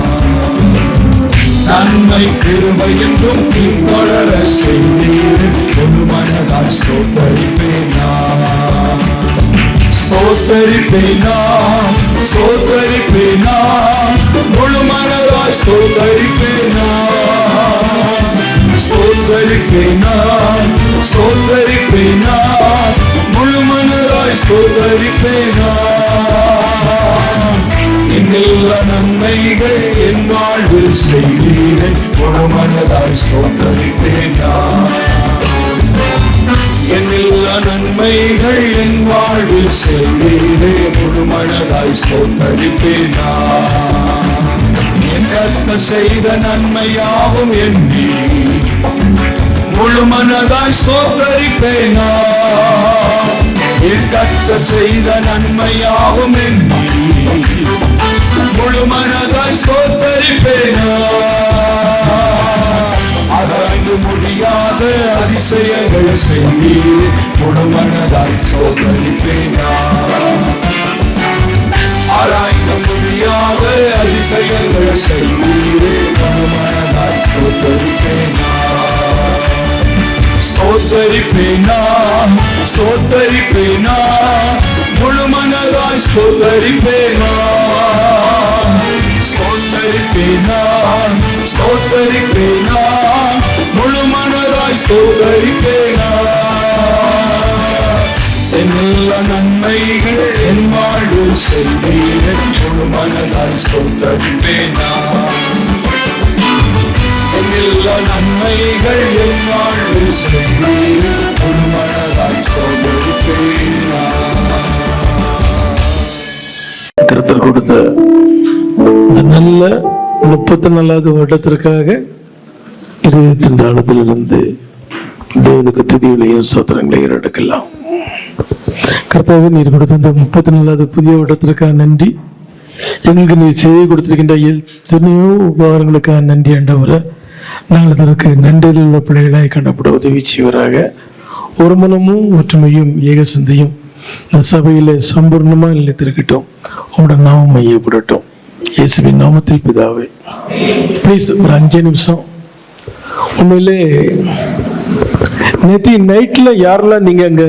நன்மை கிருபை என்றும் பின்தொடர செய்தீரே, முழு மனதாய் ஸ்தோத்தரிப்பேன் நான். ஸ்தோத்தரிப்பேன் நான், ஸ்தோத்தரிப்பேன் நான், முழு மனதாய் ஸ்தோத்தரிப்பேன் நான். ஸ்தோத்தரிப்பேன் நான், ஸ்தோத்தரிப்பேன் நான், முழு மனதாய் ஸ்தோத்தரிப்பேன் நான். என் எல்லா நன்மைகள் என் வாழ்வில் செய்தீரே, முழு மனதாய் ஸ்தோத்தரிப்பேன் நான். என் எல்லா நன்மைகள் என் வாழ்வில் செய்தீரே, முழு மனதாய் ஸ்தோத்தரிப்பேன் நான். என் கர்த்தர் செய்த நன்மையாவும் எண்ணி முழு மனதாய் ஸ்தோத்தரிப்பேன் நான். என் கர்த்தர் செய்த நன்மையாவும் எண்ணி முழு மனதாய் ஸ்தோத்தரிப்பேன் நான். ஆராய்ந்து முடியாத அதிசயங்கள் செய்தீரே, முழு மனதாய் ஸ்தோத்தரிப்பேன் நான். ஆராய்ந்து முடியாத அதிசயங்கள் செய்தீரே, முழு மனதாய் ஸ்தோத்தரிப்பேன் நான். ஸ்தோத்தரிப்பேன் நான், ஸ்தோத்தரிப்பேன் நான், முழு மனதாய் ஸ்தோத்தரிப்பேன் நான். ஸ்தோத்தரிப்பேன் நான், ஸ்தோத்தரிப்பேன் நான், முழு மனதாய் ஸ்தோத்தரிப்பேன் நான். என் எல்லா நன்மைகள் என் வாழ்வில் செய்தீரே, முழு மனதாய் ஸ்தோத்தரிப்பேன் நான். என் எல்லா நன்மைகள் என் வாழ்வில் செய்தீரே, முழு மனதாய் ஸ்தோத்தரிப்பேன் நான். கர்த்தர் கொடுத்த இந்த நல்ல 34வது வருடத்திற்காக இதயத்தின் ஆழத்திலிருந்து தேவனுக்கு துதிகளையும் ஸ்தோத்திரங்களையும் எடுக்கலாம். கர்த்தாவே, நீர் கொடுத்த இந்த 34வது புதிய வருடத்திற்காக நன்றி. எங்களுக்கு நீர் செய்தி கொடுத்திருக்கின்ற எத்தனையோ உபகாரங்களுக்காக நன்றி ஆண்டவரே. நாங்கள் அதற்கு நன்றியில் உள்ள பிள்ளைகளாய் காணப்பட உதவி செய்வராக. ஒரு மனமும் ஒற்றுமையும் ஏக சிந்தையும் இந்த சபையில சம்பூர்ணமாக நிலைத்திருக்கட்டும். உங்களோட நாமம் மையப்படட்டும். இயேசுவின் நாமத்தில் பிதாவே. ப்ளீஸ் ஒரு 5 நிமிஷம். உண்மையிலே நேற்று நைட்டில் யாரெல்லாம் நீங்கள் அங்கே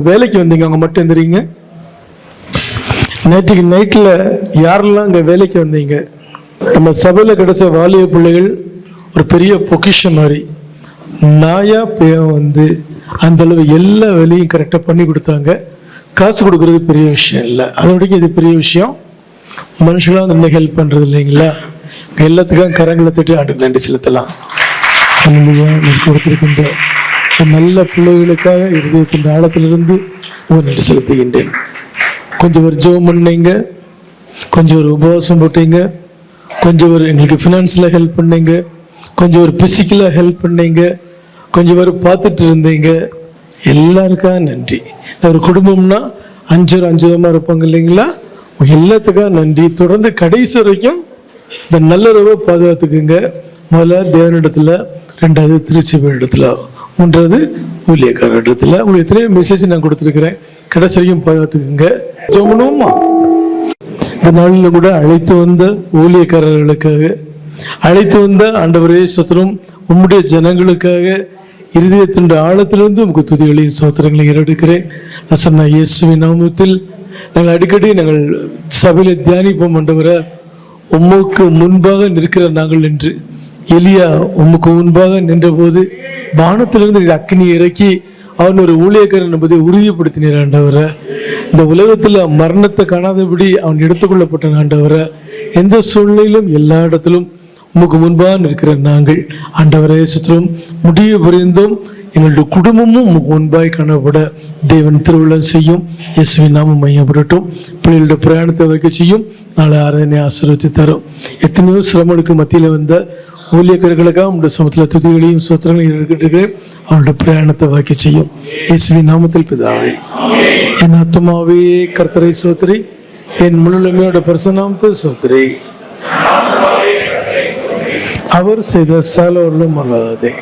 வேலைக்கு வந்தீங்க அவங்க மட்டும் எந்திரிங்க. நேற்றுக்கு நைட்டில் யாரெல்லாம் அங்கே வேலைக்கு வந்தீங்க? நம்ம சபையில் கிடைச்ச வாலிய பிள்ளைகள் ஒரு பெரிய பொக்கிஷன் மாதிரி நாயா வந்து அந்த அளவு எல்லா வேலையும் கரெக்டாக பண்ணி கொடுத்தாங்க. காசு கொடுக்கறது பெரிய விஷயம் இல்லை, அதோடய இது பெரிய விஷயம். மனுஷங்களாம் அந்த ஹெல்ப் பண்ணுறது இல்லைங்களா? எல்லாத்துக்கும் கரங்களை தட்டி ஆண்டுக்கு நன்றி செலுத்தலாம். நீர் கொடுத்திருக்கின்ற நல்ல பிள்ளைகளுக்காக இருதயத்தின் ஆழத்திலிருந்து நன்றி செலுத்துகின்றேன். கொஞ்சம் ஒரு ஜெபம் பண்ணீங்க, கொஞ்சம் ஒரு உபவாசம் போட்டீங்க, கொஞ்சம் ஒரு எங்களுக்கு ஃபினான்ஸில் ஹெல்ப் பண்ணீங்க, கொஞ்சம் ஒரு பிசிக்கலாக ஹெல்ப் பண்ணீங்க, கொஞ்சம் பேர் பார்த்துட்டு இருந்தீங்க. எல்லாருக்காக நன்றி. ஒரு குடும்பம்னா 5 விதமாக இருப்பாங்க இல்லைங்களா? எல்லாத்துக்காக நன்றி. தொடர்ந்து கடைசி வரைக்கும் இந்த நல்லுறவை பாதுகாத்துக்குங்க. முதல்ல தேவனிடத்துல, 2வது திருச்சபை இடத்துல, 3வது ஊழியக்கார இடத்துல. உங்களுக்கு எத்தனையோ மெசேஜ் நான் கொடுத்துருக்கிறேன். கடைசி வரைக்கும் பாதுகாத்துக்குங்க. ஜெபம் பண்ணுவோமா? இந்த நாளில் கூட அழைத்து வந்த ஊழியக்காரர்களுக்காக, அழைத்து வந்த ஆண்டவரே ஸ்தோத்திரம், உம்முடைய ஜனங்களுக்காக இருதயத்தின் ஆழத்திலிருந்து உமக்கு துதிகளையும் ஸ்தோத்திரங்களை ஏறெடுக்கிறேன். அசன்னா இயேசுவின் நாமத்தில் நாங்கள் அடிக்கடி நாங்கள் சபையில தியானிப்போம். ஆண்டவரை உமக்கு முன்பாக நிற்கிற நாங்கள் என்று எலியா உமக்கு முன்பாக நின்ற போது வானத்திலிருந்து அக்கினி இறக்கி அவன் ஒரு ஊழியக்காரன் என்பதை உறுதிப்படுத்தினார். ஆண்டவரை இந்த உலகத்துல மரணத்தை காணாதபடி அவன் எடுத்துக்கொள்ளப்பட்ட ஆண்டவரை எந்த சூழ்நிலையிலும் எல்லா இடத்திலும் உமக்கு முன்பாக நிற்கிற நாங்கள் ஆண்டவரே சுத்தரும் முடிவு புரிந்தும் எங்களுடைய குடும்பமும் உமக்கு முன்பாய் காணப்பட தேவன் திருவிழம் செய்யும். இயேசுவின் நாமம் மையப்படட்டும். பிள்ளைகளுடைய பிரயாணத்தை வைக்க செய்யும். நாளை ஆராதனை ஆசீர்வதித்து தரும். எத்தனையோ சிரமங்களுக்கு மத்தியில் வந்த ஊழியக்காரர்களுக்காக உங்களுடைய சமத்தில் துதிகளையும் சோத்திரங்களையும் இருக்கிறேன். அவனுடைய பிரயாணத்தை வாக்கி செய்யும். இயேசுவின் நாமத்தில் பிதாவே. என் ஆத்துமாவே கர்த்தரை சோத்திரி, என் முழுமையோட பரிசுநாமத்தை சோத்திரி. அவர் செய்த சகலவர்களும் மறவாதே.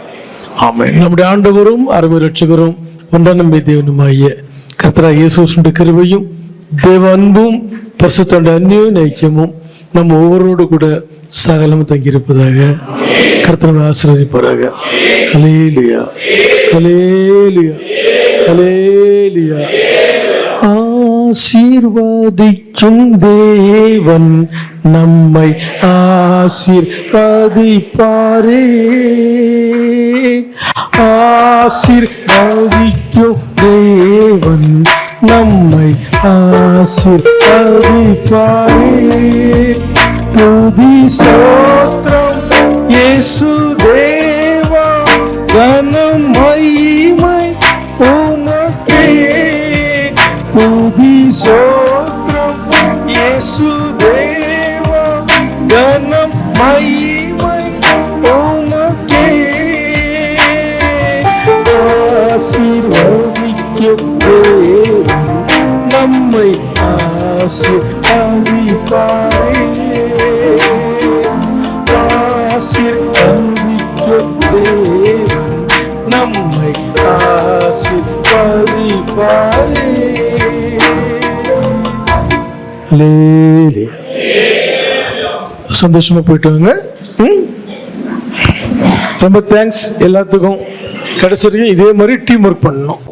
ஆமென். நம்முடைய ஆண்டவரும் அருமை ரட்சகரும் ஒன்றாம் நம்பி தேவனுமாகிய கர்த்தராகிய இயேசுவின் கிருபையும் தேவ அன்பும் பரிசுத்த அந்நிய ஐக்கியமும் நம்ம ஒவ்வொருவரோடு கூட சகலமும் தங்கியிருப்பதாக. கர்த்தரை ஆசீர்வதிப்பாராக. ஹல்லேலூயா, ஹல்லேலூயா, ஹல்லேலூயா. ஆசீர்வதிக்கும் தேவன் நம்மை ஆசீர்வதிப்பாரே. ஆசீர்வதிக்கும் தேவன் நம்மை ஆசீர்வதிப்பாரே. துதி ஸ்தோத்திரம் இயேசு தேவா, கனம் மகிமை உமக்கே. துதி ஸ்தோத்திரம் இயேசு தேவா, கனம் மகிமை உமக்கே. ஆசீர்வதிக்கும் தேவன் நம்மை ஆசீர்வதிப்பாரே. ஆசீர்வதிக்கும் தேவன் நம்மை ஆசீர்வதிப்பாரே. ஹல்லேலூயா. சந்தோஷமா போயிட்டு வாங்க. ரொம்ப தேங்க்ஸ் எல்லாத்துக்கும். கடைசி வரைக்கும் இதே மாதிரி டீம் ஒர்க் பண்ணணும்.